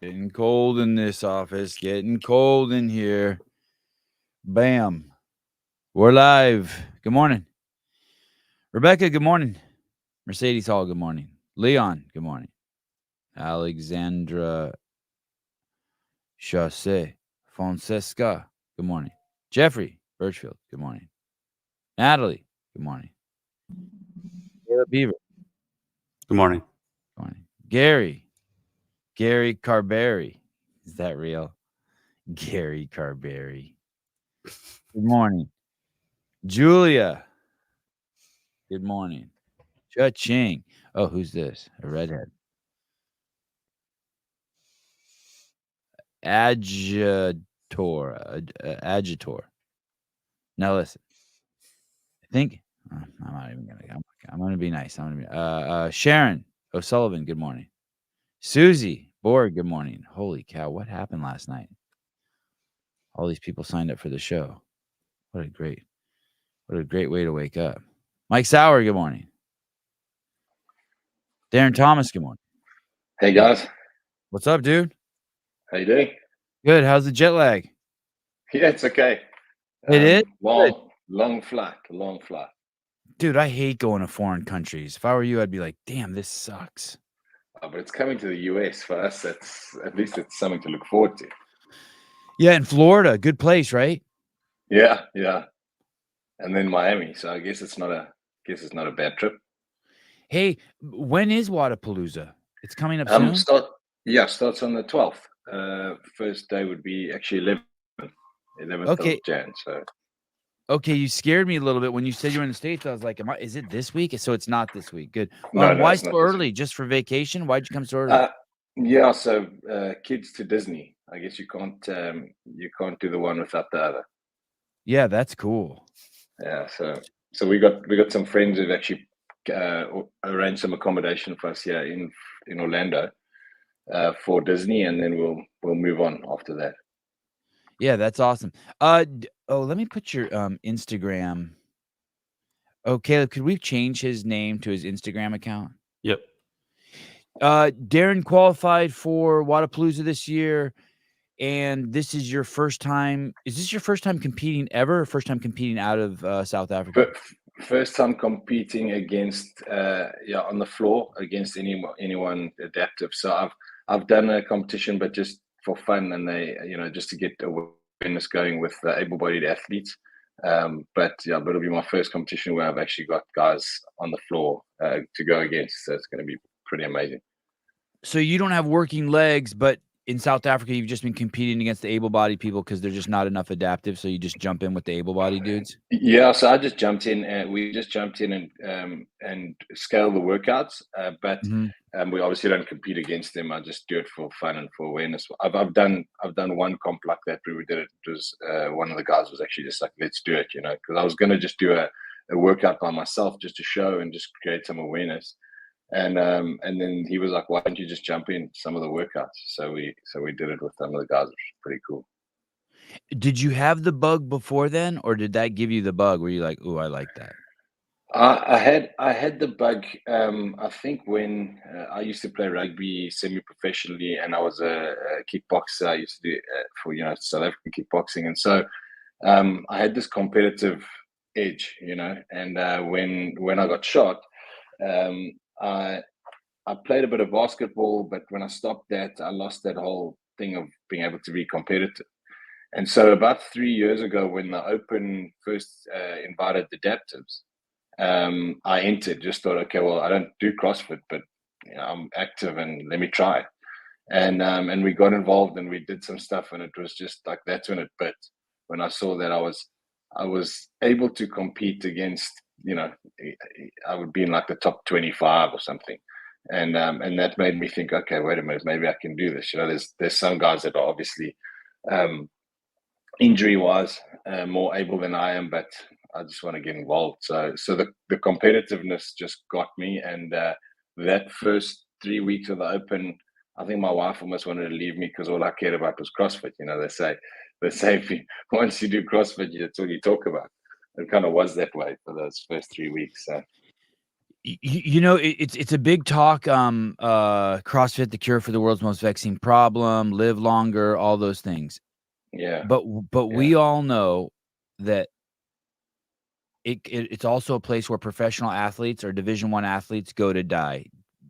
Getting cold in this office. Getting cold in here. Bam. We're live. Good morning. Rebecca, good morning. Mercedes Hall, good morning. Leon, good morning. Alexandra Chassé. Francesca, good morning. Jeffrey Birchfield, good morning. Natalie, good morning. Caleb Beaver. Good morning. Good morning. Gary Carberry. Is that real? Gary Carberry. Good morning. Julia. Good morning. Cha-ching. Oh, who's this? A redhead. Agitor. Now listen. I think I'm not even gonna. I'm gonna be nice. I'm gonna be. Sharon O'Sullivan. Good morning. Susie Borg. Good morning. Holy cow! What happened last night? All these people signed up for the show. What a great way to wake up. Mike Sauer. Good morning. Darren Thomas. Good morning. Hey guys, What's up, dude? how you doing? Good. How's the jet lag? Yeah, it's okay. It is? Long flight. Dude, I hate going to foreign countries. If I were you, I'd be like, damn, this sucks. But it's coming to the US for us. That's at least it's something to look forward to. Yeah, in Florida, good place, right? Yeah. And then Miami. So I guess it's not a bad trip. Hey, when is Wodapalooza? It's coming up soon? Starts on the 12th. First day would be actually 11th Okay. of Jan. So Okay, you scared me a little bit when you said you were in the States. I was like, is it this week? So it's not this week. Good. No, Why it's not so this early? week. Just for vacation? Why'd you come so early? So kids to Disney. I guess you can't do the one without the other. Yeah, that's cool. Yeah, so we got some friends who've actually arranged some accommodation for us here in Orlando for Disney, and then we'll move on after that. Yeah, that's awesome. Let me put your Instagram. Okay, could we change his name to his Instagram account? Yep. Darren qualified for Wodapalooza this year, and this is your first time. Is this your first time competing ever, or first time competing out of South Africa? First time competing against on the floor against anyone adaptive. So I've done a competition, but just for fun, and just to get awareness going with able-bodied athletes. But it'll be my first competition where I've actually got guys on the floor to go against. So it's going to be pretty amazing. So you don't have working legs, but in South Africa, you've just been competing against the able-bodied people because there's just not enough adaptive. So you just jump in with the able-bodied dudes. Yeah, so I just jumped in, and we just jumped in and scale the workouts. But we obviously don't compete against them. I just do it for fun and for awareness. I've done one comp like that where we did it. It was one of the guys was actually just like, let's do it, because I was going to just do a workout by myself just to show and just create some awareness. And then he was like, why don't you just jump in some of the workouts? So we did it with some of the guys, which was pretty cool. Did you have the bug before then, or did that give you the bug where you're like, oh, I like that? I had the bug. I think when I used to play rugby semi-professionally, and I was a kickboxer. I used to do for South African kickboxing, and so I had this competitive edge, And when I got shot, I played a bit of basketball, but when I stopped that, I lost that whole thing of being able to be competitive. And so about 3 years ago, when the Open first invited adaptives, I entered, just thought, okay, well, I don't do CrossFit, but I'm active and let me try. And we got involved and we did some stuff, and it was just like, that's when it bit. When I saw that I was able to compete against, I would be in like the top 25 or something. And that made me think, okay, wait a minute, maybe I can do this. There's some guys that are obviously injury-wise more able than I am, but I just want to get involved. So the competitiveness just got me, and that first 3 weeks of the Open, I think my wife almost wanted to leave me because all I cared about was CrossFit. They say once you do CrossFit, that's all you talk about. It kind of was that way for those first 3 weeks. So. You know, it's a big talk. CrossFit, the cure for the world's most vexing problem, live longer, all those things. Yeah, But yeah, we all know that it's also a place where professional athletes or Division I athletes go to die.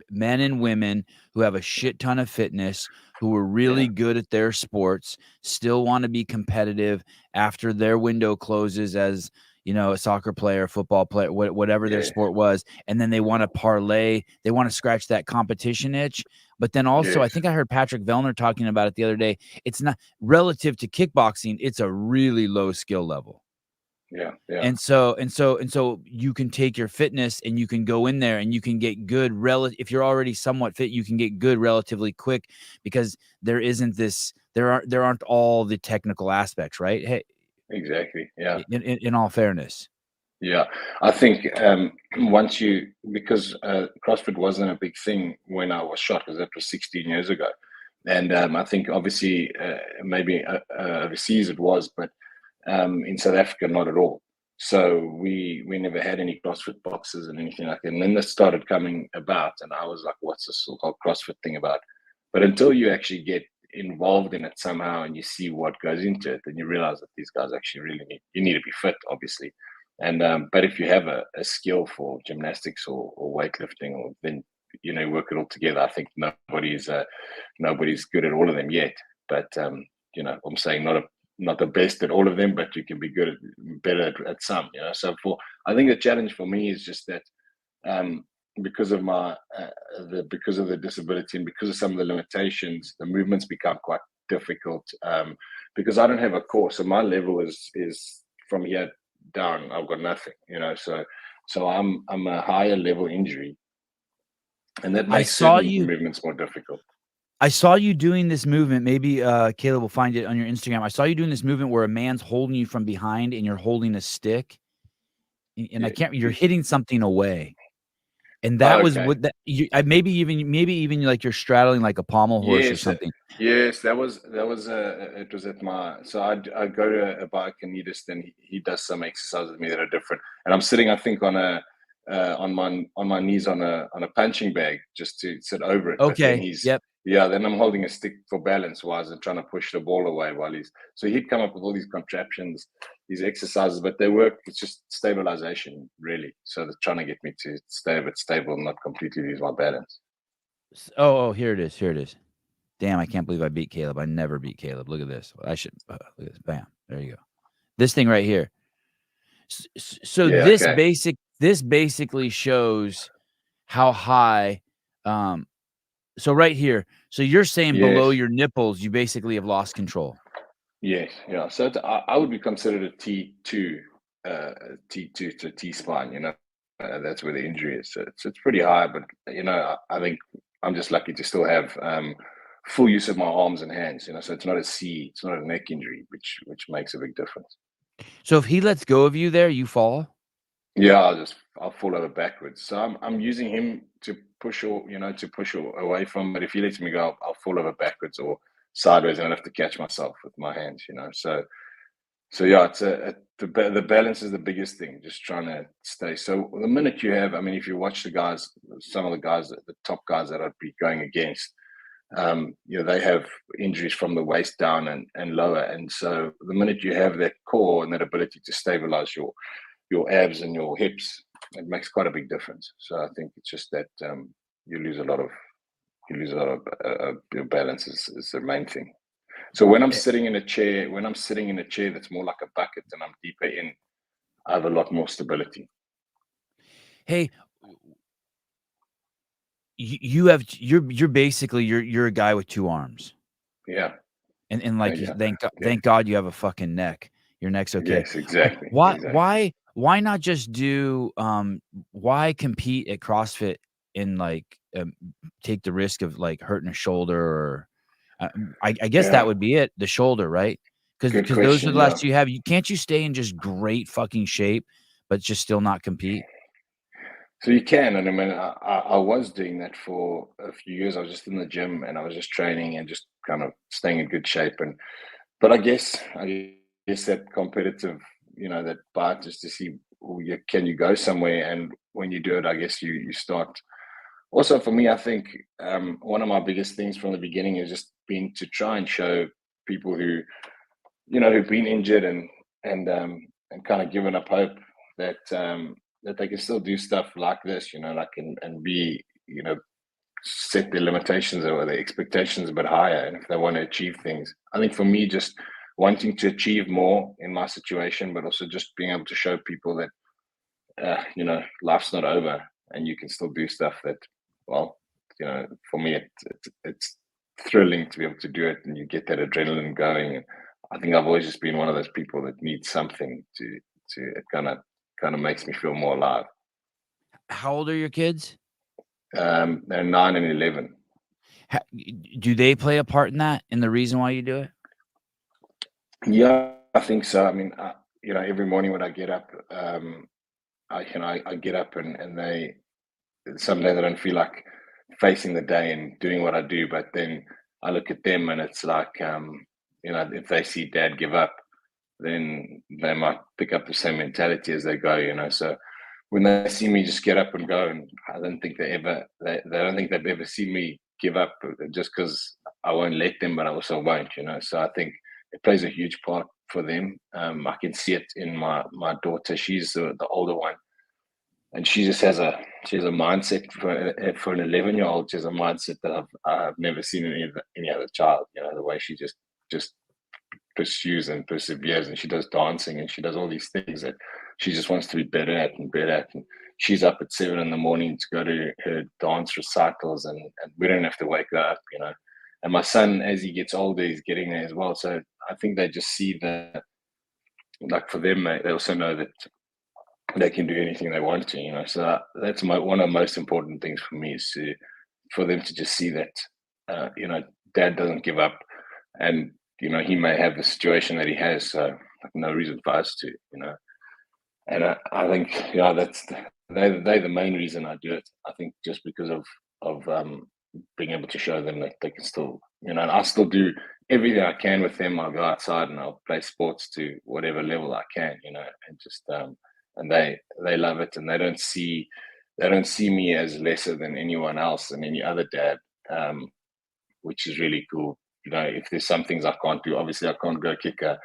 Men and women who have a shit ton of fitness, who are really yeah, good at their sports, still want to be competitive after their window closes as, you know, a soccer player, football player, whatever their yeah, sport was, and then they want to parlay, they want to scratch that competition itch. But then also, I yes, think I heard Patrick Vellner talking about it the other day. It's not relative to kickboxing, it's a really low skill level. yeah, yeah, And so you can take your fitness and you can go in there and you can get good if you're already somewhat fit, you can get good relatively quick because there aren't all the technical aspects, right? Hey, exactly. Yeah. in all fairness. Yeah, I think once you because CrossFit wasn't a big thing when I was shot because that was 16 years ago, and I think obviously maybe overseas it was, but in South Africa not at all. So we never had any CrossFit boxes and anything like that. And then this started coming about, and I was like, "What's this whole CrossFit thing about?" But until you actually get involved in it somehow and you see what goes into it, then you realize that these guys actually really need to be fit, obviously. And but if you have a skill for gymnastics or weightlifting, or then work it all together. I think nobody's good at all of them yet. But I'm saying not the best at all of them, but you can be better at some. So I think the challenge for me is just that um, because of because of the disability and because of some of the limitations, the movements become quite difficult because I don't have a core. So my level is from here down. I've got nothing. So I'm a higher level injury, and that I makes saw certain you movements more difficult. I saw you doing this movement. Maybe Caleb will find it on your Instagram. I saw you doing this movement where a man's holding you from behind and you're holding a stick. And I Yeah. can't you're hitting something away. And that was Okay. what that you maybe even like you're straddling like a pommel horse or Yes, something. yes, that was it was at my so I go to a bike and he does some exercises with me that are different, and I'm sitting I think on my knees on a punching bag just to sit over it, but then Okay. Yep. then I'm holding a stick for balance wise and trying to push the ball away while he'd come up with all these contraptions, these exercises, but they work. It's just stabilization really, so they're trying to get me to stay a bit stable and not completely lose my balance. Here it is. Here it is. Damn, I can't believe I beat Caleb. I never beat Caleb. Look at this. I should look at this. Bam. There you go. This thing right here. So Yeah, okay. this basically shows how high so right here. So you're saying below Yes. your nipples you basically have lost control. Yes, yeah. So I would be considered a T2, T2 to T spine. That's where the injury is. So it's pretty high, but I think I'm just lucky to still have full use of my arms and hands. So it's not a C, it's not a neck injury, which makes a big difference. So if he lets go of you there, you fall? Yeah, I'll fall over backwards. So I'm using him to push away from. But if he lets me go, I'll fall over backwards or sideways, and I have to catch myself with my hands. So yeah, the balance is the biggest thing. Just trying to stay. So the minute you have, I mean, if you watch the guys, some of the guys, the top guys that I'd be going against, they have injuries from the waist down and lower. And so the minute you have that core and that ability to stabilize your abs and your hips, it makes quite a big difference. So I think it's just that you lose a lot of your balance is the main thing. So when I'm Eh, sitting in a chair, that's more like a bucket and I'm deeper in, I have a lot more stability. Hey, you're basically you're a guy with two arms. Yeah. And like you Yeah. Yeah. thank God you have a fucking neck. Your neck's okay. Yes, exactly. Why Exactly. why why not just do why compete at CrossFit and like take the risk of like hurting a shoulder or I guess that Yeah. would be it, the shoulder, right? Good Because those are question. the Yeah. last two you have. You can't you stay in just great fucking shape, but just still not compete? So you can, and I mean, I was doing that for a few years. I was just in the gym and I was just training and just kind of staying in good shape. But I guess that competitive, that bite just to see, can you go somewhere? And when you do it, I guess you start. Also, for me, I think one of my biggest things from the beginning is just been to try and show people who, who've been injured and kind of given up hope that that they can still do stuff like this, like and be, set their limitations or their expectations a bit higher, and if they want to achieve things. I think for me, just wanting to achieve more in my situation, but also just being able to show people that life's not over and you can still do stuff that, well, for me it's thrilling to be able to do it, and you get that adrenaline going. And I think I've always just been one of those people that needs something to it kind of makes me feel more alive. How old are your kids? They're 9 and 11. Do they play a part in that, in the reason why you do it? Yeah, I think so. I mean, every morning when I get up, I get up and they, some days I don't feel like facing the day and doing what I do, but then I look at them and it's like, if they see dad give up, then they might pick up the same mentality as they go, so when they see me just get up and go, and I don't think they don't think they've ever seen me give up just because I won't let them, but I also won't, so I think it plays a huge part for them. I can see it in my daughter. She's the older one, and she just has a mindset for an 11-year-old. She has a mindset that I've never seen in any other child. The way she just pursues and perseveres, and she does dancing and she does all these things that she just wants to be better at and better at. And she's up at 7 a.m. to go to her dance recitals, and we don't have to wake her up, And my son, as he gets older, he's getting there as well. So I think they just see that, like for them, they also know that they can do anything they want to, So that's one of the most important things for me, is for them to just see that, dad doesn't give up, and he may have the situation that he has, so no reason for us to, And I think, that's they're the main reason I do it. I think just because of being able to show them that they can still, and I still do everything I can with them. I'll go outside and I'll play sports to whatever level I can, and just and they love it, and they don't see me as lesser than anyone else and any other dad, which is really cool. If there's some things I can't do, obviously I can't go kick a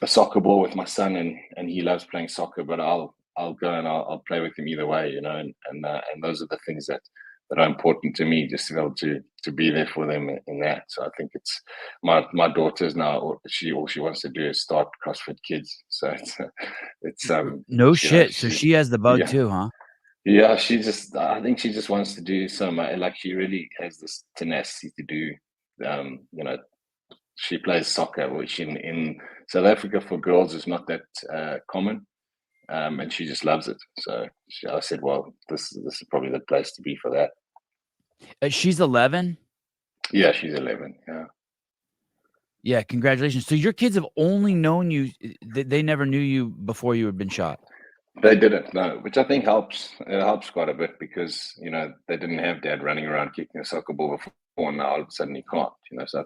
soccer ball with my son, and he loves playing soccer, but I'll go and I'll play with him either way, and those are the things that are important to me, just to be able to be there for them in that. So I think it's my daughter's now, all she wants to do is start CrossFit Kids. So it's no shit. So she has the bug too, huh? Yeah, I think she just wants to do some, like she really has this tenacity to do, she plays soccer, which in South Africa for girls is not that common, and she just loves it. So I said, well, this is probably the place to be for that. She's 11? Yeah, she's 11. Yeah. Yeah, congratulations. So your kids have only known you, they never knew you before you had been shot? They didn't, no, which I think helps. It helps quite a bit because, they didn't have dad running around kicking a soccer ball before, and now all of a sudden he can't, So I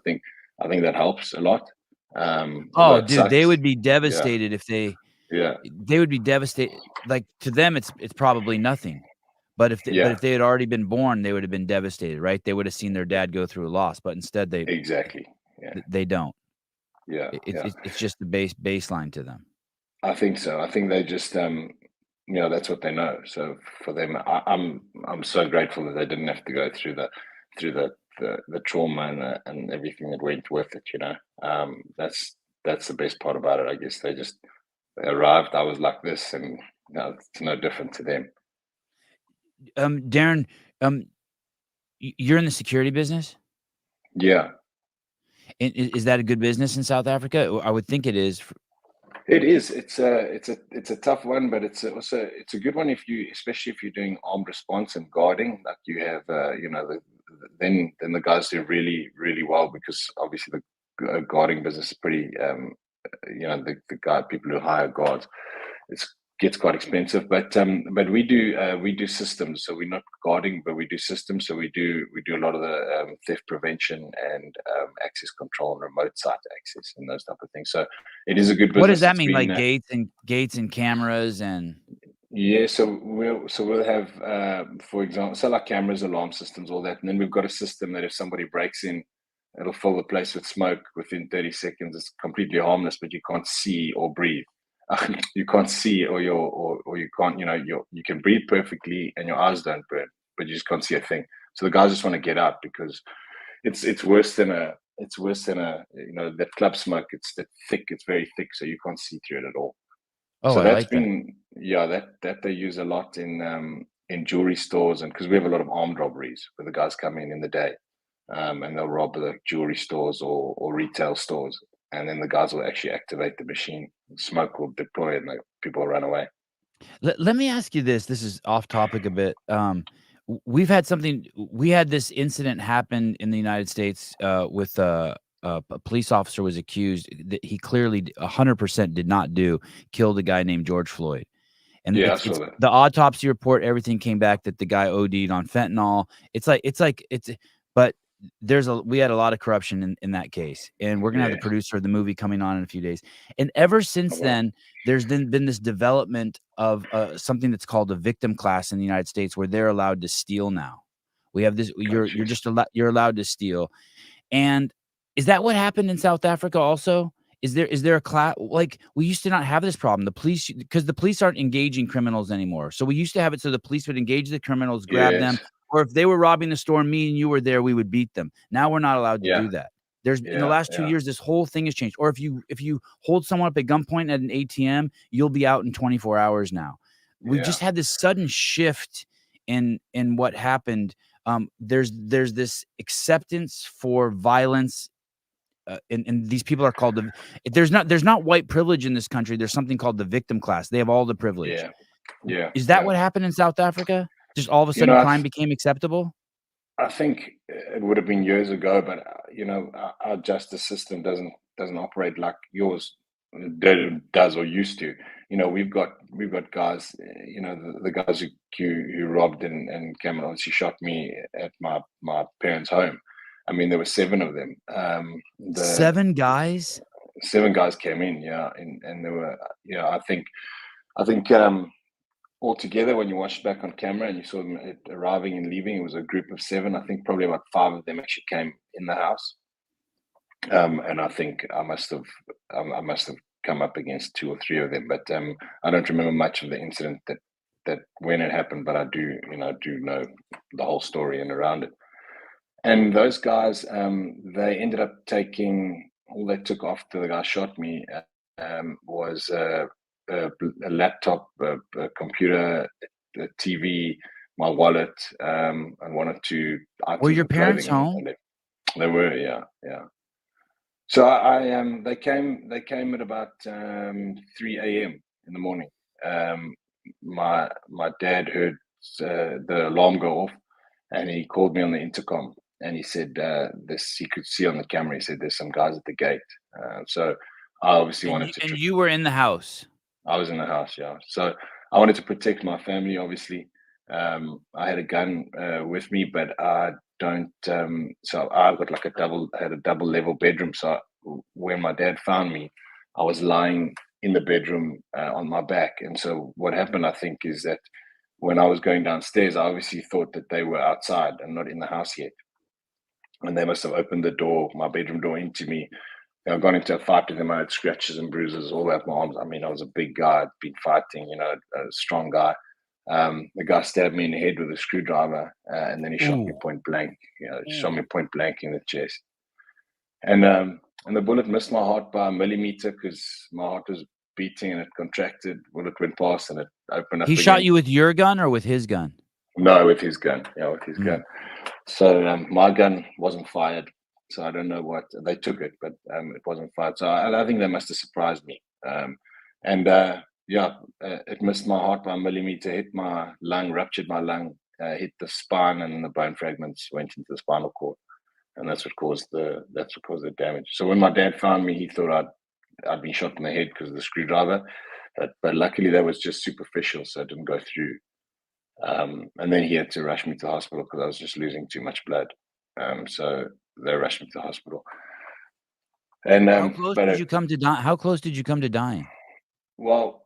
think that helps a lot. Oh, dude, they would be devastated if they would be devastated. Like, to them, it's probably nothing. But if they had already been born, they would have been devastated, right? They would have seen their dad go through a loss, but instead exactly. Yeah. They don't. Yeah. It's just the baseline to them. I think so. I think they just, that's what they know. So for them, I'm so grateful that they didn't have to go through the trauma and everything that went with it. That's the best part about it. I guess they arrived. I was like this, and it's no different to them. Darren, you're in the security business? Yeah. Is that a good business in South Africa? I would think it is. It is. It's a tough one, but it's a good one especially if you're doing armed response and guarding. Like you have, then the guys do really, really well, because obviously the guarding business is pretty, people who hire guards, it gets quite expensive. But we do systems, so we're not guarding, but we do systems. So we do a lot of the theft prevention and access control and remote site access and those type of things. So it is a good business. What does that mean? Like gates and cameras and? Yeah, so we'll have, for example, so like cameras, alarm systems, all that, and then we've got a system that if somebody breaks in, it'll fill the place with smoke within 30 seconds. It's completely harmless, but you can't see or breathe. You can't see, or you can't, you can breathe perfectly, and your eyes don't burn, but you just can't see a thing. So the guys just want to get out because it's worse than that club smoke. It's that thick. It's very thick, so you can't see through it at all. Oh, So I that's like that. been, yeah, that they use a lot in jewelry stores, and because we have a lot of armed robberies where the guys come in the day, and they'll rob the jewelry stores or retail stores, and then the guys will actually activate the machine, smoke will deploy, and people will run away. Let me ask you this. This is off topic a bit. We've had something. We had this incident happen in the United States with a police officer was accused that he clearly 100% did not do, killed a guy named George Floyd. And Yeah, I it's saw that. the autopsy report, everything came back that the guy OD'd on fentanyl. But we had a lot of corruption in that case. And we're gonna have Yeah. the producer of the movie coming on in a few days. And ever since Oh, wow. then, there's been this development of something that's called a victim class in the United States where they're allowed to steal now. We have this, Oh, you're jeez. just you're allowed to steal. And is that what happened in South Africa also? Is there a class like we used to not have this problem? The police, because the police aren't engaging criminals anymore. So we used to have it so the police would engage the criminals, grab them, Yes. or if they were robbing the store, me and you were there, we would beat them. Now we're not allowed to Yeah. do that. There's in the Yeah. last 2 Yeah. years, this whole thing has changed. Or if you hold someone up at gunpoint at an ATM, you'll be out in 24 hours now. We've Yeah. just had this sudden shift in what happened. There's this acceptance for violence, and these people are called there's not white privilege in this country. There's something called the victim class. They have all the privilege. Yeah. Yeah. Is that Yeah. what happened in South Africa? Just all of a You sudden know, crime became acceptable? I think it would have been years ago, but our justice system doesn't operate like yours does or used to. We've got guys. The guys who robbed and came and obviously shot me at my parents' home. I mean, there were seven of them. The 7 guys? seven guys came in, yeah, and there were, I think altogether, when you watched back on camera and you saw them arriving and leaving, it was a group of seven. I think probably about five of them actually came in the house, and I think I must have come up against two or three of them, but I don't remember much of the incident that when it happened, but I do know the whole story and around it. And those guys, they ended up taking all they took after the guy shot me was a laptop, a computer, a TV, my wallet, and one or two Were items your of parents clothing, home? and they were, yeah, yeah. So they came at about 3 a.m. in the morning. Um, my dad heard the alarm go off, and he called me on the intercom, and he said this he could see on the camera. He said there's some guys at the gate. So I obviously And wanted you to. and you were in the house. I was in the house, yeah. So I wanted to protect my family. Obviously, I had a gun with me, but I don't. So I got like had a double level bedroom. So when my dad found me, I was lying in the bedroom on my back. And so what happened, I think, is that when I was going downstairs, I obviously thought that they were outside and not in the house yet. And they must have opened the door, my bedroom door, into me. I got into a fight with him. I had scratches and bruises all over my arms. I mean, I was a big guy. I'd been fighting, a strong guy. The guy stabbed me in the head with a screwdriver, and then he shot me Ooh. point blank. Shot Ooh. me point blank in the chest. And the bullet missed my heart by a millimeter because my heart was beating and it contracted. Bullet went past and it opened up He shot again. you with your gun or with his gun? No, with his gun. Yeah, with his Mm. gun. So my gun wasn't fired. So I don't know what they took it, but it wasn't fired. So I think they must have surprised me. And it missed my heart by a millimeter, hit my lung, ruptured my lung, hit the spine, and then the bone fragments went into the spinal cord, and that's what caused the damage. So when my dad found me, he thought I'd been shot in the head because of the screwdriver, but luckily that was just superficial, so it didn't go through. And then he had to rush me to hospital because I was just losing too much blood. So they rushed me to hospital. And How close but did you come to dying? well,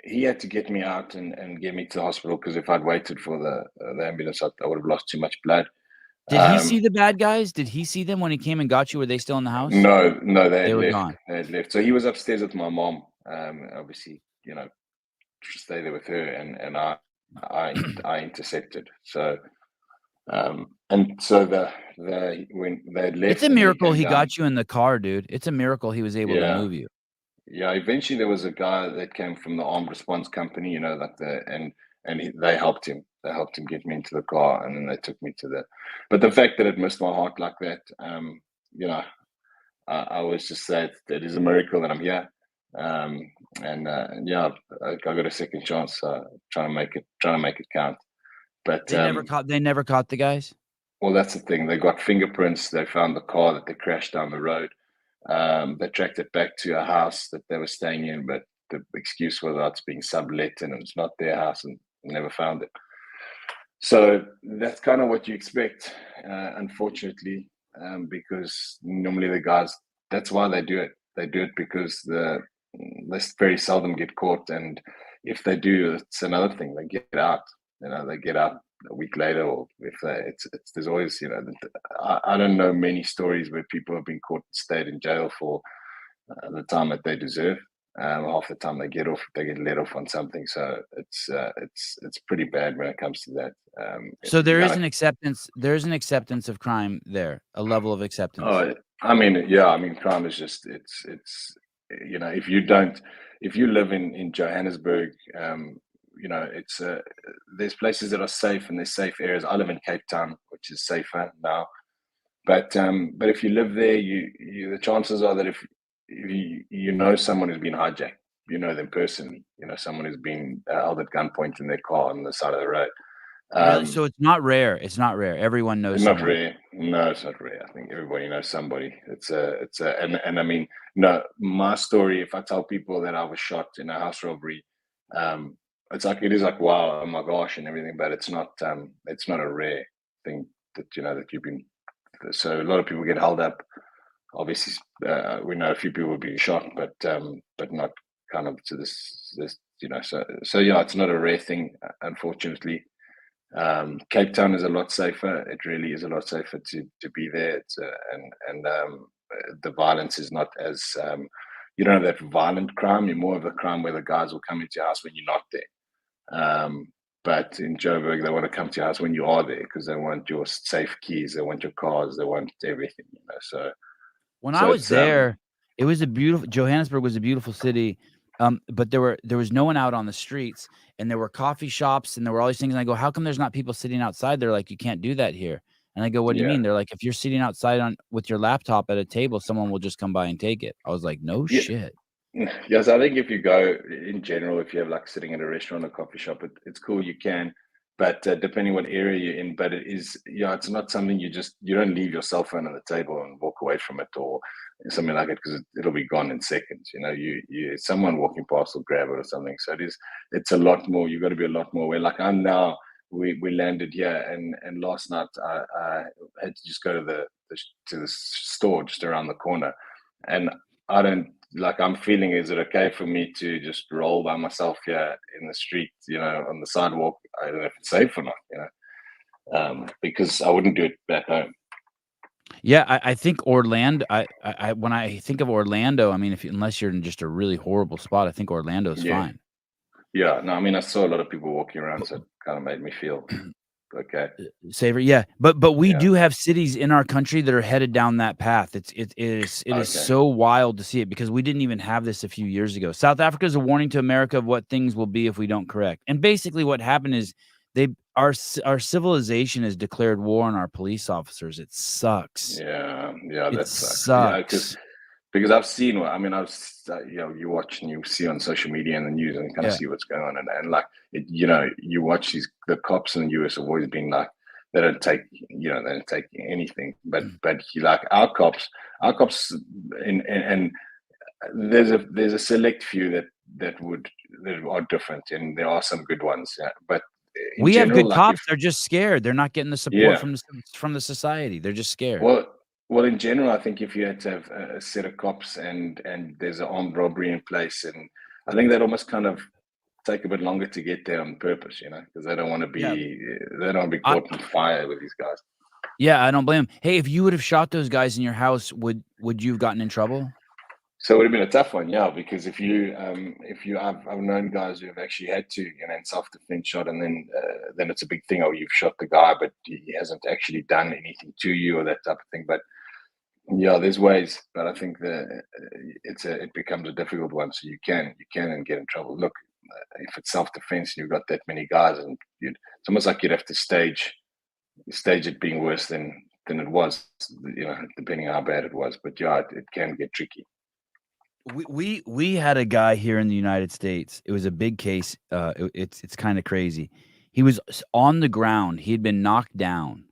he had to get me out and get me to the hospital, because if I'd waited for the ambulance, I would have lost too much blood. Did he see the bad guys? Did he see them when he came and got you? Were they still in the house? No, they had were left. gone. They had left. So he was upstairs with my mom. Obviously, stay there with her, and I intercepted. So, and so when they had left, It's a miracle he got you in the car, dude. It's a miracle he was able to move you. Yeah, eventually there was a guy that came from the armed response company, they helped him. They helped him get me into the car, and then they took me to but the fact that it missed my heart like that, I always just say it is a miracle that I'm here. I got a second chance, trying to make it count. But they never caught the guys? Well, that's the thing. They got fingerprints. They found the car that they crashed down the road. They tracked it back to a house that they were staying in, but the excuse was it's being sublet and it's not their house, and never found it. So that's kind of what you expect, unfortunately, because normally the guys, that's why they do it. They do it because they very seldom get caught, and if they do, it's another thing. They get out. They get out a week later, or if there's always, I don't know many stories where people have been caught and stayed in jail for the time that they deserve. Half the time they get let off on something. So it's pretty bad when it comes to that. So there is an acceptance. There's an acceptance of crime there, a level of acceptance. Oh, crime is just it's if you live in Johannesburg, there's places that are safe and there's safe areas. I live in Cape Town, which is safer now. But if you live there, the chances are that if someone who's been hijacked, them personally, someone who's been held at gunpoint in their car on the side of the road. Really? So it's not rare. It's not rare. Everyone knows someone. Not rare. No, it's not rare. I think everybody knows somebody. And I mean, no, my story, if I tell people that I was shot in a house robbery, it is like, wow, oh my gosh, and everything, but it's not a rare thing that you've been. So a lot of people get held up. Obviously, we know a few people have been shot, but not kind of to this. So yeah, it's not a rare thing, unfortunately. Cape Town is a lot safer. It really is a lot safer to be there. The violence is not as you don't have that violent crime. You're more of a crime where the guys will come into your house when you're not there. But in Joburg, they want to come to your house when you are there because they want your safe keys, they want your cars, they want everything. So when I was there, it was Johannesburg was a beautiful city. But there was no one out on the streets, and there were coffee shops, and there were all these things. And I go, how come there's not people sitting outside? They're like, you can't do that here. And I go, what do you mean? They're like, if you're sitting outside with your laptop at a table, someone will just come by and take it. I was like, no shit. Yes, I think if you go in general, if you have like sitting at a restaurant or coffee shop, it's cool, you can. But depending what area you're in, but it is, it's not something you don't leave your cell phone on the table and walk away from it or something like it, because it'll be gone in seconds. Someone walking past will grab it or something. So it's a lot more. You've got to be a lot more aware. Like I'm now, we landed here, and last night I had to just go to the store just around the corner, and I don't. Like I'm feeling, is it okay for me to just roll by myself here in the street, on the sidewalk? I don't know if it's safe or not, because I wouldn't do it back home. Yeah, I think Orlando. I when I think of Orlando, I mean, unless you're in just a really horrible spot, I think Orlando's fine. Yeah, no, I mean, I saw a lot of people walking around, so it kind of made me feel okay. Safer, yeah. But we do have cities in our country that are headed down that path. It is so wild to see it, because we didn't even have this a few years ago. South Africa is a warning to America of what things will be if we don't correct. And basically what happened is our civilization has declared war on our police officers. It sucks. Yeah, that sucks. Yeah, because I've seen, you watch and you see on social media and the news and kind of see what's going on, and like you watch the cops in the US have always been like, they don't take anything, but like our cops and there's a select few that are different, and there are some good ones, but we have good cops. They're just scared. They're not getting the support from the society. They're just scared. Well, in general, I think if you had to have a set of cops and there's an armed robbery in place, and I think that almost kind of take a bit longer to get there on purpose, because they don't want to Yeah. be I caught in fire with these guys. Yeah, I don't blame him. Hey, if you would have shot those guys in your house, would you have gotten in trouble? So it would have been a tough one, yeah, because I've known guys who have actually had to, in self-defense shot, and then it's a big thing. Oh, you've shot the guy, but he hasn't actually done anything to you, or that type of thing. But yeah, there's ways, but I think it becomes a difficult one. So you can get in trouble. Look, if it's self-defense and you've got that many guys, and it's almost like you'd have to stage it being worse than it was, depending on how bad it was. But yeah, it can get tricky. We had a guy here in the United States. It was a big case. It's kind of crazy. He was on the ground. He had been knocked down.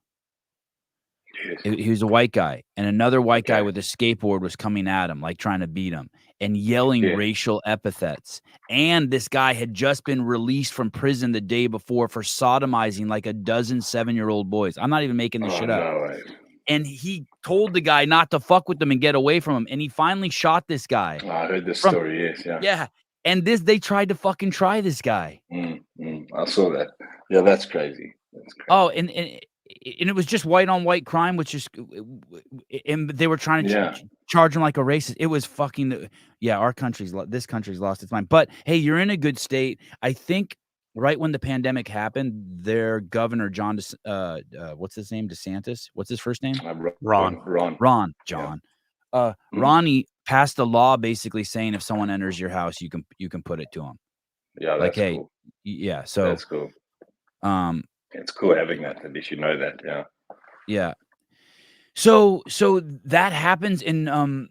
Yes. He was a white guy, and another white guy Okay. with a skateboard was coming at him, like trying to beat him and yelling Yeah. racial epithets. And this guy had just been released from prison the day before for sodomizing like a dozen 7-year-old boys. I'm not even making this shit up. No way. And he told the guy not to fuck with them and get away from him. And he finally shot this guy. I heard this story. Yes, yeah. Yeah. And they tried to fucking try this guy. I saw that. Yeah, that's crazy. Oh, and it was just white on white crime, which is, and they were trying to charge him like a racist. It was fucking, this country's lost its mind. But hey, you're in a good state. I think right when the pandemic happened, their governor, John, what's his name? DeSantis. What's his first name? Ron. John. Yeah. Ronnie passed a law basically saying if someone enters your house, you can put it to them. Yeah, that's cool. Yeah. So that's cool. It's cool having that. At least you know that. Yeah. Yeah. So that happens in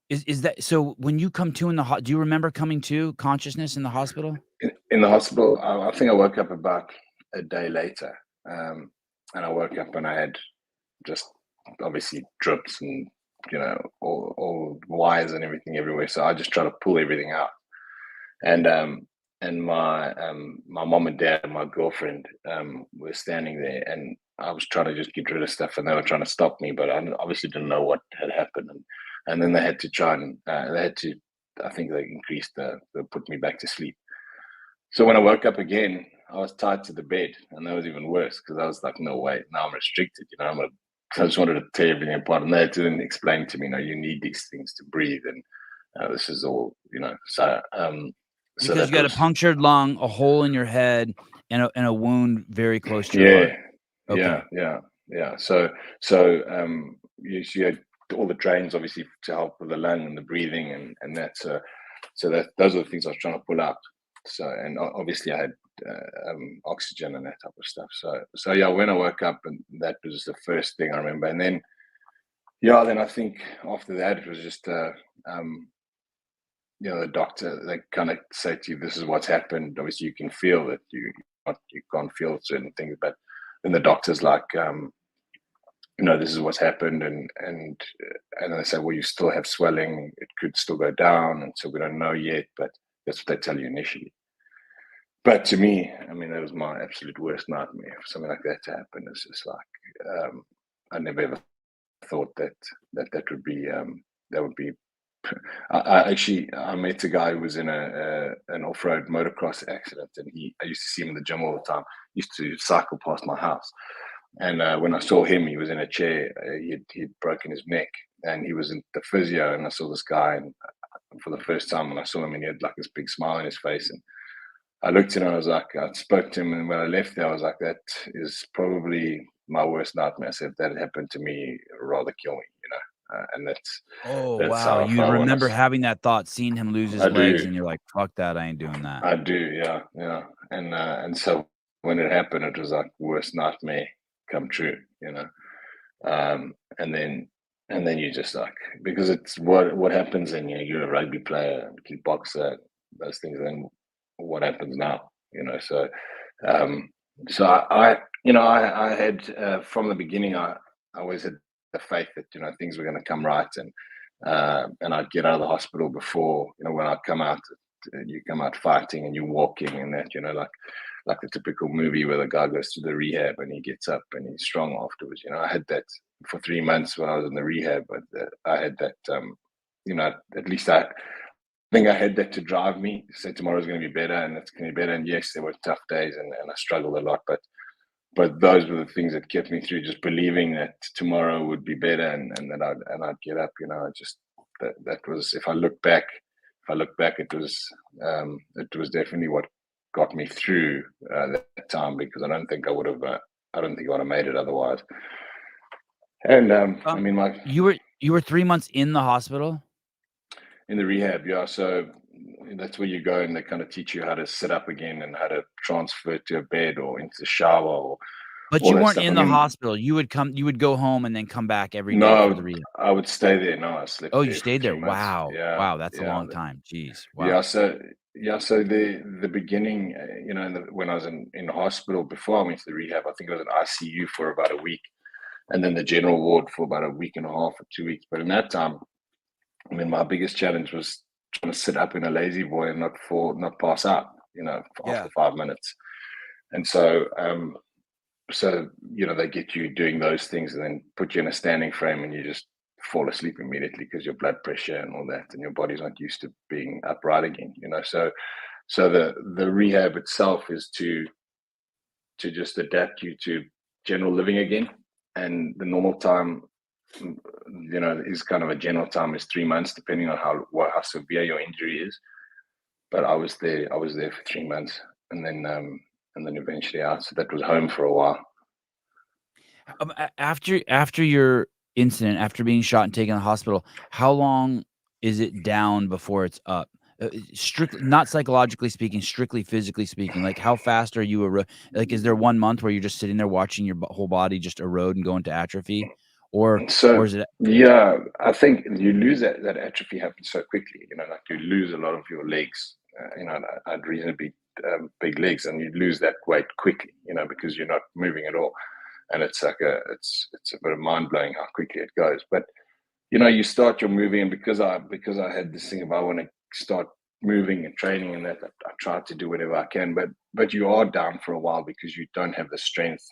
is that so when you come to do you remember coming to consciousness in the hospital? In the hospital, I think I woke up about a day later, and I woke up and I had just obviously drips and all wires and everything everywhere. So I just tried to pull everything out, and my mom and dad and my girlfriend were standing there, and I was trying to just get rid of stuff, and they were trying to stop me, but I obviously didn't know what had happened, and then they had to try and I think they increased they put me back to sleep. So when I woke up again, I was tied to the bed, and that was even worse because I was like, no way, now I'm restricted. I just wanted to tear everything apart, and they had to then explain to me, you need these things to breathe, and this is all, so. Because you got a punctured lung, a hole in your head, and a wound very close to your heart. Okay. Yeah. So you had all the drains obviously to help with the lung and the breathing and that. So those are the things I was trying to pull out. So, and obviously I had oxygen and that type of stuff. So yeah, when I woke up, and that was the first thing I remember. And then I think after that it was just the doctor, they kind of say to you, this is what's happened. Obviously you can feel that you can't feel certain things, but then the doctor's like, this is what's happened, and they say, well, you still have swelling, it could still go down, and so we don't know yet, but that's what they tell you initially. But to me, I mean, that was my absolute worst nightmare. For something like that to happen, it's just like I never ever thought that would be that would be. I met a guy who was in an off-road motocross accident, and I used to see him in the gym all the time. He used to cycle past my house, and when I saw him, he was in a chair. He'd broken his neck, and he was in the physio. And I saw this guy, and for the first time, when I saw him, and he had like this big smile on his face, and I looked at him, and I was like, I spoke to him, and when I left there, I was like, that is probably my worst nightmare. So if that had happened to me, it would rather kill me, and that's wow. You remember having that thought, seeing him lose his legs, and you're like, fuck that, I ain't doing that. I do, yeah. And so when it happened, it was like worst nightmare come true, and then you just like, because it's what happens, and you're a rugby player, kickboxer, those things, and what happens now, so I had from the beginning, I always had the faith that things were going to come right, and I'd get out of the hospital before, when I come out, you come out fighting and you're walking, and that, like the typical movie where the guy goes to the rehab and he gets up and he's strong afterwards. I had that for 3 months when I was in the rehab, but I had that, at least I think I had that to drive me. Say tomorrow's going to be better, and it's going to be better. And yes, there were tough days, and I struggled a lot, but those were the things that kept me through. Just believing that tomorrow would be better, and that I'd get up. You know, just that was. If I look back, it was definitely what got me through that time, because I don't think I would have made it otherwise. And I mean, you were 3 months in the hospital? In the rehab, yeah. So that's where you go, and they kind of teach you how to sit up again and how to transfer to a bed or into the shower. But you weren't in the hospital. You would go home and then come back every day for the rehab. I would stay there. No, I slept. Oh, you stayed there. Wow. Yeah. Wow, that's a long time. Jeez. Wow. Yeah. So the beginning, when I was in hospital before I went to the rehab, I think I was in ICU for about a week, and then the general ward for about a week and a half or 2 weeks. But in that time, I mean, my biggest challenge was trying to sit up in a lazy boy and not pass out, after 5 minutes. And so, they get you doing those things and then put you in a standing frame, and you just fall asleep immediately because your blood pressure and all that, and your body's not used to being upright again, So the rehab itself is to just adapt you to general living again, and the normal time, is kind of a general time is 3 months, depending on how severe your injury is. But I was there for 3 months, and then eventually out. So that was home for a while. After your incident, after being shot and taken to the hospital, how long is it down before it's up? Strictly, not psychologically speaking, strictly physically speaking. Like, how fast are you? Is there 1 month where you're just sitting there watching your whole body just erode and go into atrophy? Or is it? Yeah, I think you lose that atrophy happens so quickly. Like you lose a lot of your legs. I had reasonably big legs, and you lose that weight quickly. Because you're not moving at all, and it's like it's a bit of mind blowing how quickly it goes. But you start your moving, and because I had this thing of I want to start moving and training, and that I tried to do whatever I can. But you are down for a while because you don't have the strength.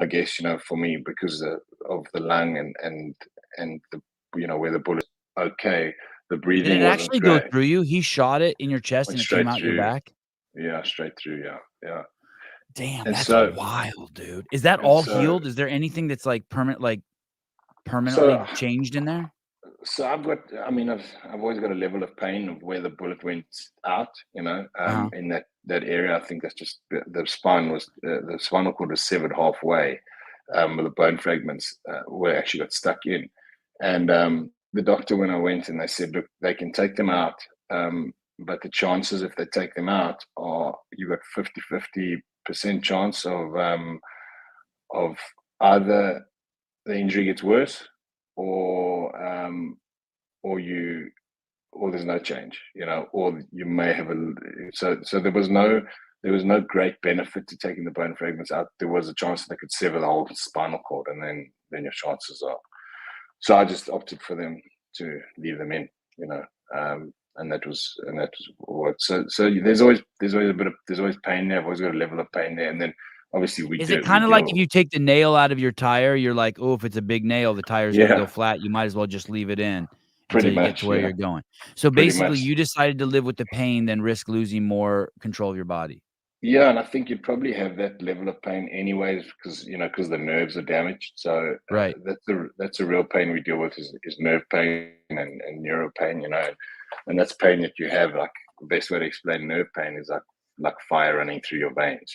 I guess, for me, because of the lung and the, where the bullet, okay, the breathing Did it wasn't actually great. go through you? He shot it in your chest and it came out your back? Yeah, straight through, yeah. Damn, that's wild, dude. Is that all healed? Is there anything that's permanently changed in there? So I've always got a level of pain of where the bullet went out, in that area. I think that's just the spinal cord was severed halfway, with the bone fragments were actually got stuck in. And the doctor, when I went, and they said, look, they can take them out, but the chances if they take them out are you got 50% chance of either the injury gets worse, or there's no change, or you may have so there was no great benefit to taking the bone fragments out. There was a chance that they could sever the whole spinal cord, and then your chances are. So I just opted for them to leave them in, and that was what. So there's always pain there. I've always got a level of pain there, and then obviously Is it kind of like if you take the nail out of your tire, you're like, oh, if it's a big nail, the tire's gonna go flat. You might as well just leave it in until you get to where you're going. So basically, you decided to live with the pain, then risk losing more control of your body. Yeah, and I think you'd probably have that level of pain anyways, because the nerves are damaged. So right, that's a real pain we deal with is nerve pain and neuro pain, and that's pain that you have. Like the best way to explain nerve pain is like fire running through your veins.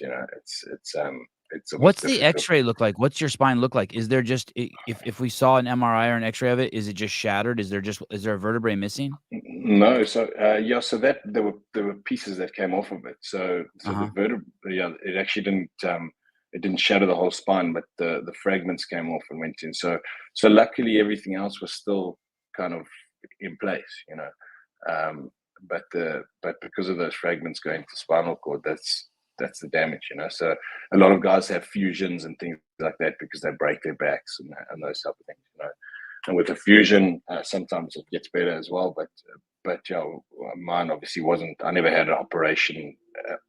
It's what's the X-ray look like? What's your spine look like? Is there just if we saw an MRI or an X-ray of it, is it just shattered? Is there a vertebrae missing? No, so so that there were pieces that came off of it. So the vertebrae, it actually didn't shatter the whole spine, but the fragments came off and went in. So luckily everything else was still kind of in place, but because of those fragments going to spinal cord, that's the damage, So a lot of guys have fusions and things like that because they break their backs and those type of things, And with a fusion, sometimes it gets better as well. But mine obviously wasn't. I never had an operation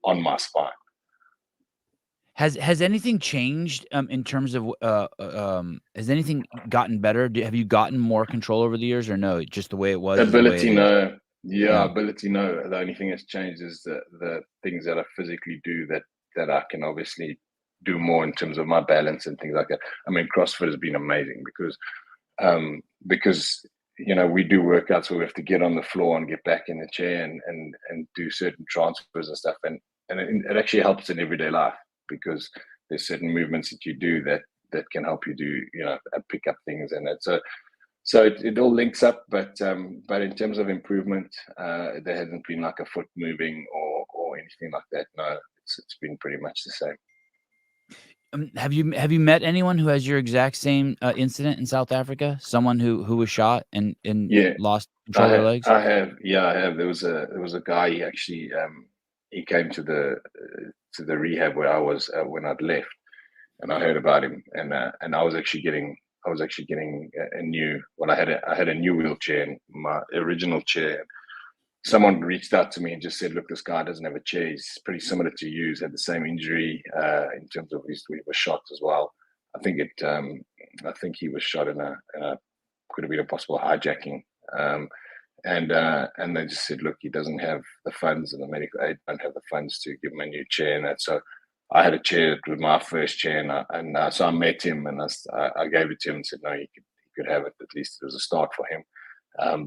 on my spine. Has anything changed in terms of has anything gotten better? Have you gotten more control over the years, or no? Just the way it was. Ability, no. Yeah, ability, no. The only thing that's changed is the things that I physically do that I can obviously do more in terms of my balance and things like that. I mean, CrossFit has been amazing because we do workouts where we have to get on the floor and get back in the chair and do certain transfers and stuff, and it actually helps in everyday life because there's certain movements that you do that can help you do pick up things and that. So it all links up, but in terms of improvement, there hasn't been like a foot moving or anything like that. No, it's been pretty much the same. Have you met anyone who has your exact same incident in South Africa? Someone who was shot and lost control of their legs? I have. Yeah, I have. There was a guy. He actually he came to the rehab where I was when I'd left, and I heard about him, and I was actually getting a new. Well, I had a new wheelchair in my original chair. Someone reached out to me and just said, "Look, this guy doesn't have a chair. He's pretty similar to you. He's had the same injury in terms of he was shot as well. I think he was shot in a could have been a possible hijacking." And they just said, "Look, he doesn't have the funds, and the medical aid don't have the funds to give him a new chair." And that, so I had a chair with my first chair, and so I met him and I gave it to him and said, "No, he could have it. At least it was a start for him."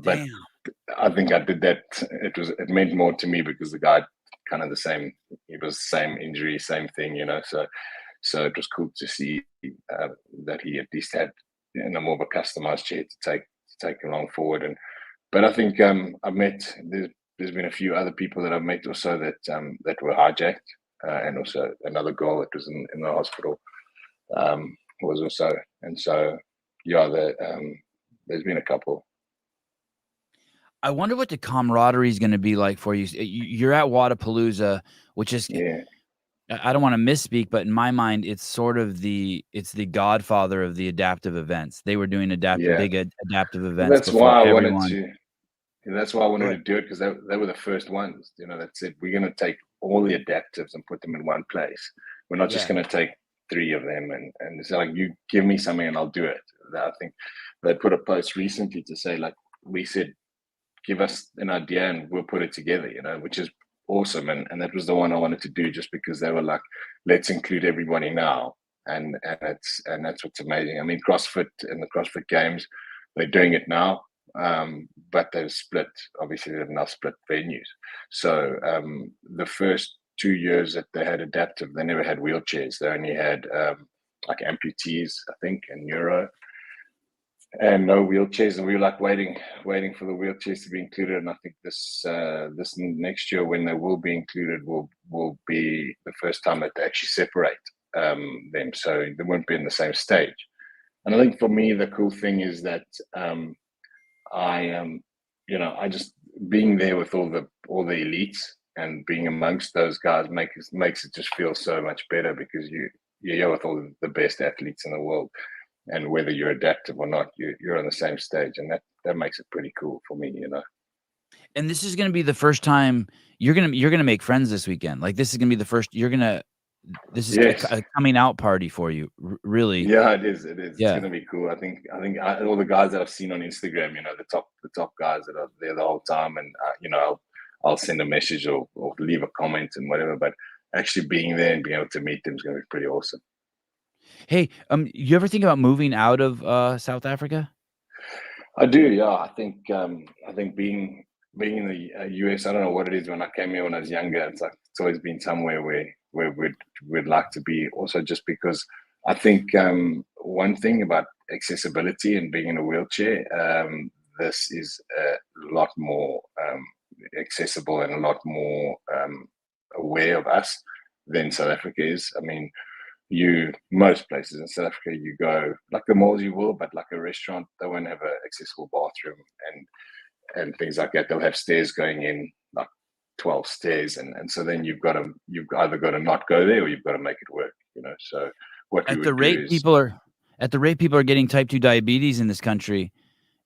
But I think I did that. It meant more to me because the guy kind of the same. It was the same injury, same thing, So it was cool to see that he at least had more of a customized chair to take along forward. But I think I've met. There's been a few other people that I've met also that were hijacked, and also another girl that was in the hospital was also. And so there's been a couple. I wonder what the camaraderie is going to be like for you. You're at Wodapalooza, which is, I don't want to misspeak, but in my mind, it's the godfather of the adaptive events. They were doing big adaptive events. That's why I wanted to do it, because they were the first ones, that said, we're going to take all the adaptives and put them in one place. We're not just going to take 3 of them and it's like, you give me something and I'll do it. I think they put a post recently to say, like, we said, give us an idea and we'll put it together, which is awesome. And that was the one I wanted to do, just because they were like, let's include everybody now. And that's what's amazing. I mean, CrossFit and the CrossFit Games, they're doing it now, but they've split. Obviously, they've now split venues. So the first 2 years that they had adaptive, they never had wheelchairs. They only had like amputees, I think, and neuro, and no wheelchairs. And we were like waiting for the wheelchairs to be included. And I think this next year, when they will be included, will be the first time that they actually separate them, so they won't be in the same stage. And I think for me, the cool thing is that I just being there with all the elites and being amongst those guys makes it just feel so much better, because you're with all the best athletes in the world, and whether you're adaptive or not, you're on the same stage, and that makes it pretty cool for me, And this is going to be the first time you're gonna make friends this weekend. Like, this is gonna be the first this is a coming out party for you, really. Yeah, it is. Yeah. It's gonna be cool. I think all the guys that I've seen on Instagram, the top guys that are there the whole time, and I'll send a message or leave a comment and whatever. But actually being there and being able to meet them is gonna be pretty awesome. Hey, you ever think about moving out of South Africa? I do, yeah. I think being in the US, I don't know what it is. When I came here when I was younger, it's always been somewhere where we'd like to be. Also, just because I think one thing about accessibility and being in a wheelchair, this is a lot more accessible and a lot more aware of us than South Africa is. I mean, most places in South Africa, you go, like the malls, you will, but like a restaurant, they won't have an accessible bathroom and things like that. They'll have stairs going in, like 12 stairs, and so then you've either got to not go there or you've got to make it work. So what at the rate people are getting type 2 diabetes in this country,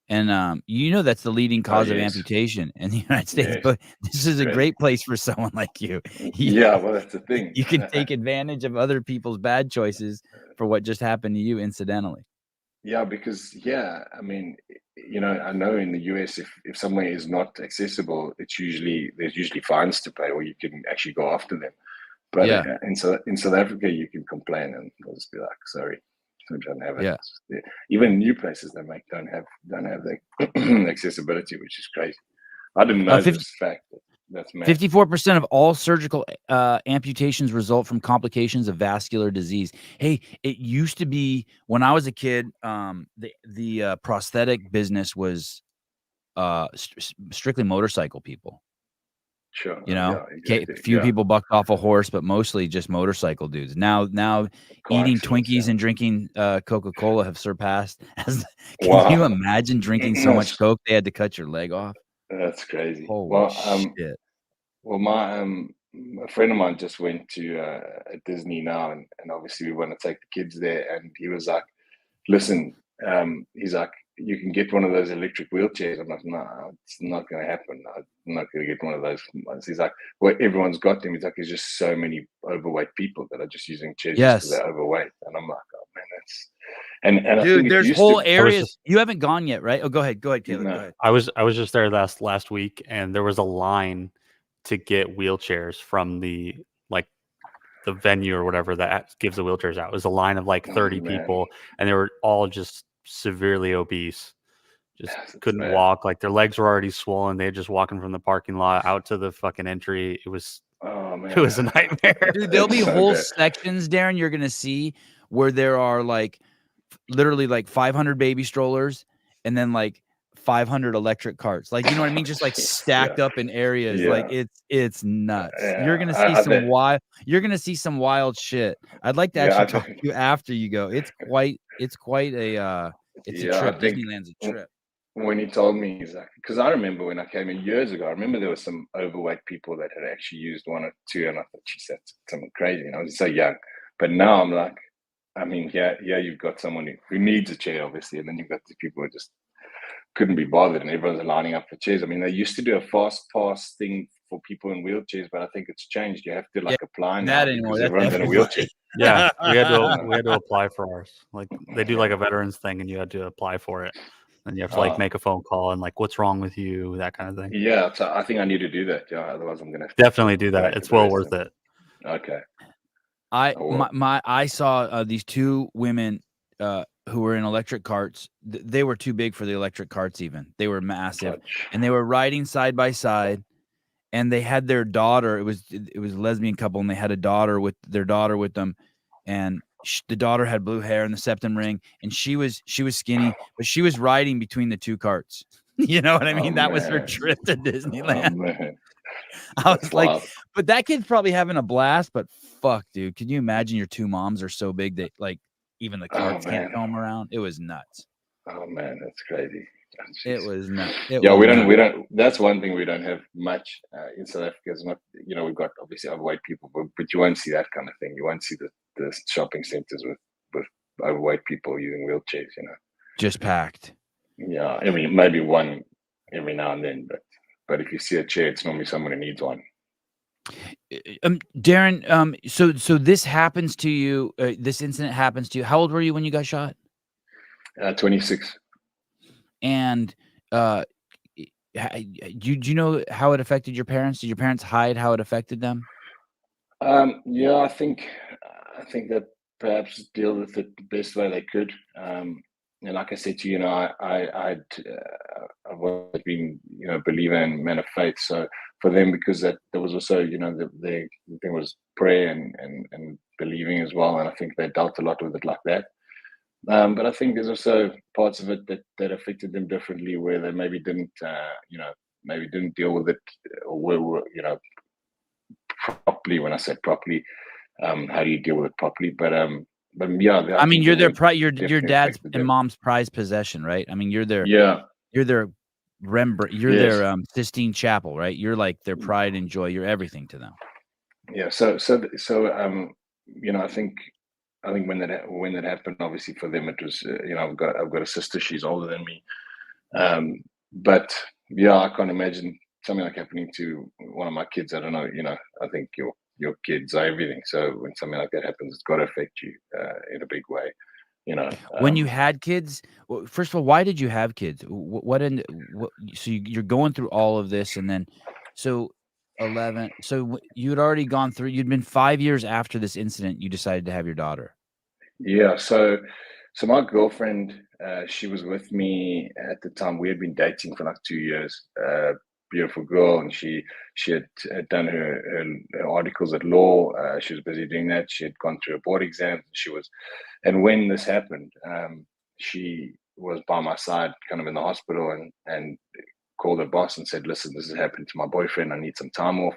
and that's the leading cause of amputation in the United States. Yes. But this is a great place for someone like you. Yeah, well, that's the thing. You can take advantage of other people's bad choices for what just happened to you incidentally. Yeah, because I mean, I know in the US, if somewhere is not accessible, there's usually fines to pay, or you can actually go after them. But Yeah, in South Africa, you can complain, and they'll just be like, "Sorry, we don't have it." yeah. Even new places they make don't have the accessibility, which is crazy. I didn't know this fact. That's mad. 54% of all surgical amputations result from complications of vascular disease. Hey, it used to be when I was a kid, the prosthetic business was strictly motorcycle people. Sure. You know, Exactly. few people bucked off a horse, but mostly just motorcycle dudes. Now Car eating accidents. Twinkies and drinking Coca-Cola have surpassed. Can you Wow. imagine drinking so much Coke they had to cut your leg off? That's crazy. Holy shit! Well, my a friend of mine just went to Disney now, and obviously we want to take the kids there, and he was like, "Listen," he's like, "You can get one of those electric wheelchairs." I'm like, "No, it's not going to happen. I'm not going to get one of those ones." He's like, "Well, everyone's got them." He's like, "There's just so many overweight people that are just using chairs just because Yes. they're overweight," and I'm like, "Oh man, that's." And I Dude, think it there's used whole to. areas you haven't gone yet, right? Oh, go ahead, Caleb, go No. ahead. I was just there last week, and there was a line to get wheelchairs from the venue or whatever that gives the wheelchairs out. It was a line of like 30 people, and they were all just severely obese. Just couldn't walk. Like their legs were already swollen. They were just walking from the parking lot out to the fucking entry. It was man. It was a nightmare. Dude, there'll be whole sections, Darren, you're gonna see where there are like literally like 500 baby strollers and then like 500 electric carts. Like, you know what I mean? Just like stacked up in areas. Like it's nuts. You're gonna see some wild shit. I'd like to actually talk to you after you go. It's quite a it's a trip. Disneyland's a trip. When he told me, he's like, because I remember when I came in years ago, I remember there were some overweight people that had actually used one or two, and I thought, geez, that's something crazy. And I was so young. But now I'm like, I mean, you've got someone who needs a chair, obviously, and then you've got the people who just couldn't be bothered, and everyone's lining up for chairs. I mean, they used to do a fast pass thing for people in wheelchairs, but I think it's changed. You have to apply now because everyone's in a wheelchair. Yeah, we had to apply for ours. Like they do like a veterans thing, and you had to apply for it. And you have to make a phone call and like, what's wrong with you? That kind of thing. Yeah, so I think I need to do that. Yeah, otherwise I'm gonna definitely do that. It's well worth it. Okay. I saw these two women who were in electric carts. They were too big for the electric carts. Even they were massive, and they were riding side by side. And they had their daughter. It was a lesbian couple, and they had their daughter with them, and the daughter had blue hair and the septum ring, and she was skinny, but she was riding between the two carts. You know what I mean? That was her trip to Disneyland. I was like, but that kid's probably having a blast. But fuck, dude, can you imagine your two moms are so big that like even the carts can't come around? It was nuts. Oh man, that's crazy. It was nuts. We don't. That's one thing we don't have much in South Africa. It's not, we've got obviously overweight people, but you won't see that kind of thing. You won't see the shopping centers with overweight people using wheelchairs. Just packed. Yeah, I mean maybe one every now and then, but if you see a chair, it's normally someone who needs one. Darren, so this happens to you. This incident happens to you. How old were you when you got shot? 26. And do you know how it affected your parents? Did your parents hide how it affected them? Yeah, I think that perhaps deal with it the best way they could. And like I said to you, I've always been a believer and man of faith. So for them, because there was also the thing was prayer and believing as well, and I think they dealt a lot with it like that. But I think there's also parts of it that affected them differently, where they maybe didn't deal with it, or were properly. When I say properly, how do you deal with it properly? But yeah, I mean, you're your dad's and mom's prized possession, right? I mean, you're their Rembrandt, you're their Sistine Chapel, right? You're like their pride and joy. You're everything to them. Yeah. So I think when that happened, obviously for them it was I've got a sister, she's older than me, but yeah, I can't imagine something like happening to one of my kids. I don't know, I think your kids are everything, so when something like that happens, it's got to affect you in a big way. When you had kids, first of all, why did you have kids? So you're going through all of this, and then, so 11, so you had already gone through, you'd been 5 years after this incident, you decided to have your daughter. Yeah. So my girlfriend, she was with me at the time. We had been dating for like 2 years. Beautiful girl, and she had done her articles at law. She was busy doing that. She had gone through a board exam. And when this happened, she was by my side, kind of in the hospital, and called her boss and said, "Listen, this has happened to my boyfriend. I need some time off."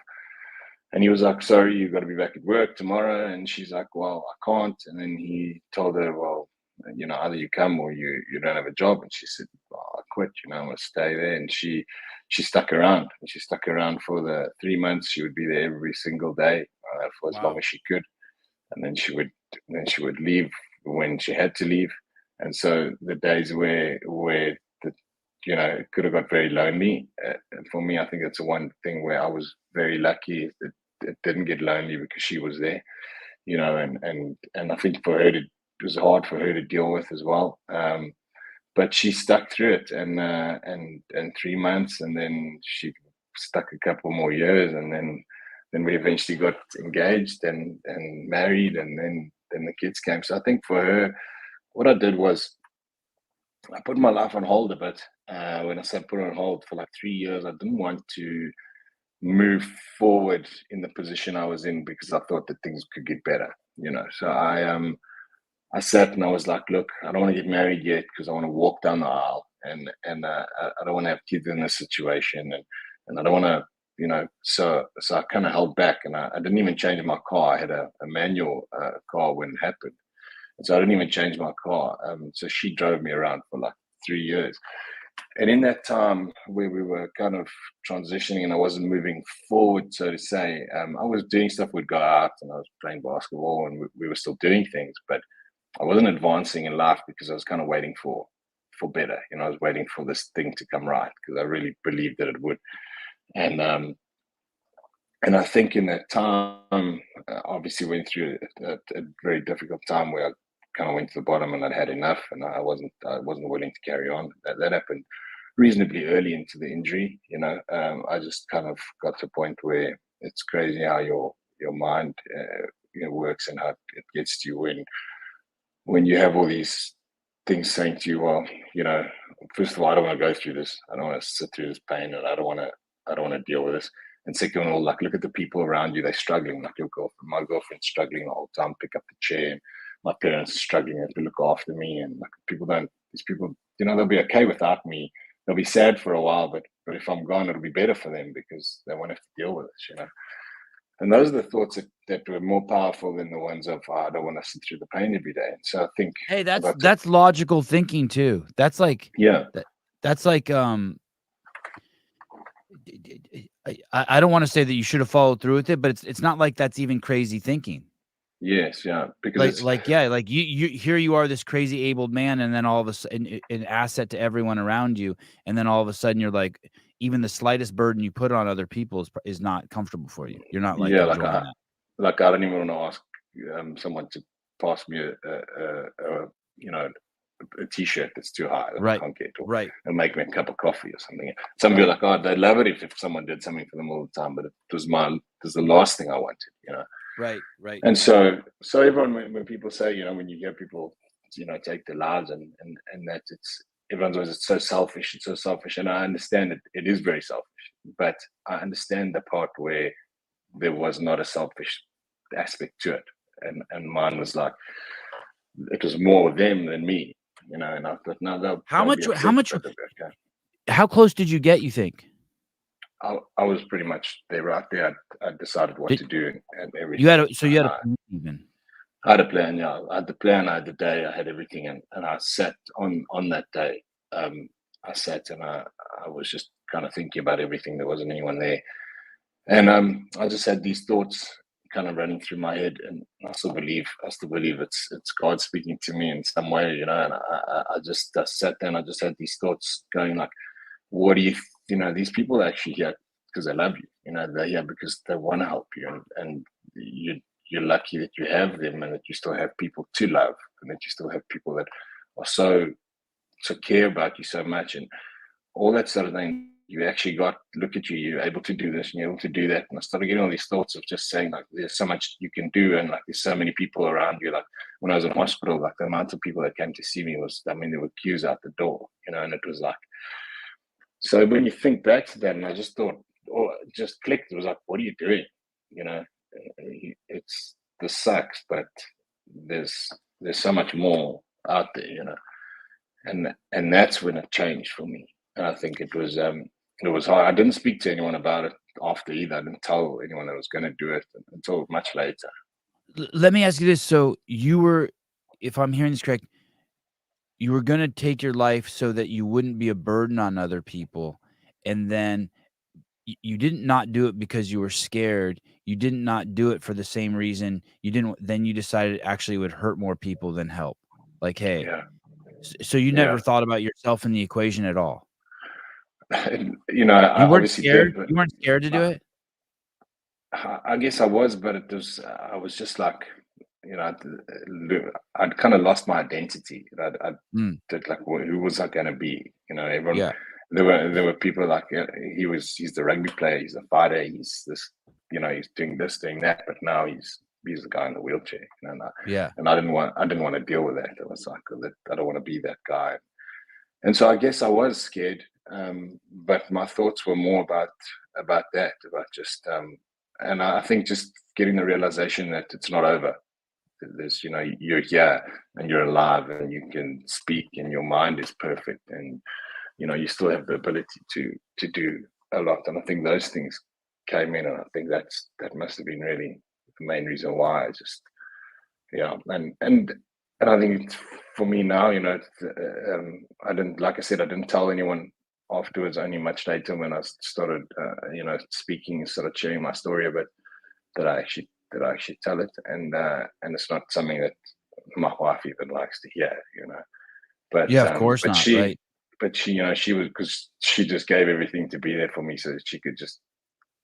And he was like, "Sorry, you've got to be back at work tomorrow." And she's like, "Well, I can't." And then he told her, "Well, either you come or you don't have a job." And she said, "Well, I quit. I'm going to stay there." And she stuck around. And she stuck around for the 3 months. She would be there every single day for as long as she could. And then she would leave when she had to leave. And so the days where it could have got very lonely. For me, I think it's the one thing where I was very lucky. It didn't get lonely because she was there, and I think for her it was hard for her to deal with as well. But she stuck through it, and 3 months, and then she stuck a couple more years, and then we eventually got engaged and married, and then the kids came. So I think for her, what I did was I put my life on hold a bit. When I said put it on hold for like 3 years, I didn't want to move forward in the position I was in because I thought that things could get better. So I sat and I was like, look, I don't want to get married yet because I want to walk down the aisle, and I don't want to have kids in this situation, and I don't want to, so I kind of held back, and I didn't even change my car. I had a manual car when it happened. And so I didn't even change my car. So she drove me around for like 3 years. And in that time where we were kind of transitioning and I wasn't moving forward, so to say, I was doing stuff. We'd go out and I was playing basketball, and we were still doing things, but I wasn't advancing in life because I was kind of waiting for better. I was waiting for this thing to come right because I really believed that it would. And I think in that time, obviously went through a very difficult time where I kind of went to the bottom and I'd had enough, and I wasn't willing to carry on. That happened reasonably early into the injury. I just kind of got to a point where it's crazy how your mind works and how it gets to you when you have all these things saying to you, well, first of all, I don't want to go through this. I don't want to sit through this pain, and I don't want to deal with this. And second of all, like, look at the people around you. They're struggling. Like your girlfriend, my girlfriend's struggling the whole time. Pick up the chair. And my parents are struggling to look after me. And like these people, they'll be okay without me. They'll be sad for a while, but if I'm gone, it'll be better for them because they won't have to deal with it, And those are the thoughts that were more powerful than the ones of, I don't want to sit through the pain every day. And so I think, hey, that's logical thinking too. That's like, that's like, I don't want to say that you should have followed through with it, but it's not like that's even crazy thinking. Yes, yeah, because like you here you are, this crazy abled man, and then all of a sudden an asset to everyone around you, and then all of a sudden you're like, even the slightest burden you put on other people is not comfortable for you. You're not like enjoying that. Like I don't even want to ask someone to pass me a T-shirt that's too high that I can't get, and make me a cup of coffee or something. Some people are like, they'd love it if someone did something for them all the time, but it was the last thing I wanted, Right. And so everyone, when people say, when you hear people, take their lives and that, everyone's always, it's so selfish, and I understand it is very selfish, but I understand the part where there was not a selfish aspect to it, and mine was like, it was more them than me, and I thought, no, how close did you get, you think? I was pretty much there right there. I decided what to do and everything. You had a plan even. I had a plan, yeah. I had the plan, I had the day, I had everything, and I sat on that day. I sat and I was just kind of thinking about everything. There wasn't anyone there. And I just had these thoughts kind of running through my head, and I still believe it's God speaking to me in some way, and I sat there and I just had these thoughts going like, what do you these people are actually here because they love you, they're here because they want to help you, and you're lucky that you have them and that you still have people to love and that you still have people that are so care about you so much and all that sort of thing. You actually look at you're able to do this and you're able to do that. And I started getting all these thoughts of just saying, like, there's so much you can do. And like, there's so many people around you. Like when I was in hospital, like the amount of people that came to see me there were queues out the door, and it was like, so when you think back to that, and I just thought, it just clicked. It was like, what are you doing? This sucks, but there's so much more out there, and that's when it changed for me. And I think it was hard. I didn't speak to anyone about it after either. I didn't tell anyone I was going to do it until much later. Let me ask you this. So you were, if I'm hearing this correct, you were going to take your life so that you wouldn't be a burden on other people. And then you didn't not do it because you were scared. You did not do it for the same reason. Then you decided actually it would hurt more people than help. Like, hey, so you never thought about yourself in the equation at all. You weren't scared. You weren't scared to do it. I guess I was, but I was just like, I'd kind of lost my identity. I did like, who was I going to be? Everyone. Yeah. There were people like he's the rugby player, he's a fighter, he's this, he's doing this, doing that, but now he's the guy in the wheelchair. And I didn't want to deal with that. It was like, I don't want to be that guy. And so I guess I was scared, but my thoughts were more about that, about just, and I think just getting the realization that it's not over. There's, you're here and you're alive and you can speak and your mind is perfect and, you still have the ability to do a lot. And I think those things came in, and I think that must have been really the main reason why. And I think for me now, I didn't tell anyone afterwards. Only much later when I started, speaking and started sharing my story a bit, that I actually tell it, and it's not something that my wife even likes to hear, But yeah, of course but not. she, right. But she, she was, because she just gave everything to be there for me, so that she could just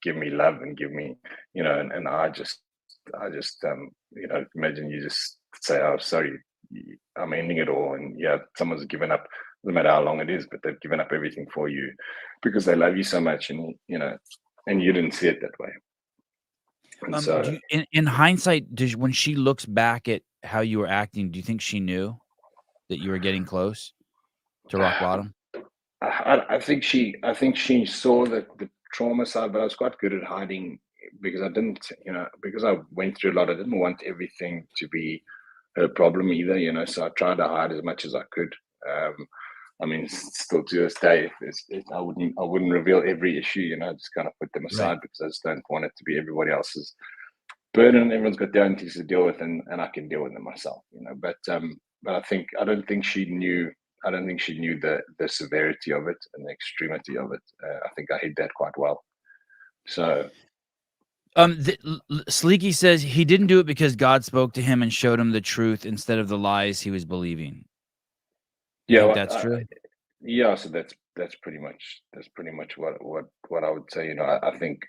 give me love and give me, and I just, imagine you just say, "Oh, sorry, I'm ending it all," and someone's given up. No matter how long it is, but they've given up everything for you because they love you so much, and and you didn't see it that way. So, in hindsight, when she looks back at how you were acting, do you think she knew that you were getting close to rock bottom? I think she saw the trauma side, but I was quite good at hiding because I didn't, because I went through a lot. I didn't want everything to be her problem either, so I tried to hide as much as I could. I mean, still to this day, I wouldn't reveal every issue, just kind of put them aside because I just don't want it to be everybody else's burden. Everyone's got their own things to deal with, and I can deal with them myself, But I don't think she knew the severity of it and the extremity of it. I think I hid that quite well. So, Sleeky says he didn't do it because God spoke to him and showed him the truth instead of the lies he was believing. You think that's true? Yeah, so that's pretty much what I would say. I think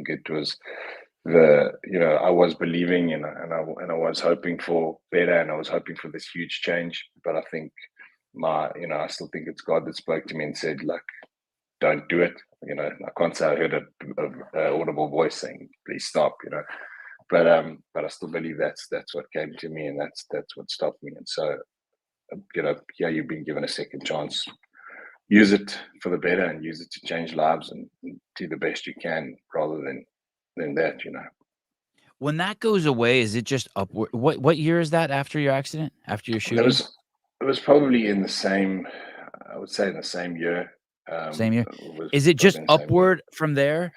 it was I was believing and I was hoping for better, and I was hoping for this huge change. But I think I still think it's God that spoke to me and said, like, don't do it. I can't say I heard an audible voice saying, please stop. But I still believe that's what came to me, and that's what stopped me. And so, you've been given a second chance. Use it for the better and use it to change lives and do the best you can rather than that, When that goes away, is it just upward? What year is that after your accident? After your shooting? It was probably in the same, I would say in the same year. Same year. Is it just upward from there?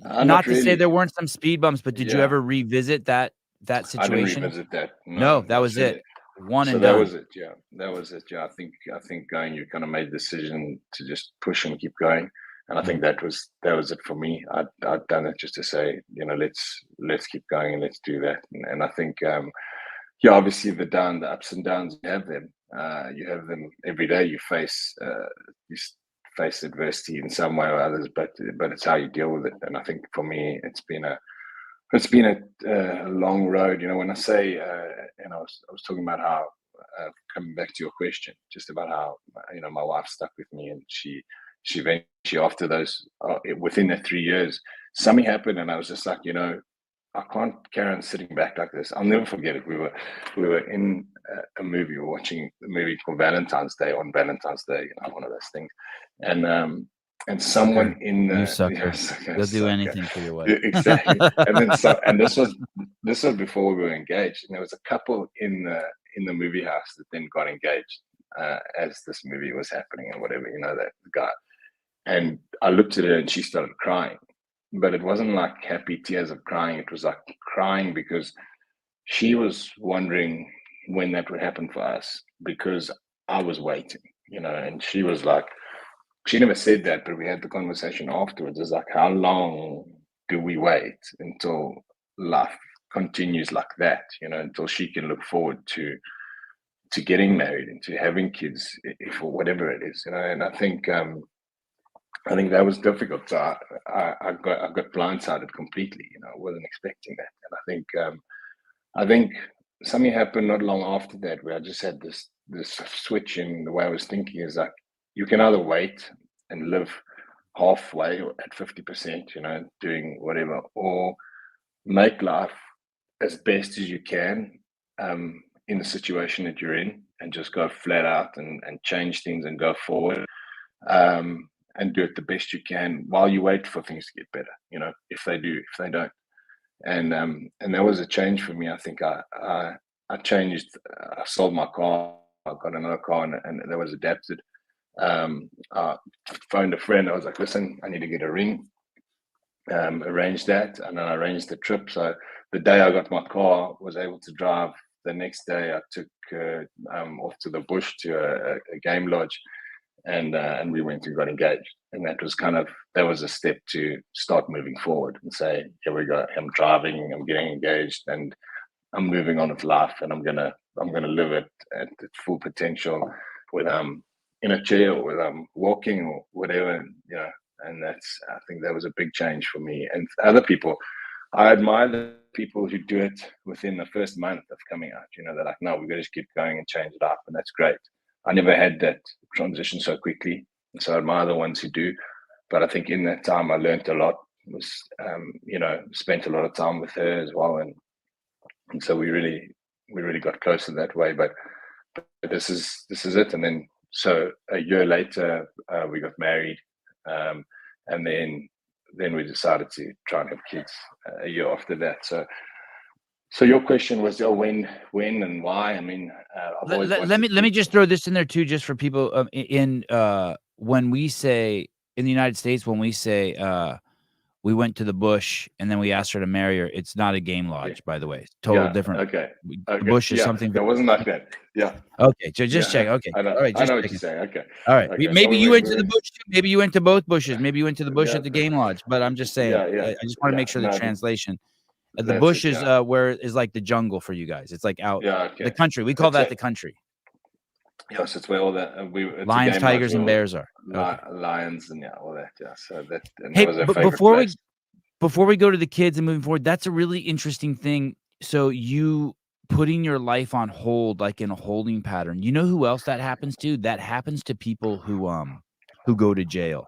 Not to say there weren't some speed bumps, but did you ever revisit that situation? I didn't revisit that. No, that was it. One and done. That was it. Yeah, that was it. Yeah, I think going, you kind of made the decision to just push and keep going, and I think that was it for me. I'd done it just to say, let's keep going and let's do that. And I think, obviously the ups and downs, you have them. You have them every day. You face adversity in some way or others, but it's how you deal with it. And I think for me, it's been It's been a long road. When I say, and I was talking about how, coming back to your question, just about how, my wife stuck with me, and she eventually, after those, within the 3 years, something happened, and I was just like, I can't carry on sitting back like this. I'll never forget it. We were in a movie, we were watching a movie called Valentine's Day, on Valentine's Day, one of those things, and someone in the You sucker. You'll do anything for your wife. Exactly. And this was before we were engaged, and there was a couple in the movie house that then got engaged as this movie was happening and whatever, that guy. And I looked at her and she started crying, but it wasn't like happy tears of crying. It was like crying because she was wondering when that would happen for us, because I was waiting, and she was like, she never said that, but we had the conversation afterwards. It's like, how long do we wait until life continues like that, until she can look forward to getting married and to having kids, if or whatever it is, and I think that was difficult. So I got blindsided completely, I wasn't expecting that. And I think something happened not long after that, where I just had this switch in the way I was thinking. Is like, you can either wait and live halfway or at 50%, doing whatever, or make life as best as you can in the situation that you're in, and just go flat out and change things and go forward, and do it the best you can while you wait for things to get better, if they do, if they don't. And that was a change for me. I think I changed. I sold my car. I got another car, and that was adapted. I phoned a friend. I was like, listen, I need to get a ring. Arranged that, and then I arranged the trip. So the day I got my car, was able to drive. The next day I took off to the bush to a game lodge, and we went and got engaged. And that was a step to start moving forward and say, here we go, I'm driving, I'm getting engaged, and I'm moving on with life, and I'm gonna live it at its full potential, whether I'm in a chair or whether I'm walking or whatever, and I think that was a big change for me. And other people, I admire the people who do it within the first month of coming out. They're like, no, we've got to just keep going and change it up, and that's great. I never had that transition so quickly, and so I admire the ones who do. But I think in that time I learned a lot. Was spent a lot of time with her as well, and so we really got closer that way. But this is it. And then so a year later we got married, and then we decided to try and have kids a year after that. So your question was, when and why? I mean, let me just throw this in there too, just for people. When we say in the United States, when we say we went to the bush and then we asked her to marry her, it's not a game lodge, by the way. It's totally different. Okay. The bush is something. That wasn't like that. Yeah. Okay. So just check. Okay. I know. All right. I know what you're saying. Okay. All right. Okay. Maybe you went to the bush too. Maybe you went to both bushes. Maybe you went to the bush at the game lodge. But I'm just saying. I just want to make sure the translation. The bush is where is like the jungle for you guys. It's like out the country. We call that the country. Yes, it's where all that lions, tigers, and bears are. Lions and all that. Yeah. So that. And hey, that was our but favorite before we go to the kids and moving forward, that's a really interesting thing. So you putting your life on hold, like in a holding pattern. You know who else that happens to? That happens to people who go to jail.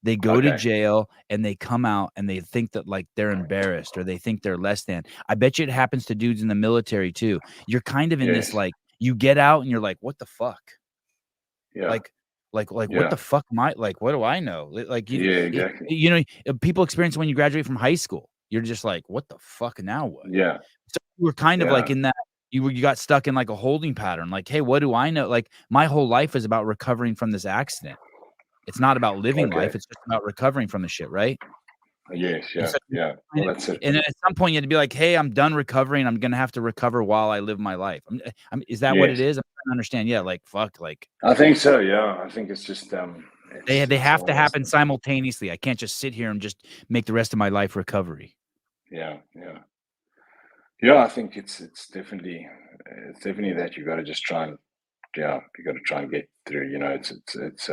They go to jail and they come out and they think that like they're embarrassed or they think they're less than. I bet you it happens to dudes in the military too. You're kind of in this, like, you get out and you're like, what the fuck? Yeah. Like what the fuck am I, like, what do I know? Like, exactly. People experience when you graduate from high school. You're just like, what the fuck now? What? Yeah. So you were kind of like in that, you got stuck in like a holding pattern. Like, hey, what do I know? Like, my whole life is about recovering from this accident. It's not about living life. It's just about recovering from the shit, right? Yes, yeah. Well, that's it. And then at some point you had to be like, hey, I'm done recovering. I'm going to have to recover while I live my life. Is that what it is? I'm trying to understand. Yeah, like, fuck, like. I think so, yeah. I think it's just. They have to happen simultaneously. I can't just sit here and just make the rest of my life recovery. Yeah, I think it's definitely that you got to just try and you got to try and get through. It's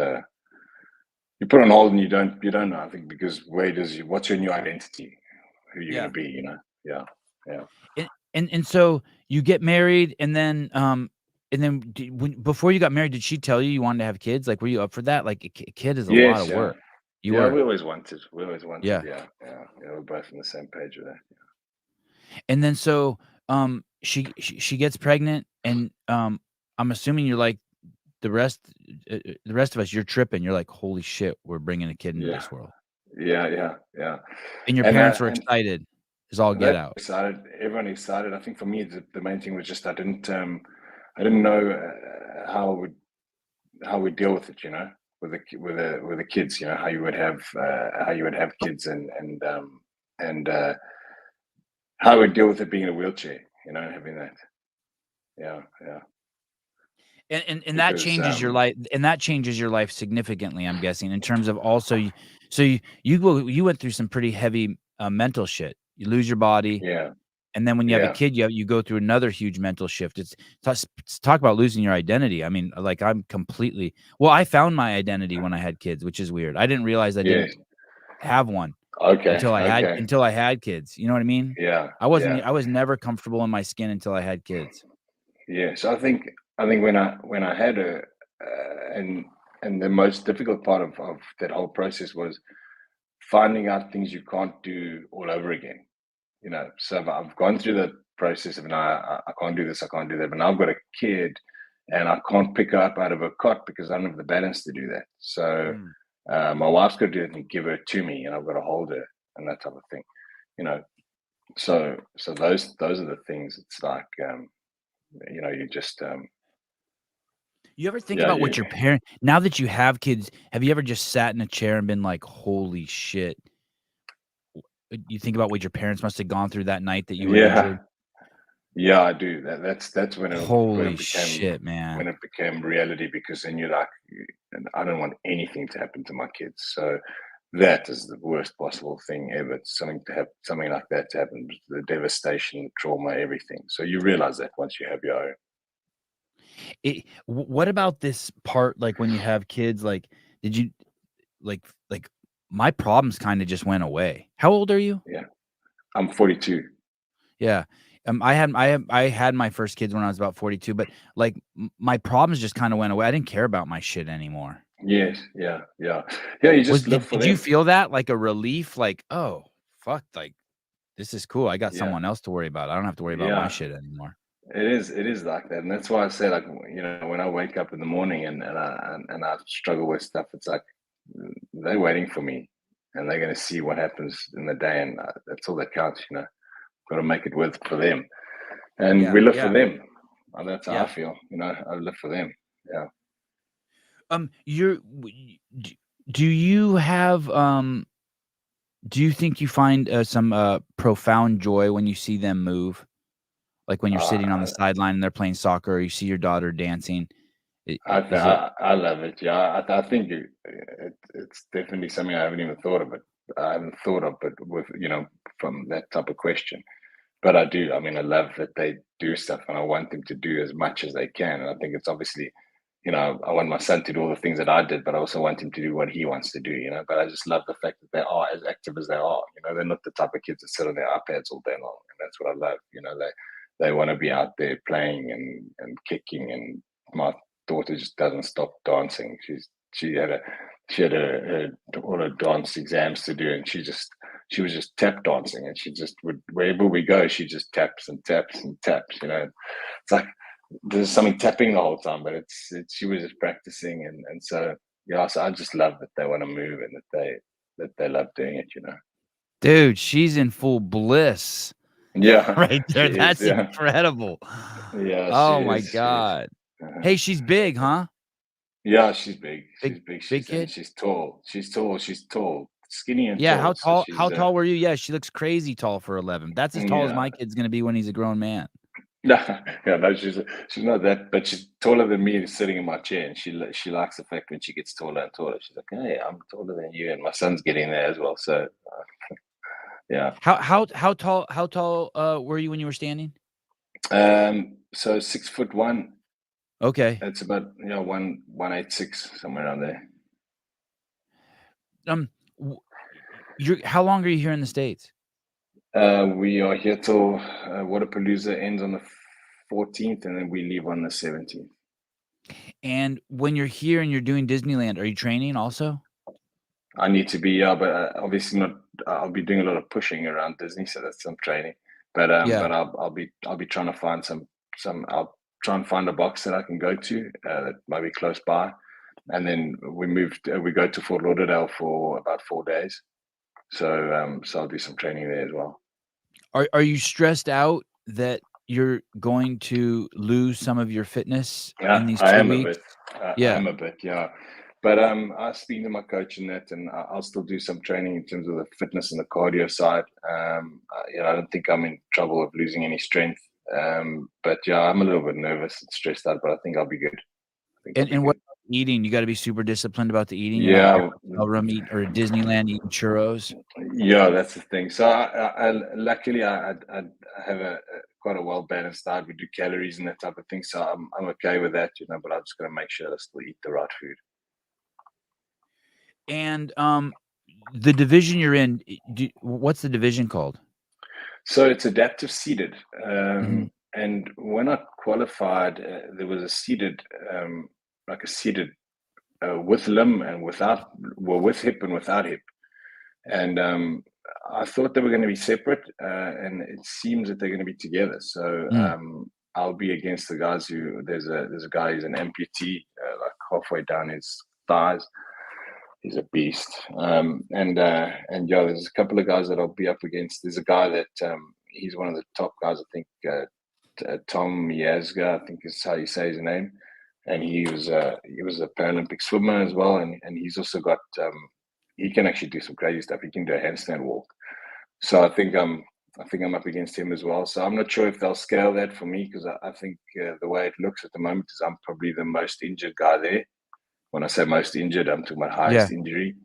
you put on hold and you don't know. I think because what's your new identity? Who you're going to be? Yeah. And so you get married, and then before you got married, did she tell you wanted to have kids? Like, were you up for that? Like, a kid is a lot Yes. of Yeah. work. You Yeah. were, We always wanted. yeah. Yeah. We're both on the same page with that. And then so she gets pregnant, and I'm assuming you're like the rest of us. You're tripping. You're like, holy shit, we're bringing a kid into Yeah. this world. Yeah. And your And parents were and excited as all they get out. excited. Everyone excited. I think for me, the main thing was just I didn't know how we deal with it. With the kids. How you would have kids and how I would deal with it being in a wheelchair. Having that. Yeah. And that Because changes your life, significantly, I'm guessing, in terms of also you went through some pretty heavy mental shit. You lose your body, yeah. and then when you have a Yeah. kid, you go through another huge mental shift. It's talk about losing your identity. I mean, like, I found my identity when I had kids, which is weird. I didn't realize I Yes. didn't have one Okay. until I had kids. You know what I mean? Yeah. I was never comfortable in my skin until I had kids. Yeah. So I think when I had her, and the most difficult part of that whole process was finding out things you can't do all over again. So I've gone through the process of now I can't do this, I can't do that, but now I've got a kid and I can't pick her up out of a cot because I don't have the balance to do that. So Mm. my wife's got to do it and give her to me, and I've got to hold her and that type of thing. So those are the things. It's like you just You ever think yeah about you what your parent now that you have kids, have you ever just sat in a chair and been like, "Holy shit." You think about what your parents must have gone through that night that you were yeah injured? yeah I do. That's when Holy it became shit, man. reality, because then you're like, and I don't want anything to happen to my kids. So that is the worst possible thing ever. Something like that to happen, the devastation, the trauma, everything. So you realize that once you have your own. What about this part, like, when you have kids, like, did you like my problems kinda just went away. How old are you? Yeah, I'm 42. Yeah. I had my first kids when I was about 42, but, like, my problems just kinda went away. I didn't care about my shit anymore. Yes, yeah. You just live for Did you them. feel that? Like a relief? Like, "Oh, fuck, like, this is cool. I got Yeah, someone else to worry about. I don't have to worry about my yeah. shit anymore." It is like that, and that's why I say, like, when I wake up in the morning and I struggle with stuff, it's like they're waiting for me, and they're going to see what happens in the day, and that's all that counts. Got to make it worth it for them, and Yeah, we live for yeah, them. And that's how I yeah. feel. I live for them. Yeah. You're w d do you have, do you think you find, some, profound joy when you see them move? Like, when you're sitting on the Uh, sideline and they're playing soccer, or you see your daughter dancing, I I is it I love it. Yeah, I think it's definitely something I haven't even thought of it. I haven't thought of it with from that type of question. But I do. I mean, I love that they do stuff, and I want them to do as much as they can. And I think it's obviously, I want my son to do all the things that I did, but I also want him to do what he wants to do. But I just love the fact that they are as active as they are. They're not the type of kids that sit on their iPads all day long, and that's what I love. They want to be out there playing and kicking. And my daughter just doesn't stop dancing. She had all her dance exams to do, and she was just tap dancing, and she just would, wherever we go, she just taps and taps and taps. It's like there's something tapping the whole time, but it's she was just practicing, and so yeah. So I just love that they want to move, and that they love doing it. Dude, she's in full bliss Yeah, right she there. is. That's Yeah, incredible. yeah, she Oh my is. She is. god. Uh-huh. Hey, she's big, huh? Yeah, she's big. Big She's big. big She's and kid? she's tall. She's tall. She's tall, skinny and Yeah, tall. So how she's tall were you? Yeah, she looks crazy tall for 11. That's as tall as yeah. my kid's gonna be when he's a grown man. Yeah, no, she's not that, but she's taller than me, sitting in my chair, and she likes the fact when she gets taller and taller. She's like, "Hey, I'm taller than you," and my son's getting there as well. So, yeah. How tall, were you when you were standing? So 6'1". Okay. It's about 186, somewhere around there. Um, w You're how long are you here in the States? We are here till Wodapalooza ends on the 14th, and then we leave on the 17th. And when you're here and you're doing Disneyland, are you training also? I need to be, but obviously not. I'll be doing a lot of pushing around Disney, so that's some training. But I'll be trying to find some. I'll try and find a box that I can go to that might be close by, and then we go to Fort Lauderdale for about 4 days. So I'll do some training there as well. Are you stressed out that you're going to lose some of your fitness in these 2 weeks? I am a bit, yeah. But I speak to my coach in that, and I'll still do some training in terms of the fitness and the cardio side. I don't think I'm in trouble of losing any strength. But yeah, I'm a little bit nervous and stressed out, but I think I'll be good. And what about eating? You got to be super disciplined about the eating. Yeah, room eat or Disneyland eating churros. Yeah, that's the thing. So luckily I have quite a well balanced diet. We do calories and that type of thing, so I'm okay with that, But I'm just gonna make sure I still eat the right food. And the division you're in, what's the division called? So it's adaptive seated. And when I qualified, there was a seated, with limb and without, well, with hip and without hip. And I thought they were going to be separate, and it seems that they're going to be together. So I'll be against the guys who there's a guy who's an amputee, like halfway down his thighs. He's a beast. And yeah, there's a couple of guys that I'll be up against. There's a guy that he's one of the top guys, I think, Tom Yazga, I think is how you say his name. And he was a Paralympic swimmer as well, and he's also got he can actually do some crazy stuff. He can do a handstand walk. So I think I'm up against him as well. So I'm not sure if they'll scale that for me, because I think the way it looks at the moment is I'm probably the most injured guy there. When I say most injured, I'm talking about highest injury.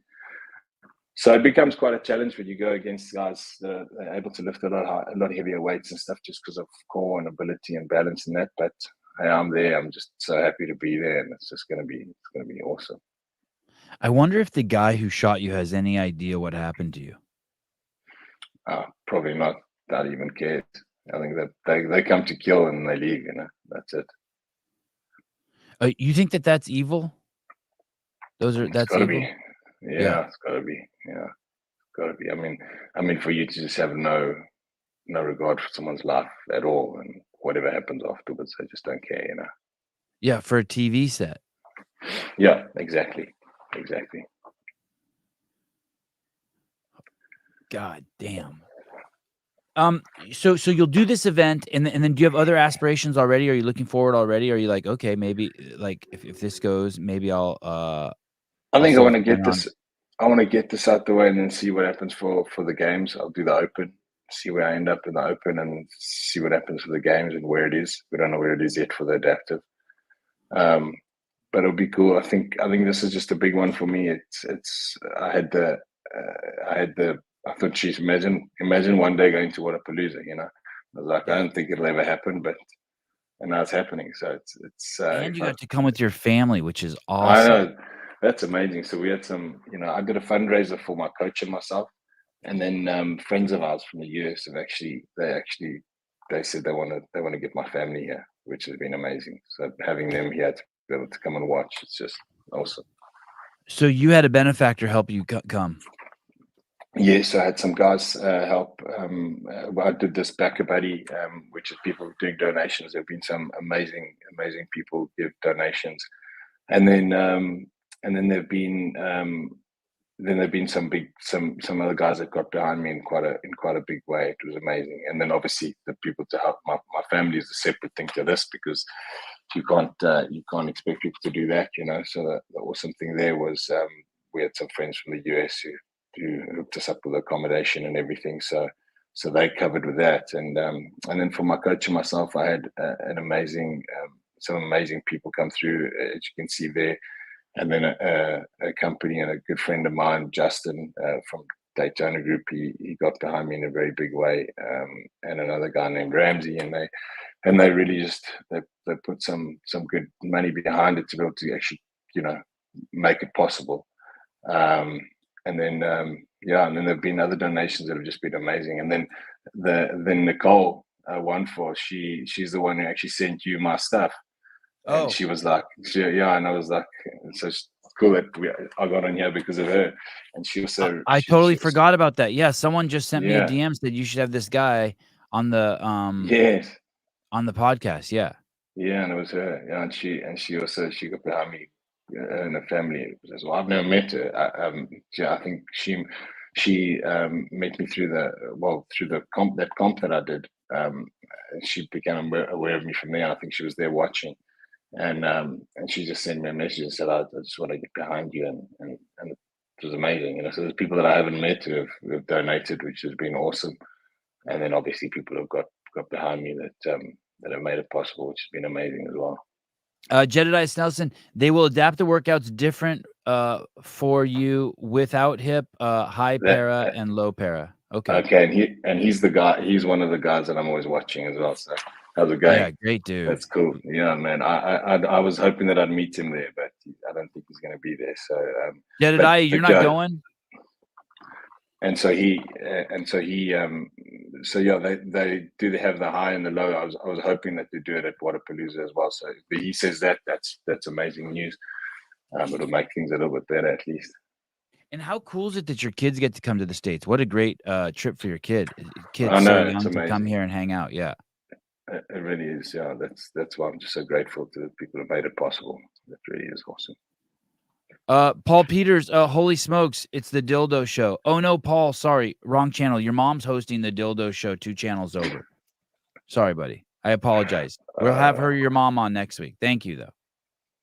So it becomes quite a challenge when you go against guys that are able to lift a lot heavier weights and stuff, just because of core and ability and balance and that. But I'm there. I'm just so happy to be there, and it's going to be awesome. I wonder if the guy who shot you has any idea what happened to you. Probably not. Not even cares. I think that they come to kill and they leave. That's it. You think that's evil? That's gotta evil. Be. Yeah, it's gotta be. Yeah, it's gotta be. I mean, for you to just have no regard for someone's life at all, and whatever happens afterwards, they just don't care. Yeah, for a TV set. Yeah, exactly. God damn. So you'll do this event, and then do you have other aspirations already? Are you looking forward already? Are you like, okay, maybe like if this goes, maybe I'll I think I want to get this. I want to get this out the way and then see what happens for the games. I'll do the Open, see where I end up in the Open, and see what happens for the games and where it is. We don't know where it is yet for the adaptive. But it'll be cool. I think this is just a big one for me. I thought, geez, imagine one day going to Wodapalooza. I was like, I don't think it'll ever happen, and now it's happening. So it's and you got to come with your family, which is awesome. I know, that's amazing. So we had some, I did a fundraiser for my coach and myself, and then friends of ours from the US have they said they want to get my family here, which has been amazing. So having them here to be able to come and watch, it's just awesome. So you had a benefactor help you come. Yes, I had some guys help. I did this Backer Buddy, which is people doing donations. There have been some amazing people give donations, and then there've been some other guys that got behind me in quite a big way. It was amazing, and then obviously the people to help my family is a separate thing to this, because you can't expect people to do that, So the awesome thing there was we had some friends from the US who hooked us up with accommodation and everything, so they covered with that, and then for my coach and myself, I had some amazing people come through, as you can see there, and then a company and a good friend of mine, Justin from Daytona Group, he got behind me in a very big way, and another guy named Ramsey, and they really just they put some good money behind it to be able to actually make it possible. And then Yeah, and then there've been other donations that have just been amazing. And then Nicole won for she's the one who actually sent you my stuff, and she was like, and I was like, so it's cool that I got on here because of her, and she also I totally forgot about that. Yeah, someone just sent me a DM said you should have this guy on the yes. on the podcast. Yeah. Yeah, and it was her. Yeah, and she also she got behind me and her family as well. I've never met her. I think she met me through the comp that I did. She became aware of me from there. I think she was there watching, and she just sent me a message and said, "I just want to get behind you," and it was amazing. You know, so there's people that I haven't met who have donated, which has been awesome, and then obviously people have got behind me that have made it possible, which has been amazing as well. Jedediah Snelson, they will adapt the workouts different for you without hip, high para and low para. Okay. Okay, and he's the guy. He's one of the guys that I'm always watching as well. So how's it going? Yeah, great dude. That's cool. Yeah, man. I was hoping that I'd meet him there, but I don't think he's going to be there. So Jedediah, you're not going. And so they do have the high and the low. I was hoping that they do it at Wodapalooza as well. So he says that's amazing news. It'll make things a little bit better at least. And how cool is it that your kids get to come to the States? What a great trip for your kids I know, so it's young to amazing. come here and hang out. Yeah, it really is. Yeah, that's why I'm just so grateful to the people who made it possible. That really is awesome. Paul Peters, holy smokes, it's the Dildo Show. Oh no, Paul, sorry, wrong channel. Your mom's hosting the Dildo Show 2 channels over. Sorry, buddy. I apologize. We'll have your mom on next week. Thank you, though.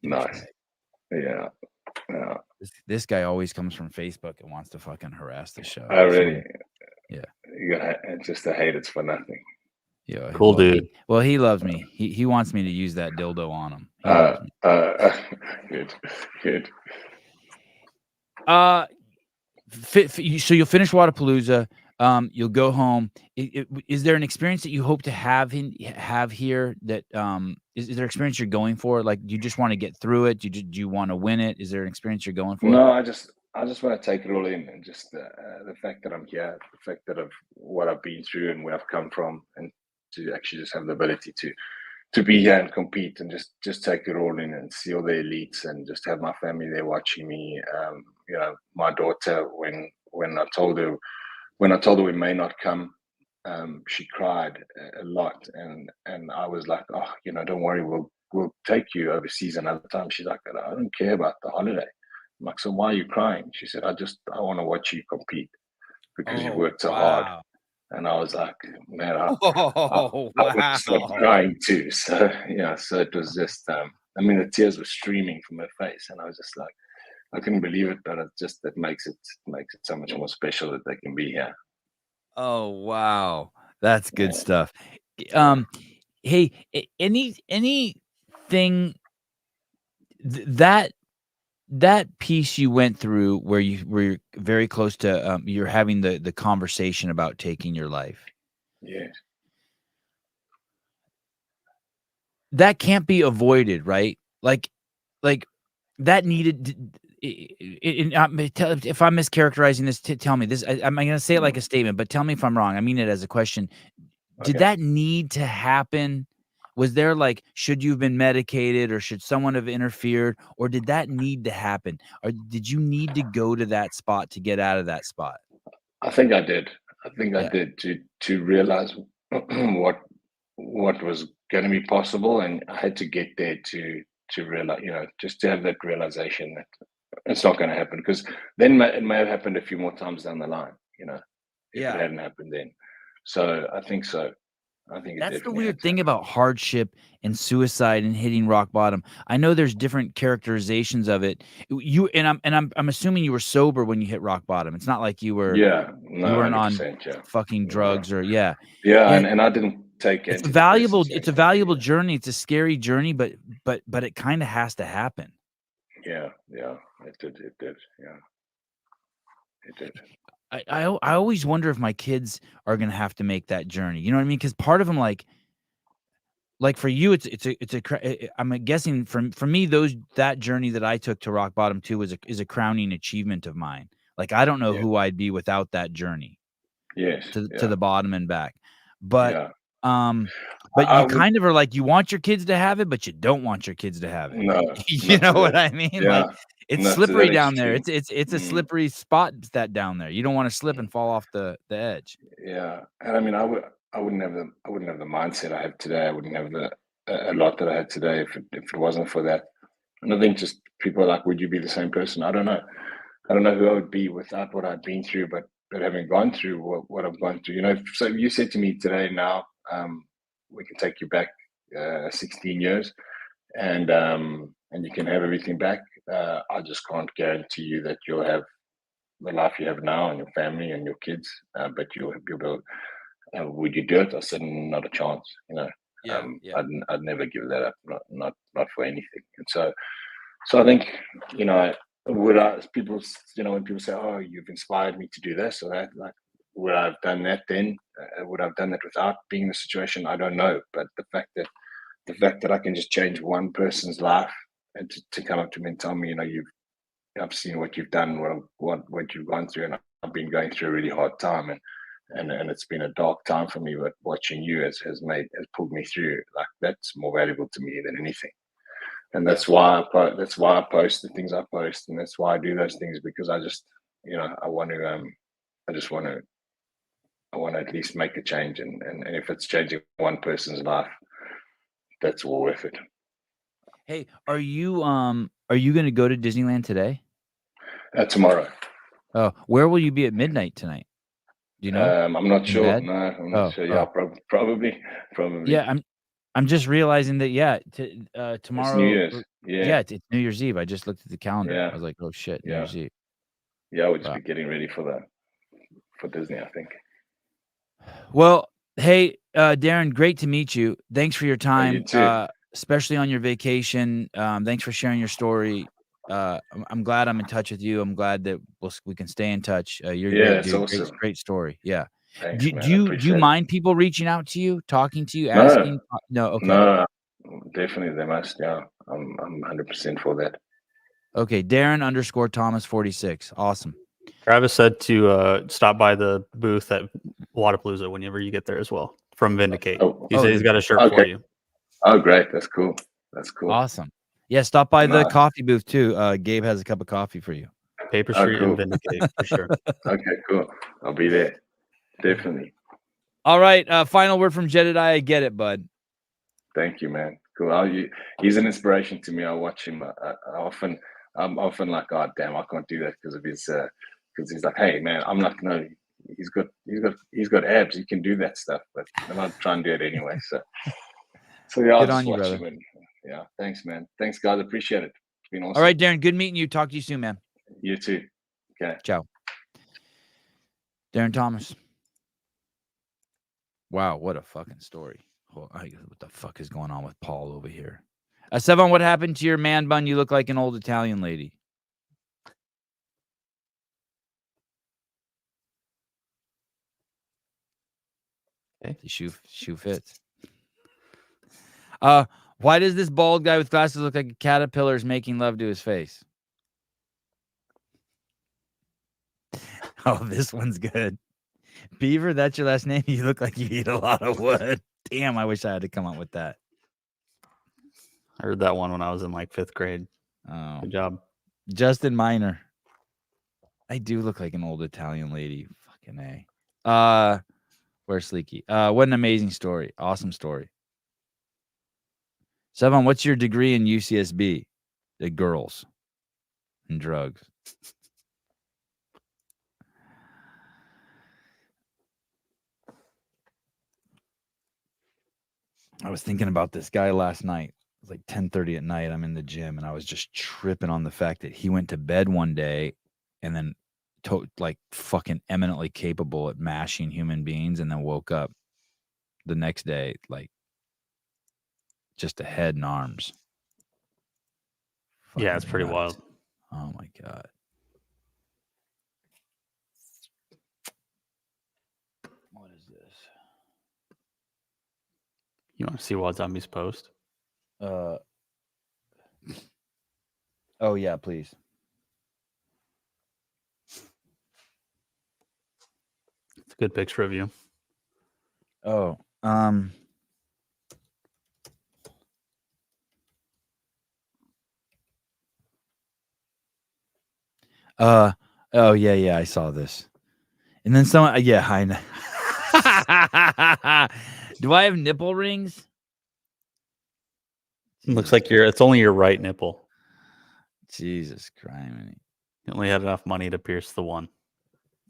Nice. Yeah. This guy always comes from Facebook and wants to fucking harass the show. Oh, really? Yeah. It's just a hate. It's for nothing. Yeah. Cool, dude. He loves me. He wants me to use that dildo on him. Good. So you'll finish Wodapalooza. You'll go home. Is there an experience that you hope to have here? That is there experience you're going for? Like, do you just want to get through it? Do you want to win it? Is there an experience you're going for? No, I just want to take it all in, and just the fact that I'm here, the fact that of what I've been through and where I've come from, and to actually just have the ability to be here and compete, and just take it all in and see all the elites, and just have my family there watching me. My daughter, when I told her we may not come, she cried a lot, and I was like, oh, don't worry, we'll take you overseas another time. She's like, I don't care about the holiday. I'm like, so why are you crying? She said, I want to watch you compete because you worked so hard. And I was like, man, I would stop crying too. So so it was just, the tears were streaming from her face, and I was just like, I couldn't believe it, but that makes it so much more special that they can be here. Oh wow, that's good stuff. Hey, anything that piece you went through where you were very close to you're having the conversation about taking your life. Yes. That can't be avoided, right? Like that needed. If I'm mischaracterizing this, tell me this. I'm going to say it like a statement, but tell me if I'm wrong. I mean it as a question. Did that need to happen? Was there should you have been medicated, or should someone have interfered, or did that need to happen? Or did you need to go to that spot to get out of that spot? I think I did. I did to realize what was going to be possible, and I had to get there to realize, just to have that realization that it's not going to happen, because then it may have happened a few more times down the line, if it hadn't happened then. So I think so. I think that's the weird thing about hardship and suicide and hitting rock bottom. I know there's different characterizations of it. I'm assuming you were sober when you hit rock bottom. It's not like you were you weren't on fucking drugs or and I didn't take it. It's a valuable journey. It's a scary journey, but it kind of has to happen. Yeah, it did. Yeah, it did. I always wonder if my kids are gonna have to make that journey. You know what I mean? Because part of them, like for you, I'm guessing for me, that journey that I took to rock bottom too is a crowning achievement of mine. Like, I don't know Yeah. who I'd be without that journey Yes. to Yeah. the bottom and back. But Yeah. but I you would, kind of are like, you want your kids to have it, but you don't want your kids to have it. no, You not know to what that. I mean? Yeah. Like, it's Not to slippery that down there. extreme. It's a slippery spot that down there. You don't want to slip and fall off the edge. Yeah. And I mean, I wouldn't have the mindset I have today. I wouldn't have a lot that I had today if it wasn't for that. And I think just people are like, would you be the same person? I don't know. I don't know who I would be without what I've been through, but having gone through what I've gone through, so you said to me today, now we can take you back 16 years and you can have everything back. I just can't guarantee you that you'll have the life you have now and your family and your kids, but you'll be able. Would you do it? I said, not a chance. Yeah. I'd never give that up, not for anything. And so I think, would I? People, when people say, "Oh, you've inspired me to do this or that," like, would I have done that then? Would I have done that without being in the situation? I don't know. But the fact that I can just change one person's life and to come up to me and tell me, I've seen what you've done, what you've gone through, and I've been going through a really hard time, and it's been a dark time for me. But watching you has pulled me through. Like, that's more valuable to me than anything. And that's why I post the things I post, and that's why I do those things, because I just, I want to at least make a change, and if it's changing one person's life, that's all worth it. Hey, are you going to go to Disneyland today? Tomorrow. Oh, where will you be at midnight tonight? Do you know? I'm not sure. bed? No, I'm not sure. Yeah, probably. Yeah, I'm just realizing that. Yeah, tomorrow. It's New Year's. Yeah. It's New Year's Eve. I just looked at the calendar. Yeah. I was like, oh shit, New Yeah. Year's Eve. Yeah, I would just be getting ready for Disney, I think. Well, hey, Darren, great to meet you. Thanks for your time, you too. especially on your vacation. Thanks for sharing your story. I'm glad I'm in touch with you. I'm glad that we can stay in touch. You're great, dude. Awesome. Great story. Yeah. Thanks, man. Do you mind people reaching out to you, talking to you, asking? No. Okay. No, definitely they must. Yeah, I'm 100% for that. Okay, Darren _ Thomas46. Awesome. Travis said to stop by the booth at Wodapalooza whenever you get there as well from Vindicate. He said he's got a shirt for you. Oh, great. That's cool. Awesome. Yeah, stop by the coffee booth too. Gabe has a cup of coffee for you. Paper Street and Vindicate for sure. Okay, cool. I'll be there. Definitely. All right. Final word from Jedediah. I get it, bud. Thank you, man. Cool. He's an inspiration to me. I watch him. I'm often like, oh damn, I can't do that because of his. Because he's like, hey man, I'm like, no, he's got abs. He can do that stuff, but I'm not trying to do it anyway. So yeah, I'll just watch him. And, yeah, thanks, man. Thanks, guys. Appreciate it. It's been awesome. All right, Darren. Good meeting you. Talk to you soon, man. You too. Okay. Ciao. Darren Thomas. Wow, what a fucking story. What the fuck is going on with Paul over here? Sevan, what happened to your man bun? You look like an old Italian lady. Okay. The shoe fits. Why does this bald guy with glasses look like a caterpillar is making love to his face? Oh, this one's good. Beaver, that's your last name? You look like you eat a lot of wood. Damn, I wish I had to come up with that. I heard that one when I was in like 5th grade. Oh, good job. Justin Miner. I do look like an old Italian lady. Fucking A. Where's Sleeky? What an amazing story. Awesome story. Sevan, what's your degree in UCSB? The girls and drugs. I was thinking about this guy last night. It was like 10:30 at night. I'm in the gym and I was just tripping on the fact that he went to bed one day and then like fucking eminently capable at mashing human beings, and then woke up the next day like just a head and arms. Yeah, it's pretty wild. Oh my God. What is this? You want to see Wild Zombies post? Oh yeah, please. Good picture of you. Oh, oh yeah, I saw this. And then someone, yeah, I know. Do I have nipple rings? Looks like it's only your right nipple. Jesus Christ. You only had enough money to pierce the one.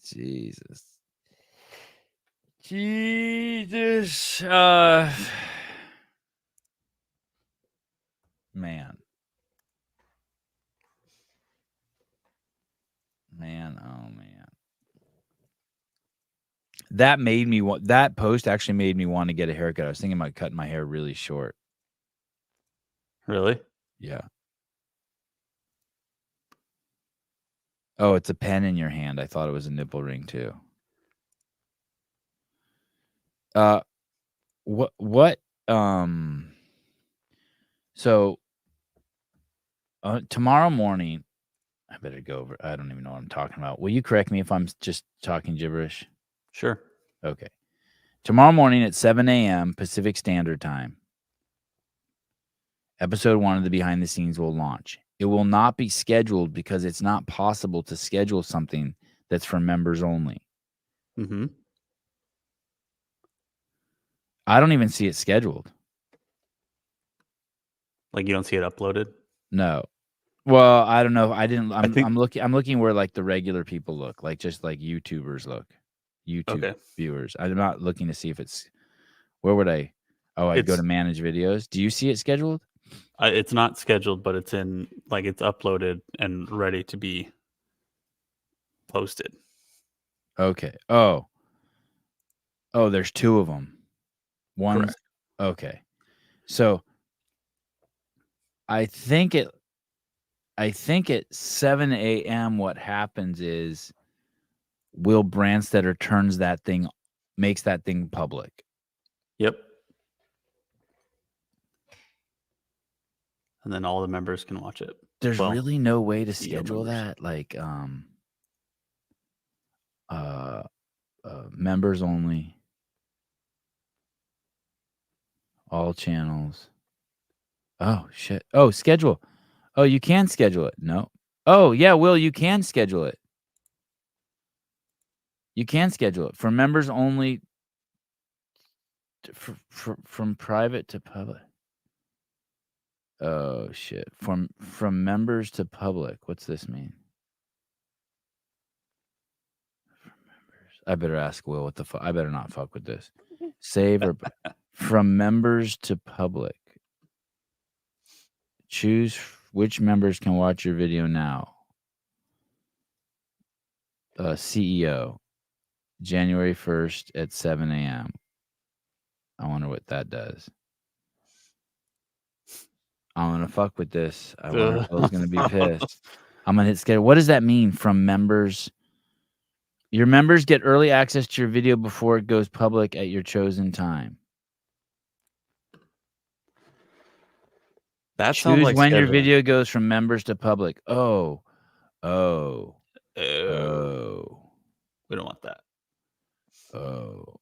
Jesus. Man, oh man. That post actually made me want to get a haircut. I was thinking about cutting my hair really short. Really? Yeah. Oh, it's a pen in your hand. I thought it was a nipple ring too. So tomorrow morning, I better go over. I don't even know what I'm talking about. Will you correct me if I'm just talking gibberish? Sure. Okay. Tomorrow morning at 7 a.m. Pacific Standard Time, episode 1 of the Behind the Scenes will launch. It will not be scheduled because it's not possible to schedule something that's for members only. Mm-hmm. I don't even see it scheduled. Like you don't see it uploaded? No. Well, I don't know. I'm looking where like the regular people look, like just like YouTubers look. YouTube viewers. I'm not looking to see if it's. Where would I? Oh, I'd go to manage videos. Do you see it scheduled? It's not scheduled, but it's in like it's uploaded and ready to be posted. Okay. Oh, there's 2 of them. One's Correct. okay. So I think at 7 a.m. what happens is Will Brandstetter makes that thing public. Yep. And then all the members can watch it. There's really no way to schedule that, like members only, all channels. Oh shit. Oh, schedule. Oh, you can schedule it. No. Oh yeah, Will, you can schedule it. You can schedule it for members only. From private to public. Oh shit. From members to public. What's this mean? From members. I better ask Will what the fuck. I better not fuck with this. Save or from members to public. Choose which members can watch your video now. CEO. January 1st at 7 a.m. I wonder what that does. I'm going to fuck with this. I wonder if Will's going to be pissed. I'm going to hit schedule. What does that mean from members? Your members get early access to your video before it goes public at your chosen time. That sounds like when scheduling. your video goes from members to public. Oh. We don't want that. Oh,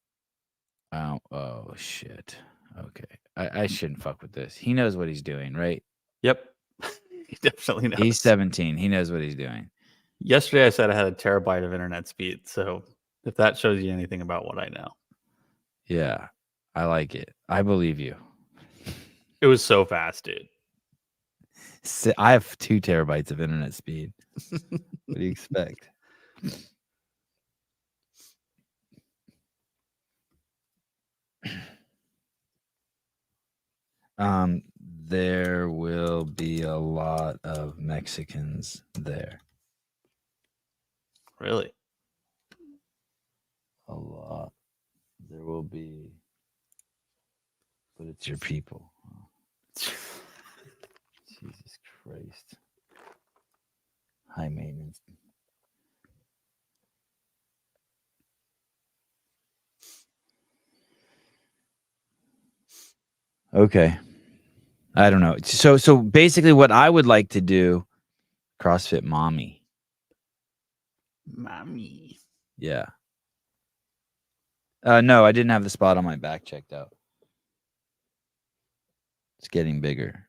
shit. Okay. I shouldn't fuck with this. He knows what he's doing, right? Yep. He definitely knows. He's 17. He knows what he's doing. Yesterday I said I had a terabyte of internet speed. So if that shows you anything about what I know. Yeah. I like it. I believe you. It was so fast, dude. I have 2 terabytes of internet speed. What do you expect? There will be a lot of Mexicans there. Really? A lot. There will be, but it's your people. Jesus Christ. High maintenance. Okay. I don't know. So basically what I would like to do, CrossFit Mommy. Mommy. Yeah. No, I didn't have the spot on my back checked out. It's getting bigger.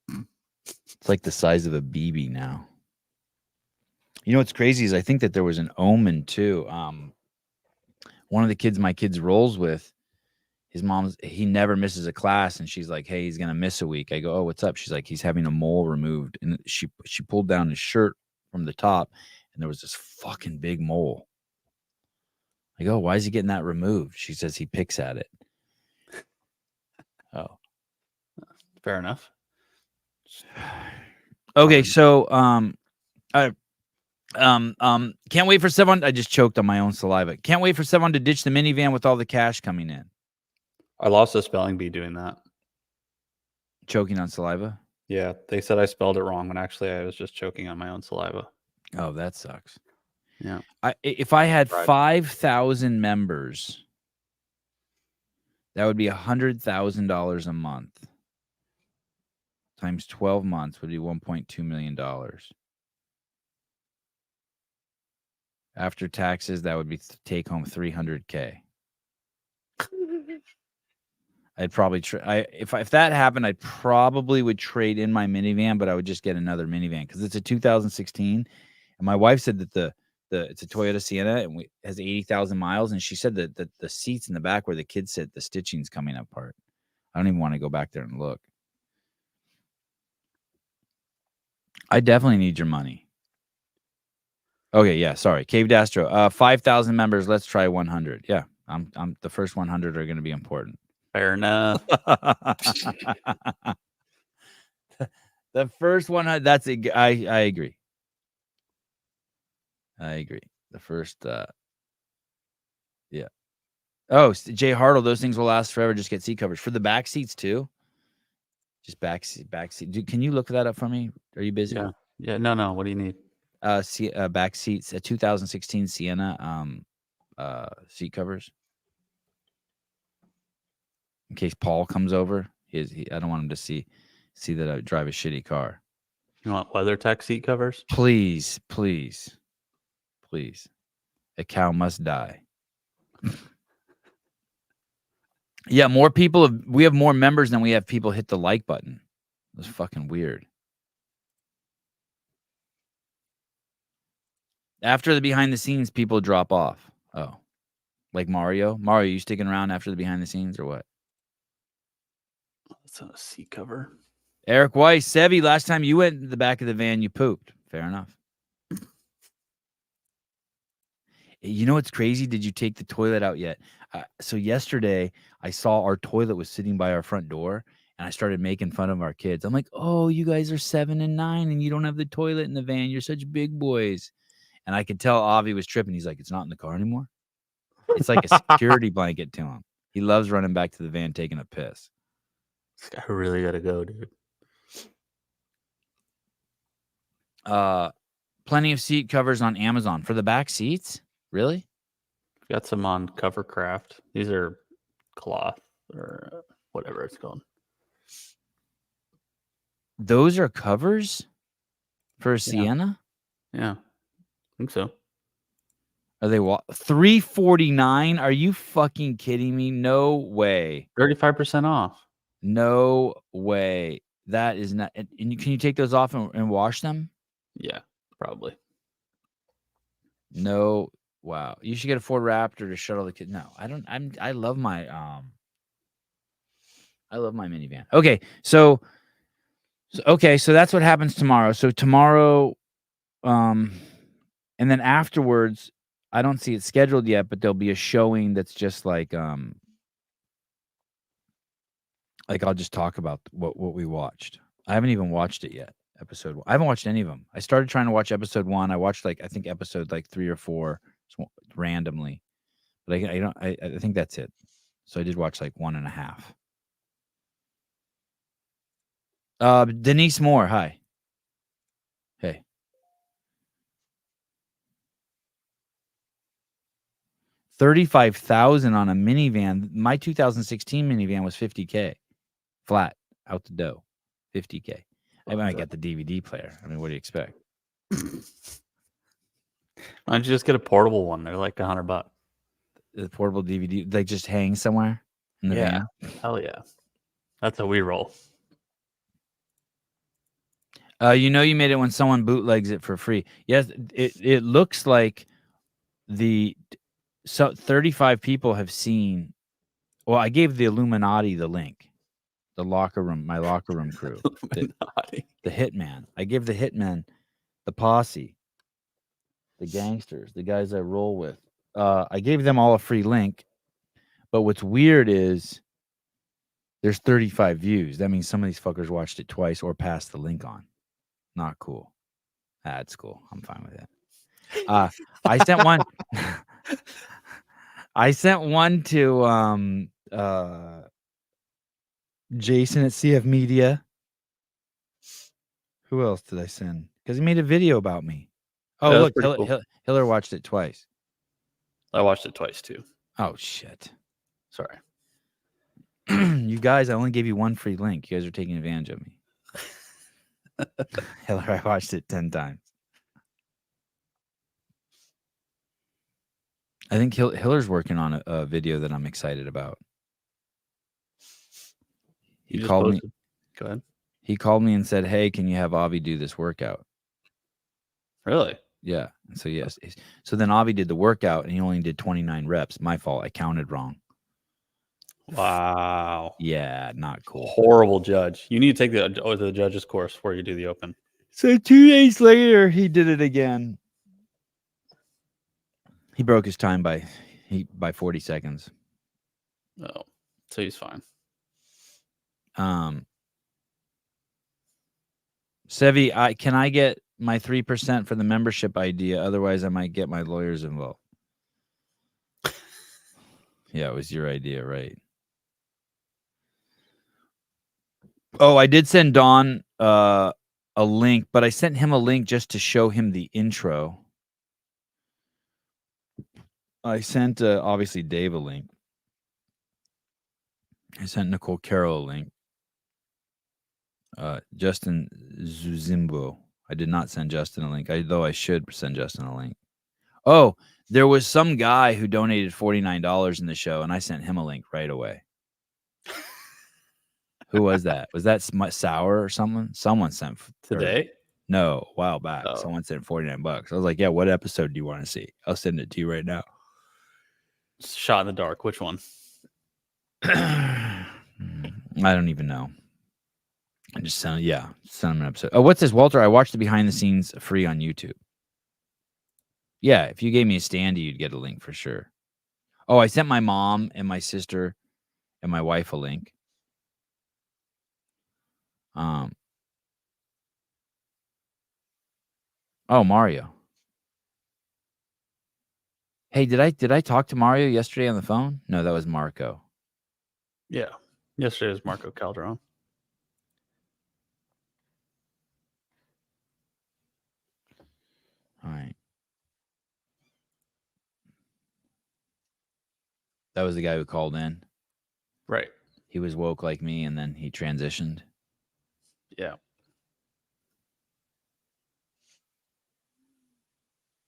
It's like the size of a BB now. You know what's crazy is I think that there was an omen too. One of the kids my kids rolls with, his mom's, he never misses a class, and she's like, "Hey, he's gonna miss a week." I go, "Oh, what's up?" She's like, "He's having a mole removed," and she pulled down his shirt from the top, and there was this fucking big mole. I go, "Why is he getting that removed?" She says he picks at it. Oh, Fair enough. okay. So, can't wait for Sevan. I just choked on my own saliva. Can't wait for Sevan to ditch the minivan with all the cash coming in. I lost a spelling bee doing that. Choking on saliva. Yeah, they said I spelled it wrong when actually I was just choking on my own saliva. Oh, that sucks. Yeah. If I had Right. 5,000 members, that would be $100,000 a month. Times 12 months would be $1.2 million. After taxes, that would be take home $300K. I'd probably if that happened, I probably would trade in my minivan, but I would just get another minivan because it's a 2016. And my wife said that it's a Toyota Sienna and it has 80,000 miles, and she said that the seats in the back where the kids sit, the stitching's coming apart. I don't even want to go back there and look. I definitely need your money. Okay, yeah, sorry. Cave Dastro. 5,000 members. Let's try 100. Yeah, I'm the first 100 are going to be important. Fair enough. The first 100. I agree. I agree. The first. Yeah. Oh, Jay Hartle. Those things will last forever. Just get seat covers for the back seats too. Just back seat. Dude, can you look that up for me? Are you busy? Yeah. Yeah. No. What do you need? Back seats. A 2016 Sienna. Seat covers. In case Paul comes over, I don't want him to see that I drive a shitty car. You want WeatherTech seat covers? Please. A cow must die. Yeah, more people we have more members than we have people hit the like button. It's fucking weird. After the behind the scenes, people drop off. Oh, like Mario? Mario, you sticking around after the behind the scenes or what? That's a seat cover. Eric Weiss, Sevi, last time you went in the back of the van, you pooped. Fair enough. You know what's crazy? Did you take the toilet out yet? So yesterday, I saw our toilet was sitting by our front door, and I started making fun of our kids. I'm like, "Oh, you guys are 7 and 9, and you don't have the toilet in the van. You're such big boys." And I could tell Avi was tripping. He's like, "It's not in the car anymore." It's like a security blanket to him. He loves running back to the van taking a piss. This guy really got to go, dude. Plenty of seat covers on Amazon for the back seats. Really? Got some on Covercraft. These are cloth or whatever it's called. Those are covers for a Sienna? Yeah, I think so. Are they $349? Are you fucking kidding me? No way. 35% off. No way. That is not. And can you take those off and wash them? Yeah, probably. No. Wow. You should get a Ford Raptor to shuttle the kids. No, I don't. I love my minivan. Okay, so that's what happens tomorrow. So tomorrow, and then afterwards, I don't see it scheduled yet, but there'll be a showing that's just like I'll just talk about what we watched. I haven't even watched it yet. Episode 1. I haven't watched any of them. I started trying to watch episode 1. I watched I think episode 3 or 4 randomly, but I think that's it. So I did watch 1.5. Denise Moore, hi. Hey. $35,000 on a minivan. My 2016 minivan was $50K flat out the dough. $50K. I might get the DVD player. I mean, what do you expect? Why don't you just get a portable one? They're like $100. The portable DVD, like just hang somewhere in the Yeah. van. Hell yeah. That's how we roll. You made it when someone bootlegs it for free. Yes, it looks like 35 people have seen. Well, I gave the Illuminati the link, my locker room crew, the hitman. I gave the hitmen, the posse, the gangsters, the guys I roll with. I gave them all a free link. But what's weird is there's 35 views. That means some of these fuckers watched it twice or passed the link on. Not cool. That's cool. I'm fine with that. I sent one. I sent one to Jason at CF Media. Who else did I send? Because he made a video about me. Oh, Yeah, look, cool. Hiller watched it twice. I watched it twice too. Oh shit! Sorry. You guys, I only gave you one free link. You guys are taking advantage of me. Hiller, I watched it 10 times. I think Hiller's working on a video that I'm excited about. He called me. Go ahead. He called me and said, "Hey, can you have Avi do this workout?" Really? Yeah. So yes. So then Avi did the workout and he only did 29 reps. My fault. I counted wrong. Wow. Yeah, not cool. Horrible judge. You need to take the judge's course before you do the open. So 2 days later, he did it again. He broke his time by 40 seconds. Oh, so he's fine. Sevi, can I get my 3% for the membership idea? Otherwise, I might get my lawyers involved. Yeah, it was your idea, right? Oh, I did send Don a link, but I sent him a link just to show him the intro. I sent obviously Dave a link. I sent Nicole Carroll a link. Justin Zuzimbo. I did not send Justin a link, though I should send Justin a link. Oh, there was some guy who donated $49 in the show, and I sent him a link right away. Who was that? Was that Sour or someone? Someone sent today? No, a while back. Oh. Someone sent $49. I was like, yeah, what episode do you want to see? I'll send it to you right now. Shot in the dark. Which one? I don't even know. I just sent him an episode. Oh, what's this, Walter? I watched the behind the scenes free on YouTube. Yeah, if you gave me a standee, you'd get a link for sure. Oh, I sent my mom and my sister and my wife a link. Oh, Mario. Hey, did I talk to Mario yesterday on the phone? No, that was Marco. Yeah. Yesterday was Marco Calderon. All right. That was the guy who called in. Right. He was woke like me, and then he transitioned. Yeah.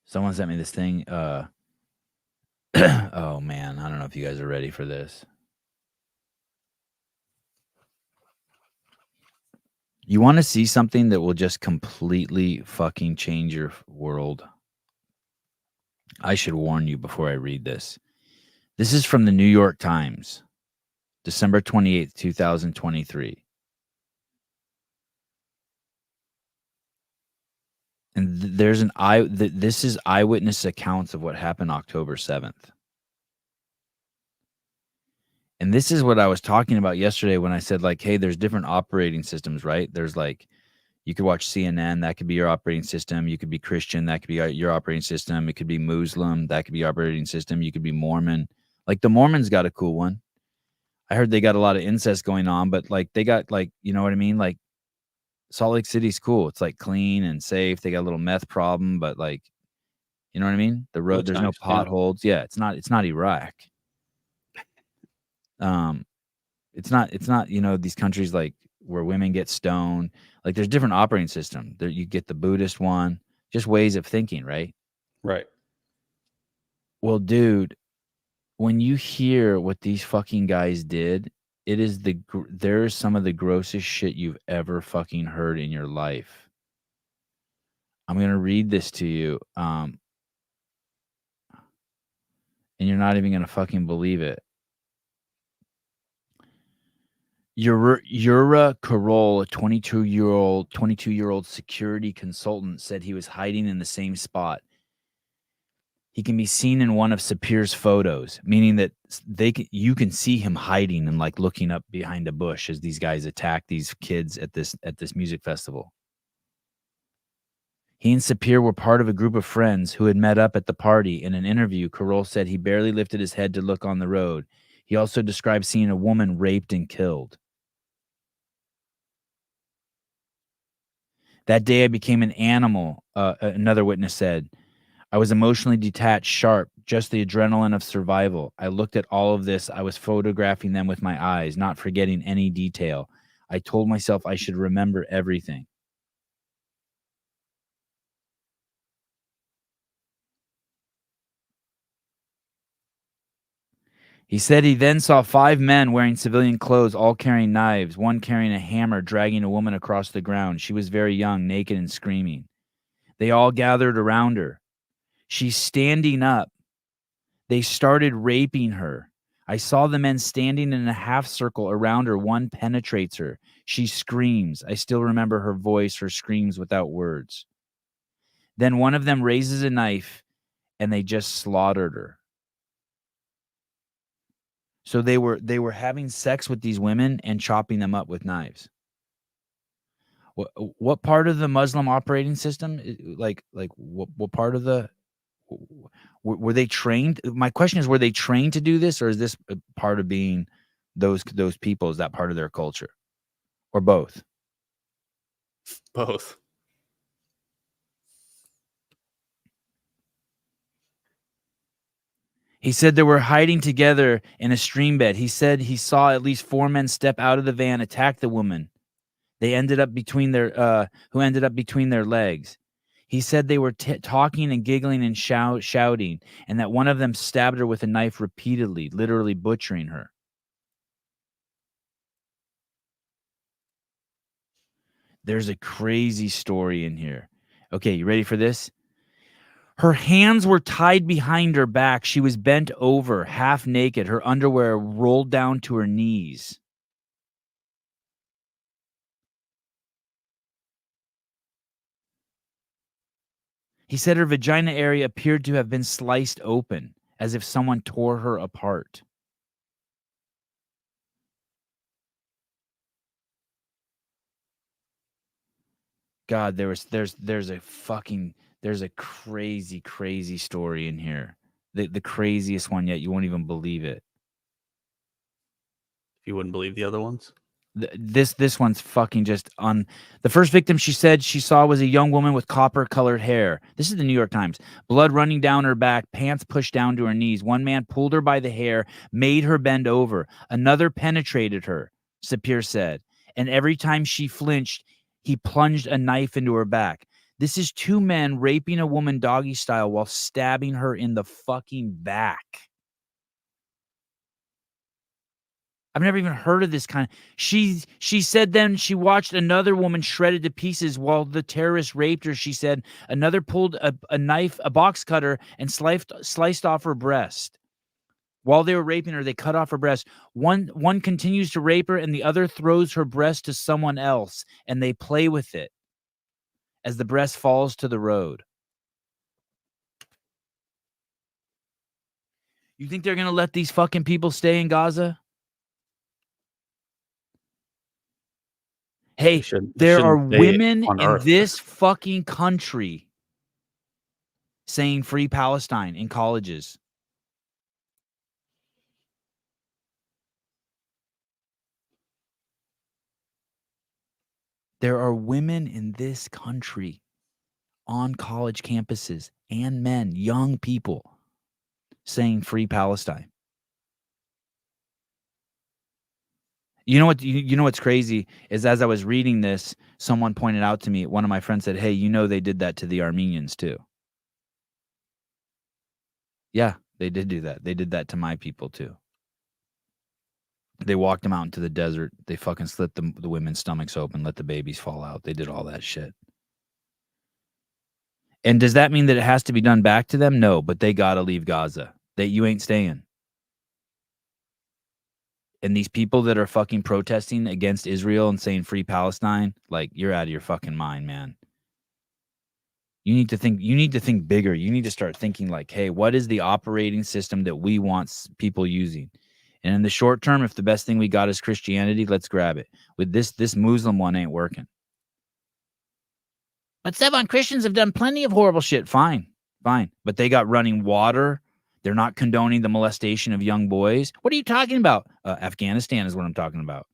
Someone sent me this thing. Oh, man. I don't know if you guys are ready for this. You want to see something that will just completely fucking change your world? I should warn you before I read this. This is from the New York Times, December 28th, 2023. And there's this is eyewitness accounts of what happened October 7th. And this is what I was talking about yesterday when I said, like, hey, there's different operating systems, right? There's like, you could watch CNN, that could be your operating system. You could be Christian, that could be your operating system. It could be Muslim, that could be your operating system. You could be Mormon. Like, the Mormons got a cool one. I heard they got a lot of incest going on, but like, they got, like, you know what I mean? Like, Salt Lake City's cool. It's like clean and safe. They got a little meth problem, but like, you know what I mean? The road, there's no potholes. Yeah, it's not Iraq. It's not, you know, these countries like where women get stoned. Like, there's different operating system. There, you get the Buddhist one, just ways of thinking, right? Right. Well, dude, when you hear what these fucking guys did, it is there's some of the grossest shit you've ever fucking heard in your life. I'm gonna read this to you, and you're not even gonna fucking believe it. Yura Carroll, a 22-year-old security consultant, said he was hiding in the same spot. He can be seen in one of Sapir's photos, meaning that you can see him hiding and like looking up behind a bush as these guys attack these kids at this music festival. He and Sapir were part of a group of friends who had met up at the party. In an interview, Carroll said he barely lifted his head to look on the road. He also described seeing a woman raped and killed. That day I became an animal, another witness said. I was emotionally detached, sharp, just the adrenaline of survival. I looked at all of this. I was photographing them with my eyes, not forgetting any detail. I told myself I should remember everything. He said he then saw 5 men wearing civilian clothes, all carrying knives, one carrying a hammer, dragging a woman across the ground. She was very young, naked and screaming. They all gathered around her. She's standing up. They started raping her. I saw the men standing in a half circle around her. One penetrates her. She screams. I still remember her voice, her screams without words. Then one of them raises a knife and they just slaughtered her. So they were having sex with these women and chopping them up with knives. What part of the Muslim operating system? Like what part of the? Were they trained? My question is, were they trained to do this, or is this a part of being those people? Is that part of their culture, or both? Both. He said they were hiding together in a stream bed. He said he saw at least 4 men step out of the van, attack the woman. They ended up between their legs. He said they were talking and giggling and shouting, and that one of them stabbed her with a knife repeatedly, literally butchering her. There's a crazy story in here. Okay, you ready for this? Her hands were tied behind her back. She was bent over, half naked, her underwear rolled down to her knees. He said her vagina area appeared to have been sliced open, as if someone tore her apart. God, there's a crazy story in here. The craziest one yet. You won't even believe it. You wouldn't believe the other ones? This one's fucking just on. The first victim she said she saw was a young woman with copper-colored hair. This is the New York Times. Blood running down her back, pants pushed down to her knees. One man pulled her by the hair, made her bend over. Another penetrated her, Sapir said. And every time she flinched, he plunged a knife into her back. This is 2 men raping a woman doggy style while stabbing her in the fucking back. I've never even heard of this kind. She said then she watched another woman shredded to pieces while the terrorist raped her. She said another pulled a knife, a box cutter, and sliced off her breast. While they were raping her, they cut off her breast. One continues to rape her, and the other throws her breast to someone else, and they play with it as the breast falls to the road. You think they're going to let these fucking people stay in Gaza? Hey, there are women in this fucking country saying free Palestine in colleges. There are women in this country on college campuses and men, young people, saying free Palestine. You know what? You know what's crazy is, as I was reading this, someone pointed out to me. One of my friends said, "Hey, you know they did that to the Armenians too." Yeah, They did do that. They did that to my people too. They walked them out into the desert. They fucking slit the women's stomachs open, let the babies fall out. They did all that shit. And does that mean that it has to be done back to them? No, but they got to leave Gaza. You ain't staying. And these people that are fucking protesting against Israel and saying free Palestine, like, you're out of your fucking mind, man. You need to think bigger. You need to start thinking like, hey, what is the operating system that we want people using? And in the short term, if the best thing we got is Christianity, let's grab it. With this Muslim one ain't working. But Sevan, Christians have done plenty of horrible shit. Fine. But they got running water. They're not condoning the molestation of young boys. What are you talking about? Afghanistan is what I'm talking about.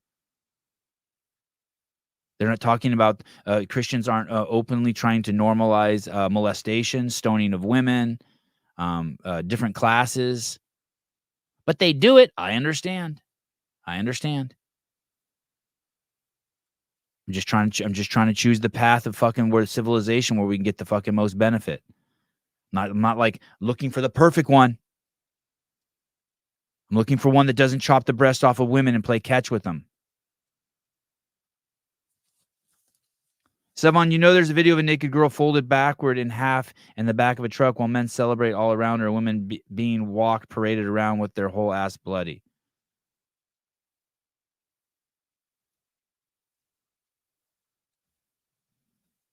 They're not talking about Christians aren't openly trying to normalize molestation, stoning of women, different classes. But they do it. I understand. I'm just trying to choose the path of fucking where civilization where we can get the fucking most benefit. I'm not like looking for the perfect one. I'm looking for one that doesn't chop the breast off of women and play catch with them. Sevan, there's a video of a naked girl folded backward in half in the back of a truck while men celebrate all around her, a woman being walked, paraded around with their whole ass bloody.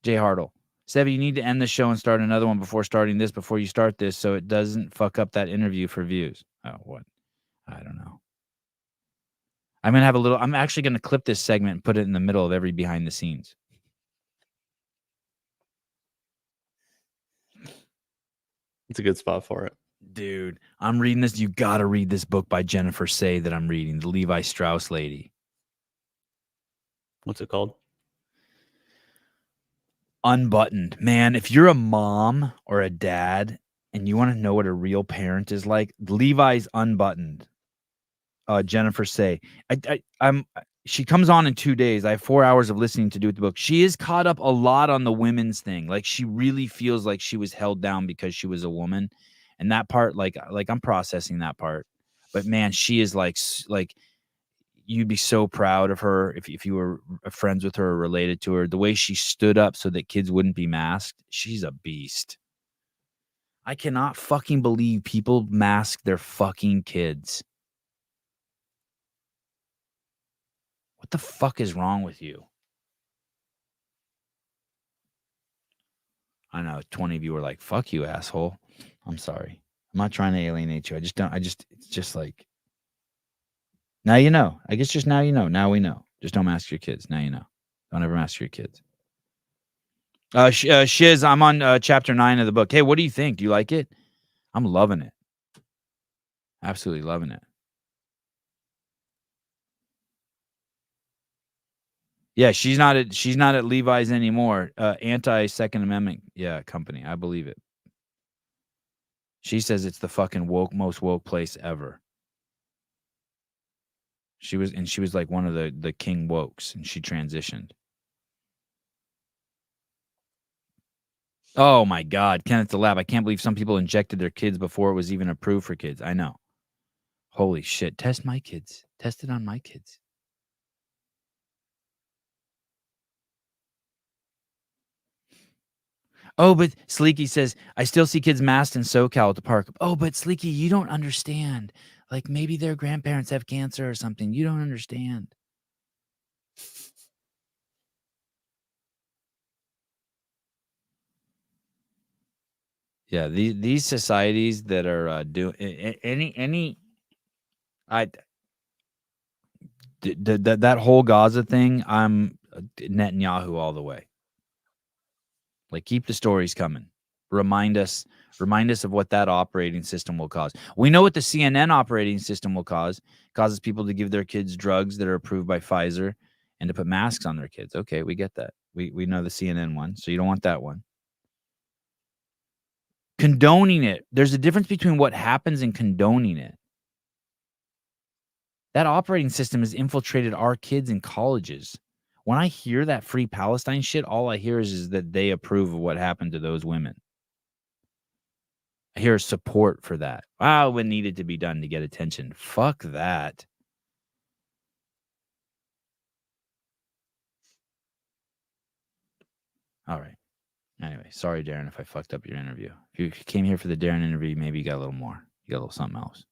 Jay Hartle. Sev, you need to end the show and start another one before you start this so it doesn't fuck up that interview for views. Oh, what? I don't know. I'm actually going to clip this segment and put it in the middle of every behind the scenes. It's a good spot for it. Dude, I'm reading this. You got to read this book by Jennifer Say that I'm reading, the Levi Strauss lady. What's it called? Unbuttoned. Man, if you're a mom or a dad and you want to know what a real parent is like, Levi's Unbuttoned. Jennifer Say. She comes on in 2 days. I have 4 hours of listening to do with the book. She is caught up a lot on the women's thing. Like, she really feels like she was held down because she was a woman. And that part, like I'm processing that part. But man, she is like you'd be so proud of her if you were friends with her or related to her. The way she stood up so that kids wouldn't be masked. She's a beast. I cannot fucking believe people mask their fucking kids. What the fuck is wrong with you? I know 20 of you were like, fuck you, asshole. I'm sorry. I'm not trying to alienate you. It's just like, now you know. I guess just now you know. Now we know. Just don't mask your kids. Now you know. Don't ever mask your kids. Shiz, I'm on chapter 9 of the book. Hey, what do you think? Do you like it? I'm loving it. Absolutely loving it. Yeah, she's not at Levi's anymore. Anti-Second Amendment, company. I believe it. She says it's the fucking most woke place ever. She was like one of the king wokes, and she transitioned. Oh my God, Kenneth the Lab. I can't believe some people injected their kids before it was even approved for kids. I know. Holy shit. Test my kids. Test it on my kids. Oh, but Sleeky says, I still see kids masked in SoCal at the park. Oh, but Sleeky, you don't understand. Like, maybe their grandparents have cancer or something. You don't understand. Yeah, these societies that are doing that whole Gaza thing, I'm Netanyahu all the way. Like, keep the stories coming. Remind us of what that operating system will cause. We know what the CNN operating system will cause. It causes people to give their kids drugs that are approved by Pfizer and to put masks on their kids. Okay, we get that. We know the CNN one, so you don't want that one. Condoning it. There's a difference between what happens and condoning it. That operating system has infiltrated our kids in colleges. When I hear that free Palestine shit, all I hear is that they approve of what happened to those women. I hear support for that. Wow, what needed to be done to get attention. Fuck that. All right. Anyway, sorry, Darren, if I fucked up your interview. If you came here for the Darren interview, maybe you got a little more. You got a little something else.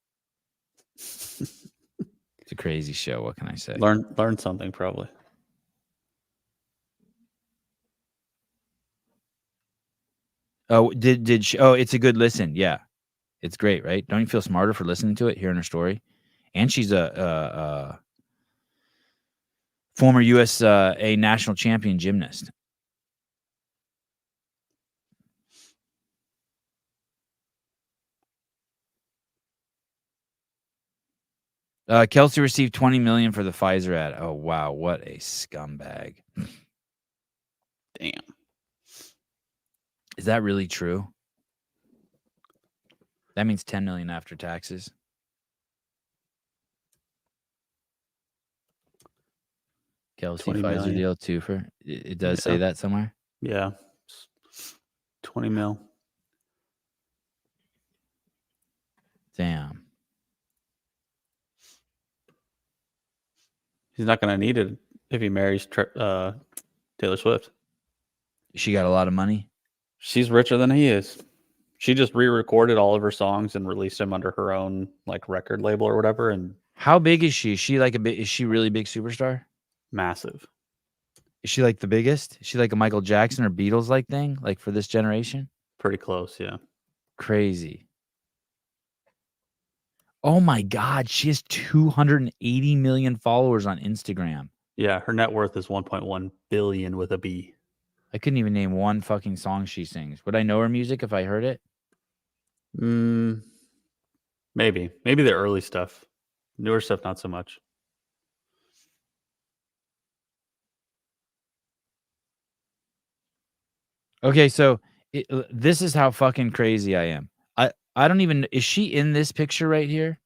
It's a crazy show. What can I say? Learn something, probably. Oh, did she? Oh, it's a good listen. Yeah, it's great, right? Don't you feel smarter for listening to it, hearing her story? And she's a former USA national champion gymnast. Kelsey received $20 million for the Pfizer ad. Oh wow, what a scumbag! Damn. Is that really true? That means $10 million after taxes. Kelsey Pfizer million. deal too for it does say that somewhere. Yeah, 20 mil. Damn. He's not going to need it if he marries Taylor Swift. She got a lot of money. She's richer than he is. She just re-recorded all of her songs and released them under her own like record label or whatever. And how big is she? Is she like is she really big superstar? Massive. Is she like the biggest? Is she like a Michael Jackson or Beatles like thing? Like for this generation? Pretty close, yeah. Crazy. Oh my God, she has 280 million followers on Instagram. Yeah, her net worth is 1.1 billion with a B. I couldn't even name one fucking song she sings. Would I know her music if I heard it? Maybe the early stuff. Newer stuff, not so much. Okay, so this is how fucking crazy I am. I don't even... Is she in this picture right here?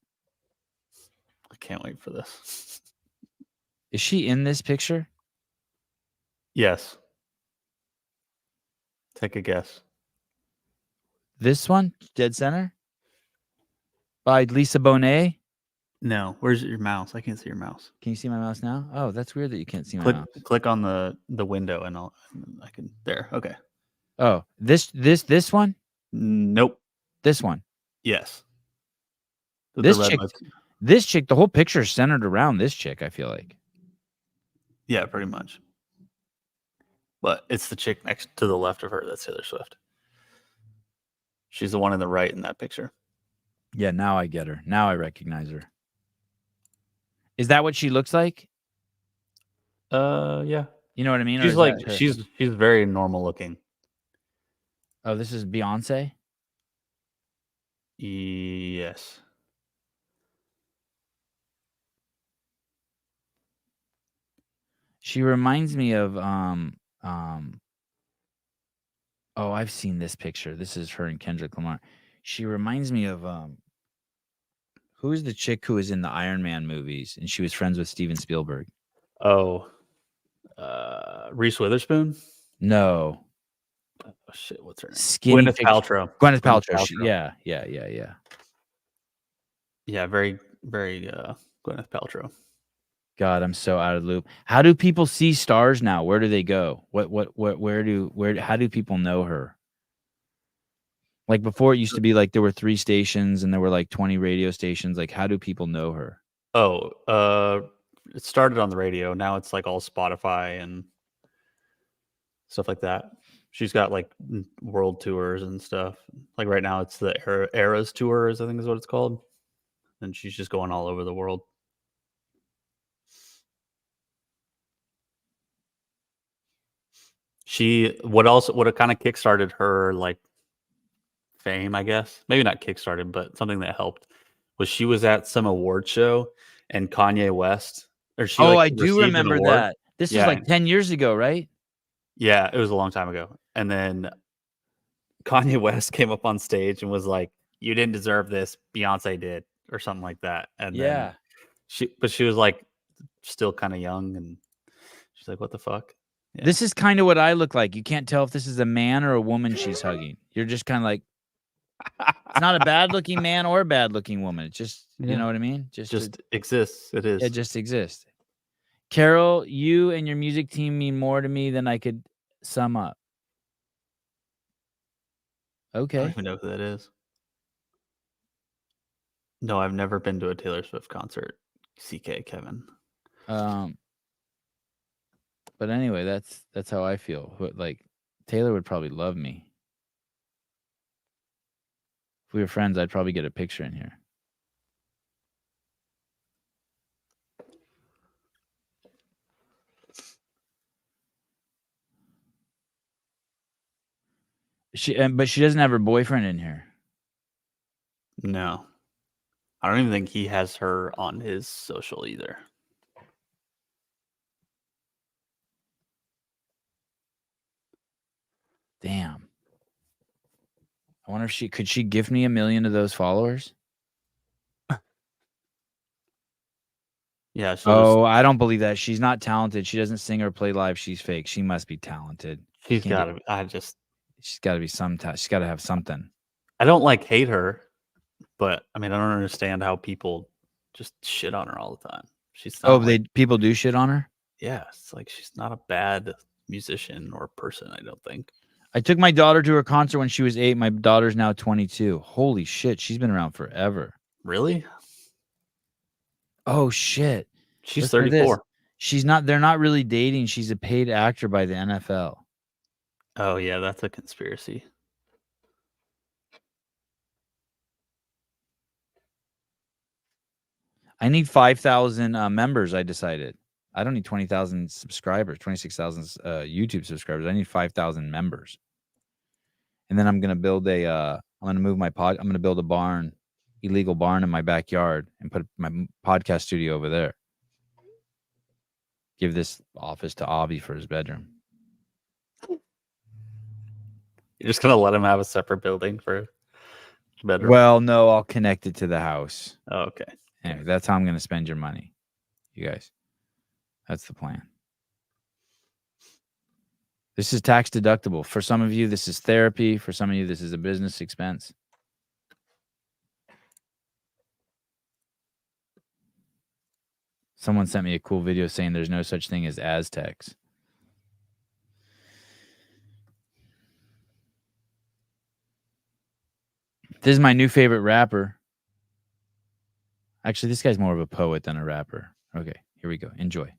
I can't wait for this. Is she in this picture? Yes. Take a guess. This one? Dead center? By Lisa Bonet? No. Where's your mouse? I can't see your mouse. Can you see my mouse now? Oh, that's weird that you can't see my mouse. Click on the window and I can... There. Okay. Oh, this one? Nope. This one? Yes. This chick, the whole picture is centered around this chick, I feel like. Yeah, pretty much. But it's the chick next to the left of her that's Taylor Swift. She's the one in the right in that picture. Yeah, now I get her. Now I recognize her. Is that what she looks like? Yeah. You know what I mean? She's like she's very normal looking. Oh, this is Beyonce? Yes. She reminds me of oh, I've seen this picture. This is her and Kendrick Lamar. She reminds me of who's the chick who was in the Iron Man movies and she was friends with Steven Spielberg? Oh. Reese Witherspoon? No. Oh shit, what's her name? Gwyneth Paltrow. Gwyneth Paltrow. Yeah. Yeah, very, very Gwyneth Paltrow. God, I'm so out of the loop. How do people see stars now? Where do they go? How do people know her? Like before it used to be like there were 3 stations and there were like 20 radio stations. Like how do people know her? Oh, it started on the radio. Now it's like all Spotify and stuff like that. She's got like world tours and stuff. Like right now it's the Eras Tours, I think is what it's called. And she's just going all over the world. What kind of kickstarted her like fame, I guess. Maybe not kickstarted, but something that helped was she was at some award show and Kanye West I do remember that. This was like 10 years ago, right? Yeah, it was a long time ago. And then Kanye West came up on stage and was like, "You didn't deserve this. Beyonce did," or something like that. And then she was like still kind of young and she's like, "What the fuck?" Yeah. This is kind of what I look like. You can't tell if this is a man or a woman she's hugging. You're just kind of like, It's not a bad-looking man or a bad-looking woman. It's just, you know what I mean? Just exists. It is. It just exists. Carol, you and your music team mean more to me than I could sum up. I don't Okay. even know who that is. No, I've never been to a Taylor Swift concert. CK Kevin. But anyway, that's how I feel. Like Taylor would probably love me. If we were friends, I'd probably get a picture in here. But she doesn't have her boyfriend in here. No. I don't even think he has her on his social either. Damn. I wonder if could she gift me 1 million of those followers? Yeah. I don't believe that. She's not talented. She doesn't sing or play live. She's fake. She must be talented. She's got to. She's got to be she's got to have something. I don't hate her, but I mean, I don't understand how people just shit on her all the time. She's not people do shit on her? Yeah, it's like she's not a bad musician or person, I don't think. I took my daughter to her concert when she was 8. My daughter's now 22. Holy shit, she's been around forever. Really? Oh shit. She's 34. They're not really dating. She's a paid actor by the NFL. Oh yeah, that's a conspiracy. I need 5,000 members, I decided. I don't need 20,000 subscribers, 26,000 YouTube subscribers. I need 5,000 members. And then I'm going to build I'm going to move I'm going to build a barn, illegal barn in my backyard and put my podcast studio over there. Give this office to Avi for his bedroom. You're just going to let him have a separate building for his bedroom? Well, no, I'll connect it to the house. Oh, okay. Anyway, that's how I'm going to spend your money, you guys. That's the plan. This is tax deductible. For some of you, this is therapy. For some of you, this is a business expense. Someone sent me a cool video saying there's no such thing as Aztecs. This is my new favorite rapper. Actually, this guy's more of a poet than a rapper. Okay, here we go. Enjoy.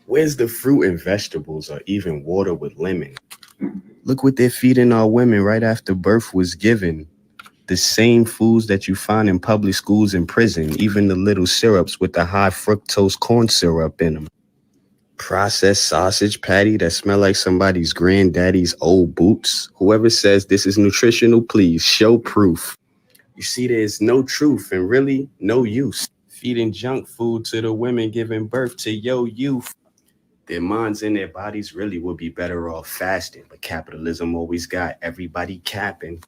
Where's the fruit and vegetables or even water with lemon? Look what they're feeding our women right after birth was given. The same foods that you find in public schools and prison, even the little syrups with the high fructose corn syrup in them. Processed sausage patty that smell like somebody's granddaddy's old boots. Whoever says this is nutritional, please show proof. You see, there's no truth and really no use. Feeding junk food to the women giving birth to your youth. Their minds and their bodies really would be better off fasting, but capitalism always got everybody capping.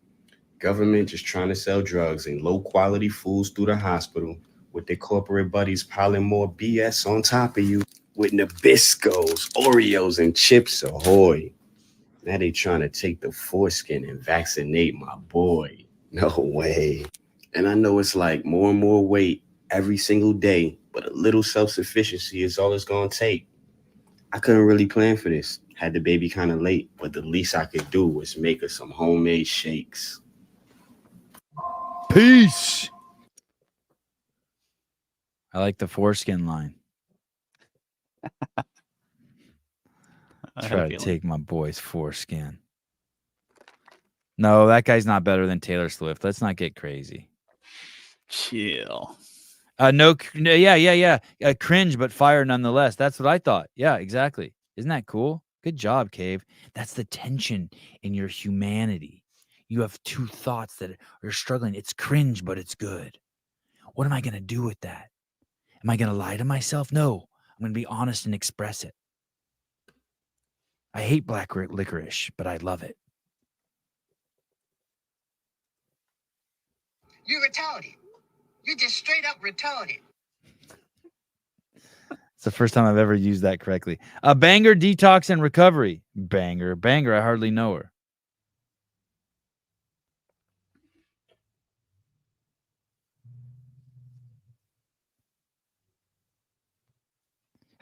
Government just trying to sell drugs and low quality foods through the hospital with their corporate buddies piling more BS on top of you with Nabiscos, Oreos, and Chips Ahoy. Now they trying to take the foreskin and vaccinate my boy. No way. And I know it's like more and more weight every single day, but a little self-sufficiency is all it's going to take. I couldn't really plan for this. Had the baby kind of late, but the least I could do was make her some homemade shakes. Peace. I like the foreskin line. Try to take my boy's foreskin. No, that guy's not better than Taylor Swift. Let's not get crazy. Chill. Yeah. Cringe, but fire nonetheless. That's what I thought. Yeah, exactly. Isn't that cool? Good job, Cave. That's the tension in your humanity. You have two thoughts that are struggling. It's cringe, but it's good. What am I going to do with that? Am I going to lie to myself? No. I'm going to be honest and express it. I hate black licorice, but I love it. You're retarded. You're just straight up retarded. It's the first time I've ever used that correctly. A banger, detox, and recovery. Banger. I hardly know her.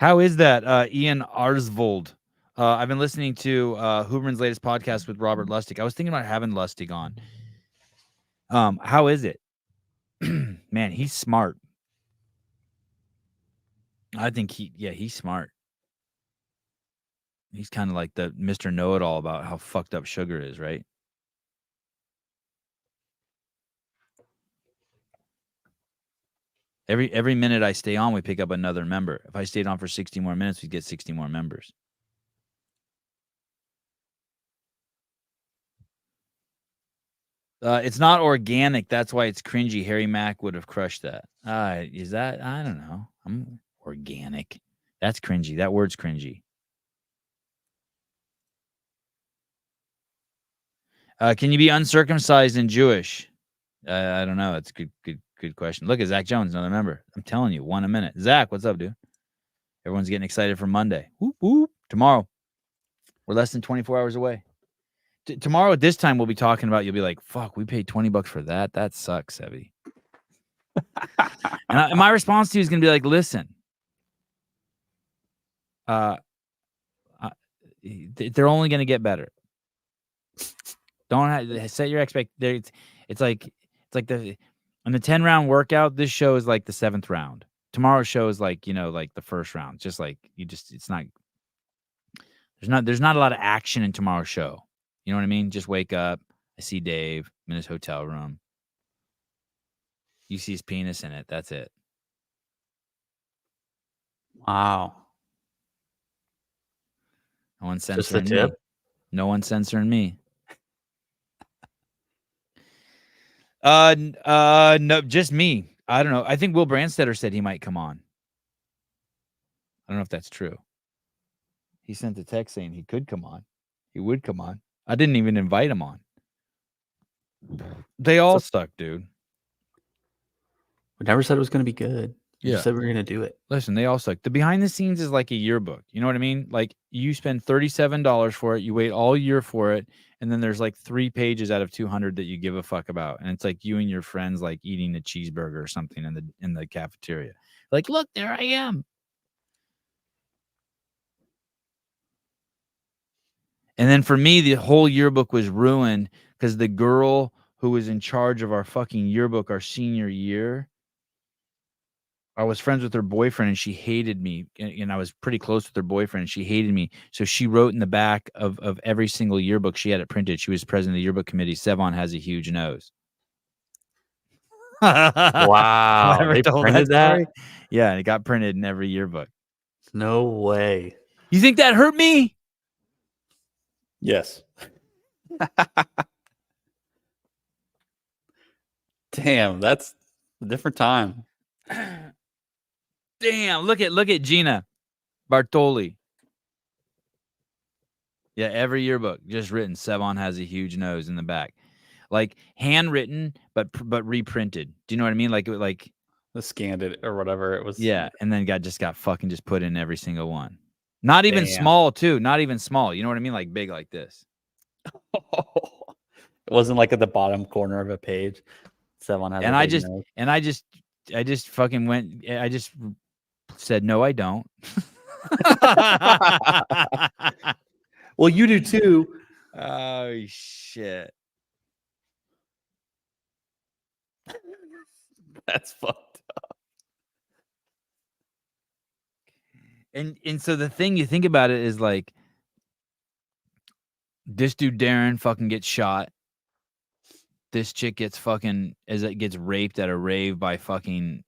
How is that, Ian Arsvold? I've been listening to Huberman's latest podcast with Robert Lustig. I was thinking about having Lustig on. How is it? Man, he's smart. I think he's smart. He's kind of like the Mr. Know-It-All about how fucked up sugar is, right? Every minute I stay on, we pick up another member. If I stayed on for 60 more minutes, we'd get 60 more members. It's not organic. That's why it's cringy. Harry Mack would have crushed that. Is that? I don't know. I'm organic. That's cringy. That word's cringy. Can you be uncircumcised and Jewish? I don't know. It's a good question. Look at Zach Jones, another member. I'm telling you, one a minute. Zach, what's up, dude? Everyone's getting excited for Monday. Whoop, whoop. Tomorrow. We're less than 24 hours away. Tomorrow at this time, we'll be talking about, you'll be like, fuck, we paid $20 for that. That sucks, Sevy. and my response to you is going to be like, listen, they're only going to get better. Don't set your expectations. It's like in the 10-round workout, this show is like the 7th round. Tomorrow's show is like, like the first round. Just like it's not, there's not a lot of action in tomorrow's show. You know what I mean? Just wake up. I see Dave. I'm in his hotel room. You see his penis in it. That's it. Wow. No one's Just the censoring tip? me. No one's censoring me. No, just me. I don't know. I think Will Brandstetter said he might come on. I don't know if that's true. He sent a text saying he could come on. He would come on. I didn't even invite him on. They all suck, dude. We never said it was going to be good. You Yeah. just said we were going to do it. Listen, they all suck. The behind the scenes is like a yearbook. You know what I mean? Like you spend $37 for it. You wait all year for it. And then there's like 3 pages out of 200 that you give a fuck about. And it's like you and your friends like eating a cheeseburger or something in the cafeteria. Like, look, there I am. And then for me, the whole yearbook was ruined because the girl who was in charge of our fucking yearbook our senior year, I was friends with her boyfriend and she hated me. And I was pretty close with her boyfriend and she hated me. So she wrote in the back of every single yearbook, she had it printed. She was president of the yearbook committee. Sevan has a huge nose. Wow. They printed that? Yeah, and it got printed in every yearbook. No way. You think that hurt me? Yes. Damn, that's a different time. Damn, look at Gina Bartoli. Yeah, every yearbook just written. Sevan has a huge nose in the back, like handwritten, but reprinted. Do you know what I mean? Like The scanned it or whatever it was. Yeah, and then got just put in every single one. Not even Damn. small too. Not even small. You know what I mean? Like big, like this. It wasn't like at the bottom corner of a page. Sevan has. And a big nose. I just fucking went. I just said no, I don't. Well, you do too. Oh shit. That's fucked up. And so the thing you think about it is like this dude Darren fucking gets shot. This chick gets gets raped at a rave by fucking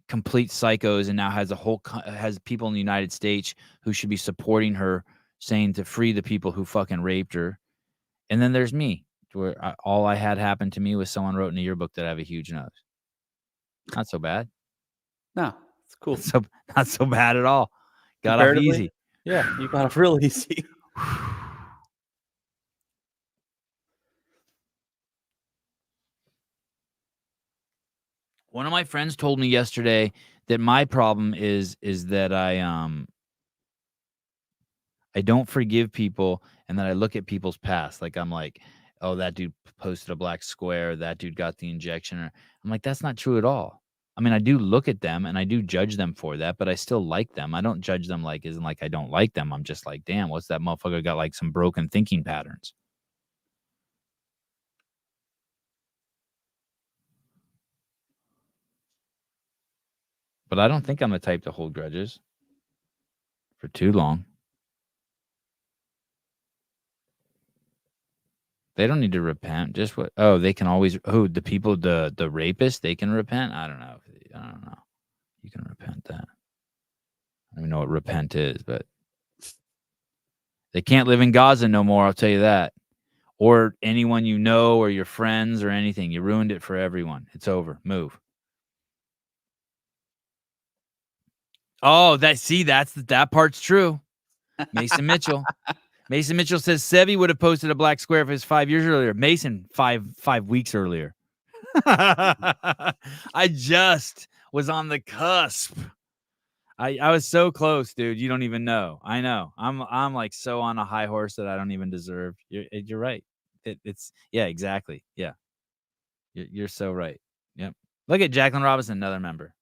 complete psychos, and now has people in the United States who should be supporting her, saying to free the people who fucking raped her. And then there's me, where all I had happen to me was someone wrote in a yearbook that I have a huge nose. Not so bad. No, it's cool. So not so bad at all. Got off easy. Yeah, you got off real easy. One of my friends told me yesterday that my problem is that I don't forgive people, and that I look at people's past. Like I'm like, oh, that dude posted a black square. That dude got the injection. I'm like, that's not true at all. I mean, I do look at them and I do judge them for that, but I still like them. I don't judge them like isn't like I don't like them. I'm just like, damn, what's that motherfucker got like some broken thinking patterns? But I don't think I'm the type to hold grudges for too long. They don't need to repent. Just what? Oh, they can always. Oh, the people, the rapists, they can repent. I don't know. You can repent that. I don't even know what repent is, but they can't live in Gaza no more. I'll tell you that. Or anyone you know, or your friends, or anything. You ruined it for everyone. It's over. Move. Oh, that part's true. Mason Mitchell. Mason Mitchell says Sevi would have posted a black square if it was 5 years earlier. Mason, 5 weeks earlier. I just was on the cusp. I was so close, dude. You don't even know. I know. I'm like so on a high horse that I don't even deserve. You're right. It's yeah, exactly. Yeah. You're so right. Yep. Look at Jacqueline Robinson, another member.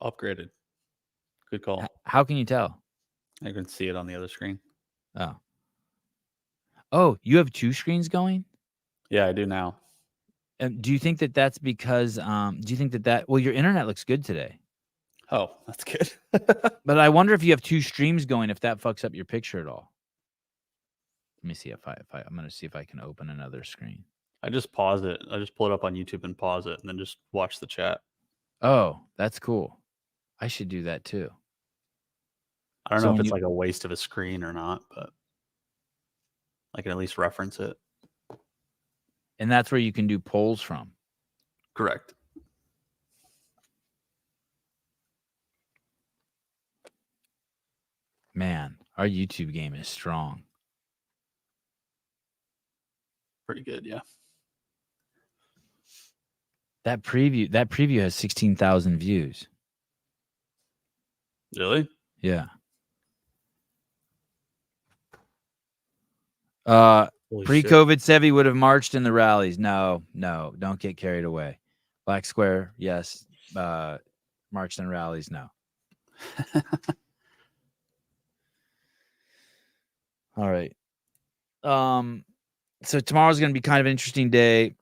Upgraded. Good call. How can you tell? I can see it on the other screen. Oh, you have 2 screens going? Yeah, I do now. Do you think that that's because? Do you think that well, your internet looks good today. Oh, that's good. But I wonder if you have 2 streams going, if that fucks up your picture at all. Let me see if I'm gonna see if I can open another screen. I just pause it. I just pull it up on YouTube and pause it, and then just watch the chat. Oh, that's cool. I should do that too. I don't So know if when it's like a waste of a screen or not, but I can at least reference it. And that's where you can do polls from. Correct. Man, our YouTube game is strong. Pretty good, yeah. That preview has 16,000 views. Really? Yeah. Holy Pre-COVID, Sevi would have marched in the rallies. No, don't get carried away. Black Square, yes. Marched in rallies, no. All right. So tomorrow's going to be kind of an interesting day.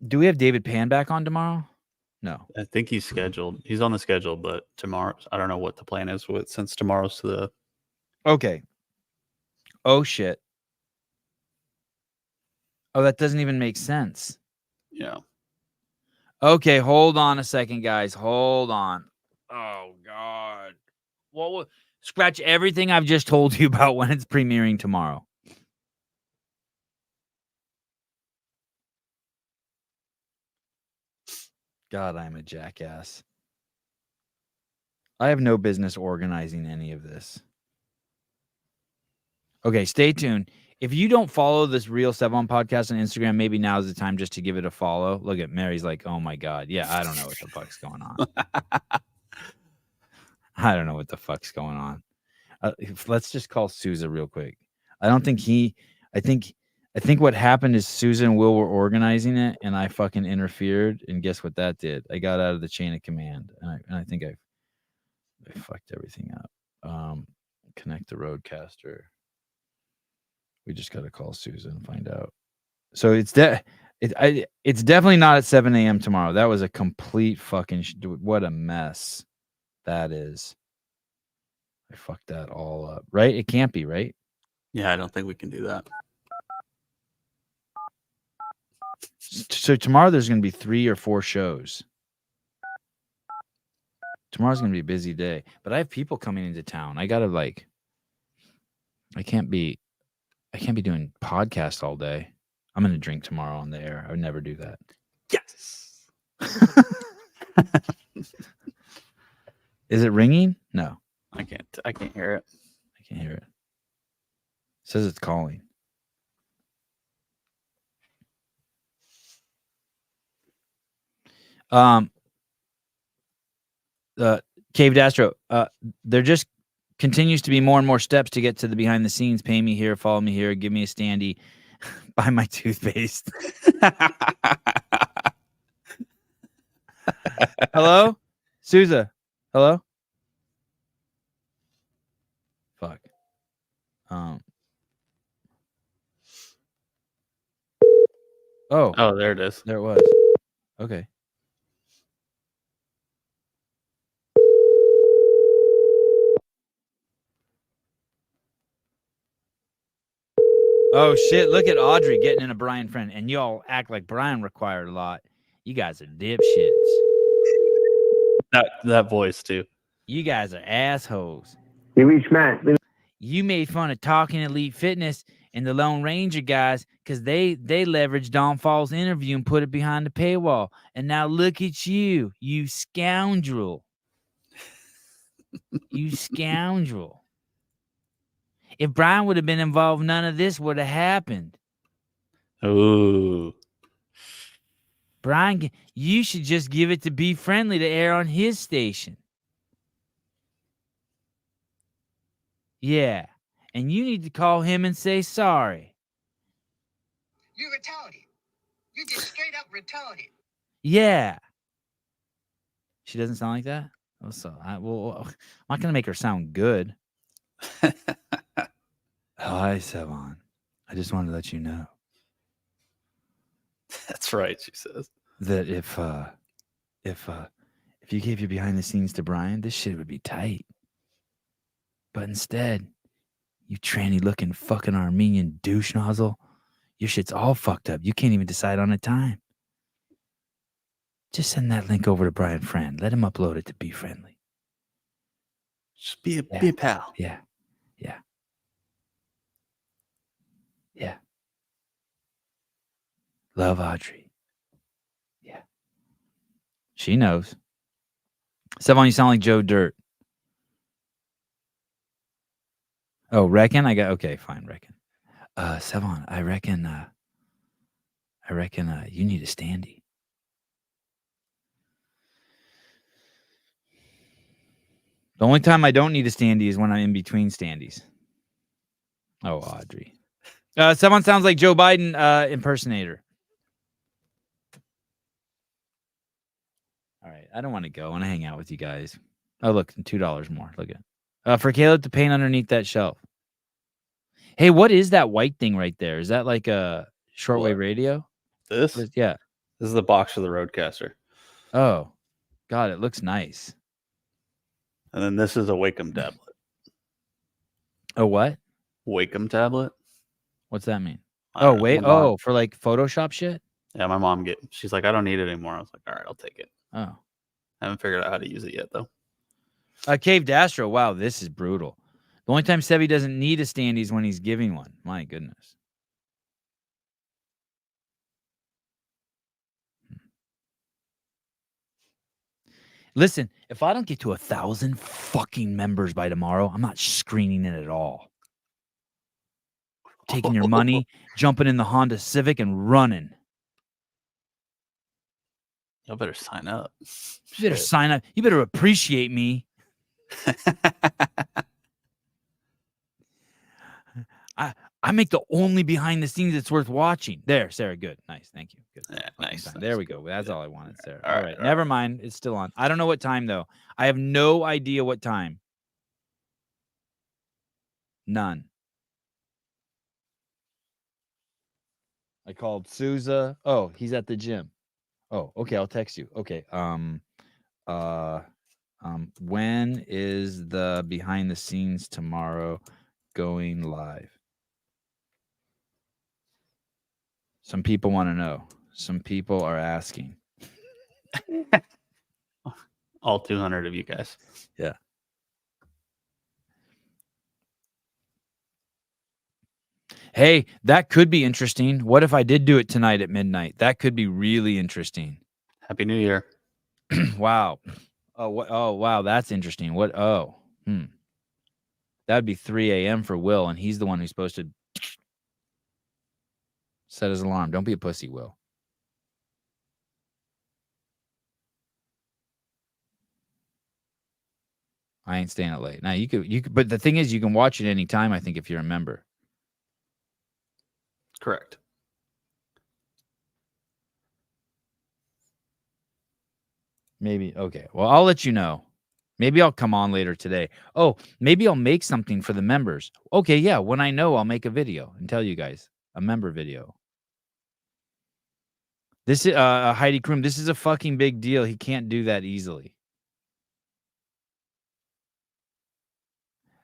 Do we have David Pan back on tomorrow? No. I think he's scheduled. He's on the schedule, but tomorrow, I don't know what the plan is with since tomorrow's to the. Okay. Oh, shit. Oh, that doesn't even make sense. Yeah. Okay, hold on a second, guys. Hold on. Oh, God. Well, scratch everything I've just told you about when it's premiering tomorrow. God, I'm a jackass. I have no business organizing any of this. Okay, stay tuned. If you don't follow this Real Sevan Podcast on Instagram, maybe now's the time just to give it a follow. Look at Mary's like, oh my God. Yeah, I don't know what the fuck's going on. I don't know what the fuck's going on. Let's just call Sousa real quick. I think what happened is Susan and Will were organizing it, and I fucking interfered. And guess what that did? I got out of the chain of command, and I think I fucked everything up. Connect the roadcaster. We just got to call Susan and find out. So it's definitely not at 7 a.m. tomorrow. That was a complete fucking what a mess that is. I fucked that all up. Right? It can't be, right? Yeah, I don't think we can do that. So tomorrow there's going to be 3 or 4 shows. Tomorrow's going to be a busy day, but I have people coming into town. I got to I can't be doing podcast all day. I'm going to drink tomorrow on the air. I would never do that. Yes. Is it ringing? No. I can't hear it. I can't hear it. It says it's calling. Caved Astro, there just continues to be more and more steps to get to the behind the scenes. Pay me here, follow me here, give me a standee, buy my toothpaste. Hello? Souza. Hello? Fuck. Oh, there it is. There it was. Okay. Oh shit, look at Audrey getting in a Brian friend, and y'all act like Brian required a lot. You guys are dipshits. That voice too. You guys are assholes. You reach Matt. You made fun of Talking Elite Fitness and the Lone Ranger guys because they leveraged Don Fall's interview and put it behind the paywall. And now look at you, you scoundrel. You scoundrel. If Brian would have been involved, none of this would have happened. Ooh. Brian, you should just give it to Be Friendly to air on his station. Yeah. And you need to call him and say sorry. You're retarded. You just straight up retarded. Yeah. She doesn't sound like that? Oh, so I'm not going to make her sound good. Hi, Sevan. I just wanted to let you know That's right, she says. that if you gave your behind the scenes to Brian, this shit would be tight. But instead, you tranny looking fucking Armenian douche nozzle, your shit's all fucked up. You can't even decide on a time. Just send that link over to Brian Friend. Let him upload it to Be Friendly. Just be a pal. Yeah. Yeah. Yeah. Love Audrey. Yeah. She knows. Sevan, you sound like Joe Dirt. Oh, reckon? Okay, fine, reckon. Sevan, I reckon you need a standee. The only time I don't need a standee is when I'm in between standees. Oh, Audrey. Someone sounds like Joe Biden impersonator. All right, I don't want to go. I want to hang out with you guys. Oh, look, $2 more. Look at for Caleb to paint underneath that shelf. Hey, what is that white thing right there? Is that like a shortwave radio? This? Yeah. This is the box for the Roadcaster. Oh, God, it looks nice. And then this is a Wacom tablet. Oh, what? Wacom tablet? What's that mean? I don't Oh, know. wait. My mom- Oh, for like Photoshop shit? Yeah, my mom she's like, I don't need it anymore. I was like, all right, I'll take it. Oh. I haven't figured out how to use it yet, though. Cave Dastro. Wow, this is brutal. The only time Sebi doesn't need a standee is when he's giving one. My goodness. Listen, if I don't get to 1,000 fucking members by tomorrow, I'm not screening it at all. Taking your money, jumping in the Honda Civic and running. Y'all better sign up. You better sign up. You better appreciate me. I make the only behind the scenes that's worth watching. There, Sarah. Good. Nice. Thank you. Good. Yeah, nice. There we go. That's all I wanted, Sarah. All All right, right. Never mind. It's still on. I don't know what time, though. I have no idea what time. None. I called Souza. Oh, he's at the gym. Oh, okay. I'll text you. Okay. When is the behind the scenes tomorrow going live? Some people want to know. Some people are asking. All 200 of you guys. Yeah. Hey, that could be interesting. What if I did do it tonight at midnight? That could be really interesting. Happy New Year. Wow. Oh, wow. That's interesting. That'd be 3 a.m. for Will, and he's the one who's supposed to set his alarm. Don't be a pussy, Will. I ain't staying up late. Now you could, but the thing is, you can watch it any time. I think if you're a member. Correct. Maybe. Okay. Well, I'll let you know. Maybe I'll come on later today. Oh, maybe I'll make something for the members. Okay, yeah. When I know, I'll make a video and tell you guys. A member video. This is Heidi Kroom. This is a fucking big deal. He can't do that easily.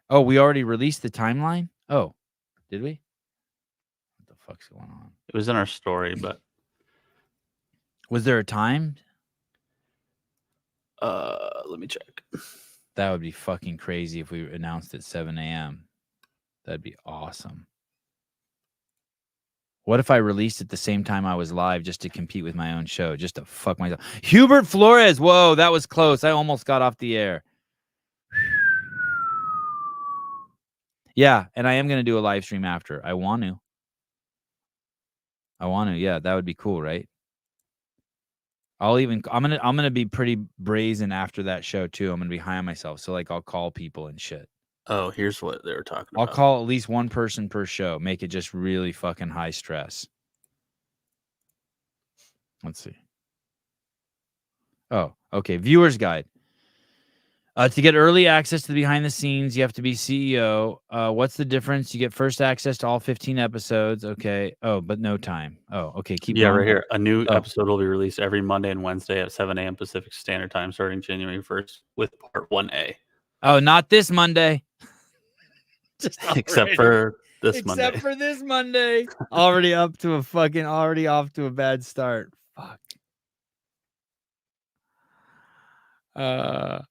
Oh, we already released the timeline? Oh, did we? What the fuck's going on? It was in our story, but Was there a time? let me check. That would be fucking crazy if we announced at 7 a.m. That'd be awesome. What if I released at the same time I was live just to compete with my own show, just to fuck myself? Hubert Flores. Whoa, that was close. I almost got off the air. Yeah, and I am going to do a live stream after. I want to. Yeah, that would be cool, right? I'm gonna be pretty brazen after that show too. I'm gonna be high on myself. So like I'll call people and shit. Oh, here's what they were talking I'll about. call at least one person per show. Make it just really fucking high stress. Let's see. Oh, okay. Viewer's guide. To get early access to the behind the scenes, you have to be CEO. What's the difference? You get first access to all 15 episodes. Okay. Oh, but no time. Oh, okay. Keep Yeah, going. right here. A new episode will be released every Monday and Wednesday at 7 a.m. Pacific Standard Time starting January 1st with part 1A. Oh, not this Monday. Just Except for this Monday. Except for this Monday. Already off to a bad start. Fuck. Oh.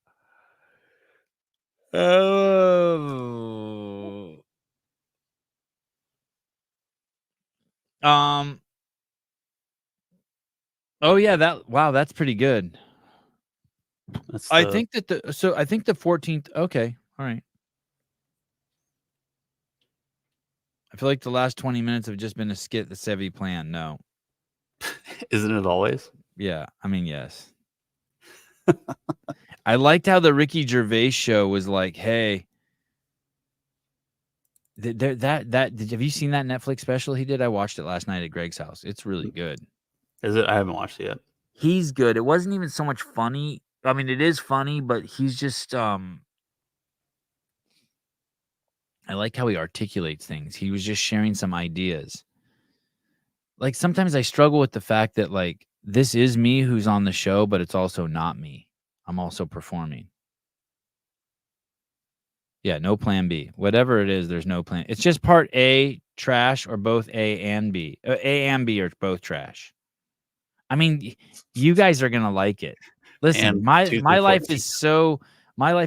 Oh yeah, that's pretty good. I think the 14th. Okay, all right. I feel like the last 20 minutes have just been a skit that Sevi planned. No. Isn't it always? Yeah, I mean, yes. I liked how the Ricky Gervais show was like, hey, have you seen that Netflix special he did? I watched it last night at Greg's house. It's really good. Is it? I haven't watched it yet. He's good. It wasn't even so much funny. I mean, it is funny, but he's just I like how he articulates things. He was just sharing some ideas. Like sometimes I struggle with the fact that like this is me who's on the show, but it's also not me. I'm also performing. Yeah, no plan B. Whatever it is, there's no plan. It's just part A trash or both A and B. A and B are both trash. I mean, you guys are gonna like it. Listen, And my Tuesday life 14th.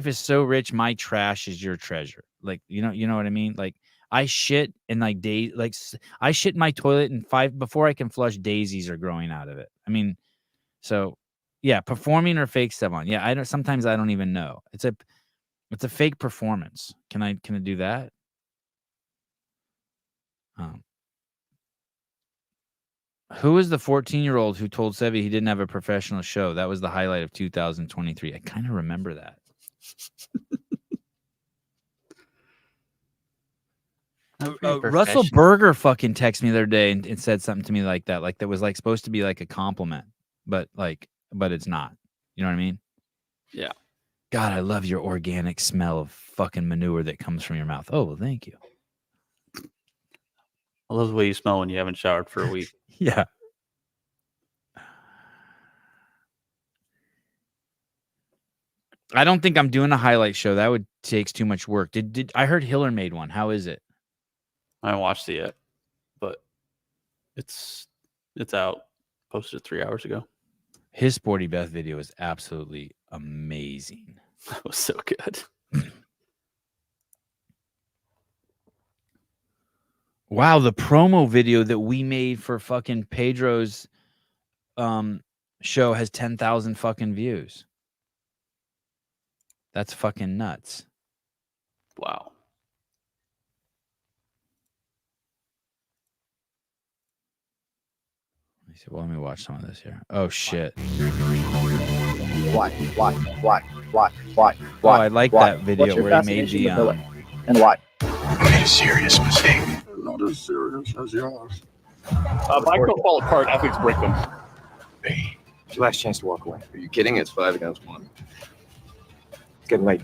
is so rich. My trash is your treasure. Like you know what I mean. Like I shit in like days. Like I shit in my toilet and before I can flush, daisies are growing out of it. I mean, so yeah, performing or fake Sevan. Yeah, sometimes I don't even know. It's a fake performance. Can I do that? Who is the 14-year-old who told Sevi he didn't have a professional show? That was the highlight of 2023. I kind of remember that. Russell Berger fucking texted me the other day and said something to me like that. Like that was like supposed to be like a compliment, but it's not. You know what I mean? Yeah. God, I love your organic smell of fucking manure that comes from your mouth. Oh, well, thank you. I love the way you smell when you haven't showered for a week. Yeah. I don't think I'm doing a highlight show. That would takes too much work. Did I heard Hiller made one? How is it? I haven't watched it yet, but it's out. Posted it 3 hours ago. His Sporty Beth video is absolutely amazing. That was so good. Wow, the promo video that we made for fucking Pedro's show has 10,000 fucking views. That's fucking nuts. Wow. Let me watch some of this here. Oh shit. Watch. Oh, I like that video where he made the and watch. A serious mistake. Not as serious as yours. Bikes don't fall apart. Athletes break them. It's your last chance to walk away. Are you kidding? It's 5 against 1. It's getting late.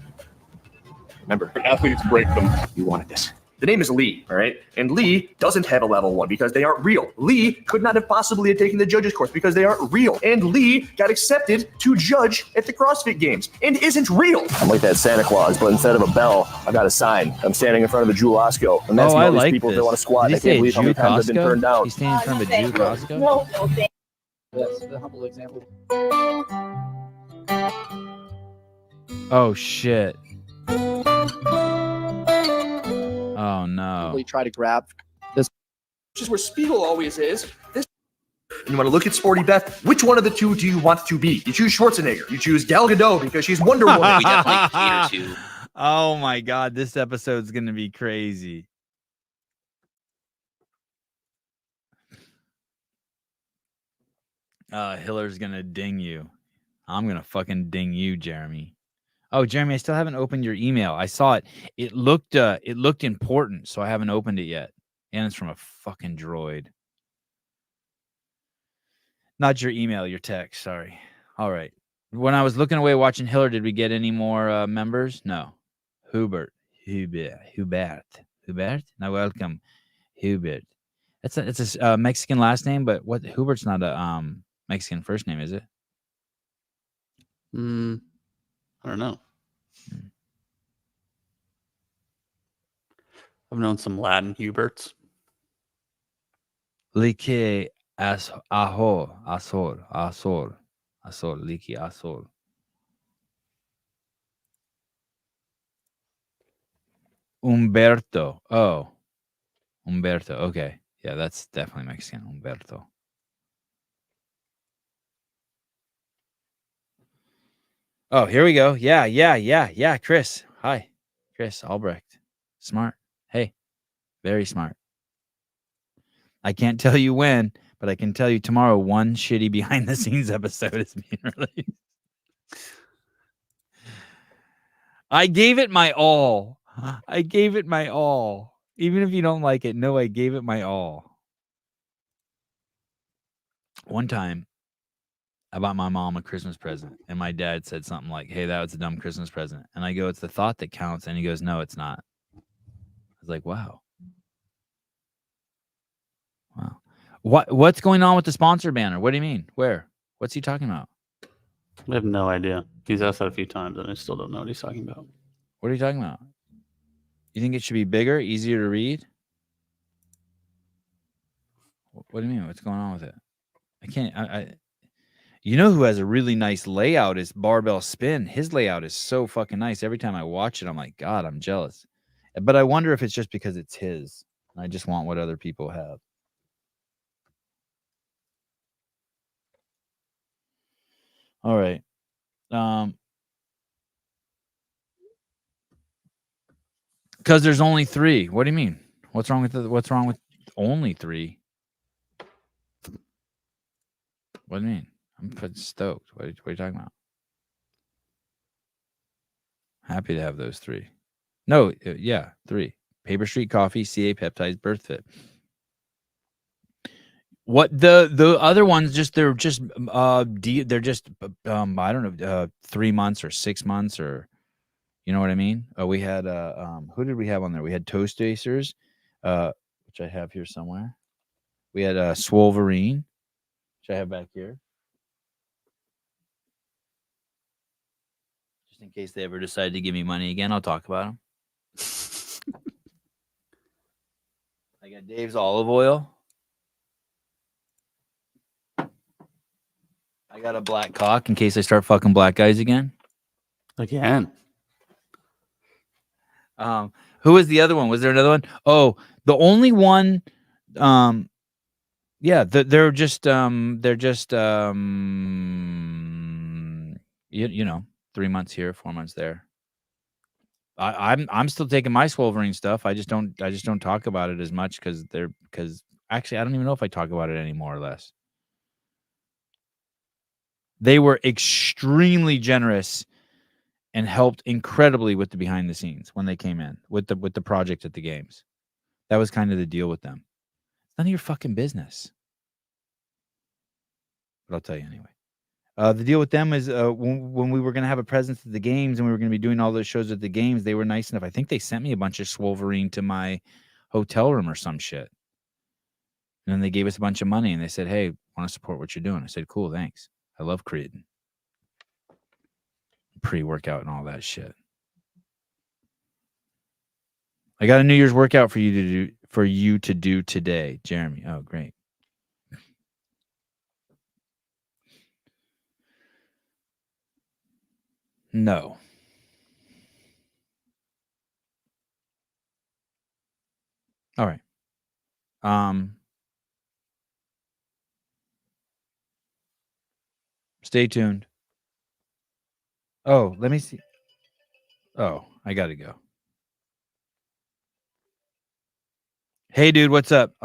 Remember, Athletes break them. you wanted this. The name is Lee, all right? And Lee doesn't have a level 1 because they aren't real. Lee could not have possibly have taken the judges course because they aren't real. And Lee got accepted to judge at the CrossFit Games and isn't real. I'm like that Santa Claus, but instead of a bell, I've got a sign. I'm standing in front of the Jewel Osco. And that's I all these like people this. that want to squat. Did I he say can't believe how many Jew times I've been turned down. He's standing in front of a Jew Costco? No, thank That's the humble example. Oh, shit. Oh, no. We try to grab this. Which is where Spiegel always is. This. And you want to look at Sporty Beth. Which one of the two do you want to be? You choose Schwarzenegger. You choose Gal Gadot because she's Wonder Woman. We definitely cater to. Oh, my God. This episode's going to be crazy. Hiller's going to ding you. I'm going to fucking ding you, Jeremy. Oh, Jeremy, I still haven't opened your email. I saw it. It looked important, so I haven't opened it yet. And it's from a fucking droid. Not your email, your text. Sorry. All right. When I was looking away watching Hiller, did we get any more members? No. Hubert. Now welcome, Hubert. It's a Mexican last name, but what? Hubert's not a Mexican first name, is it? I don't know. I've known some Latin Huberts. Like as Azor, Liki Azor. Umberto. Oh, Umberto. Okay. Yeah, that's definitely Mexican. Umberto. Oh, here we go. Yeah. Chris. Hi. Chris Albrecht. Smart. Hey, very smart. I can't tell you when, but I can tell you tomorrow one shitty behind the scenes episode is being released. I gave it my all. Even if you don't like it, no, I gave it my all. One time, I bought my mom a Christmas present, and my dad said something like, "Hey, that was a dumb Christmas present." And I go, "It's the thought that counts." And he goes, "No, it's not." I was like, wow. What's going on with the sponsor banner? What do you mean? Where? What's he talking about? I have no idea. He's asked that a few times, and I still don't know what he's talking about. What are you talking about? You think it should be bigger, easier to read? What do you mean? What's going on with it? I can't. You know who has a really nice layout is Barbell Spin. His layout is so fucking nice. Every time I watch it, I'm like, God, I'm jealous. But I wonder if it's just because it's his. I just want what other people have. All right. Because there's only 3. What do you mean? What's wrong with only 3? What do you mean? I'm stoked. What are you talking about? Happy to have those 3. No, yeah, 3. Paper Street Coffee, CA Peptides, BIRTHFIT. What the other ones they're just I don't know 3 months or 6 months or you know what I mean? We had who did we have on there? We had Toast Acers, which I have here somewhere. We had Swolverine, which I have back here. Just in case they ever decide to give me money again, I'll talk about them. I got Dave's Olive Oil. I got a black cock in case I start fucking black guys again. Again. Who was the other one? Was there another one? Oh, the only one. Yeah, they're just you know, 3 months here, 4 months there. I'm still taking my Swolverine stuff. I just don't talk about it as much because actually I don't even know if I talk about it any more or less. They were extremely generous and helped incredibly with the behind the scenes when they came in with the project at the games. That was kind of the deal with them. None of your fucking business. But I'll tell you anyway. The deal with them is when we were going to have a presence at the games and we were going to be doing all those shows at the games, they were nice enough. I think they sent me a bunch of Swolverine to my hotel room or some shit. And then they gave us a bunch of money and they said, hey, want to support what you're doing? I said, cool, thanks. I love creatine. Pre-workout and all that shit. I got a New Year's workout for you to do today, Jeremy. Oh, great. No. All right. Stay tuned. Oh, let me see. Oh, I got to go. Hey, dude, what's up?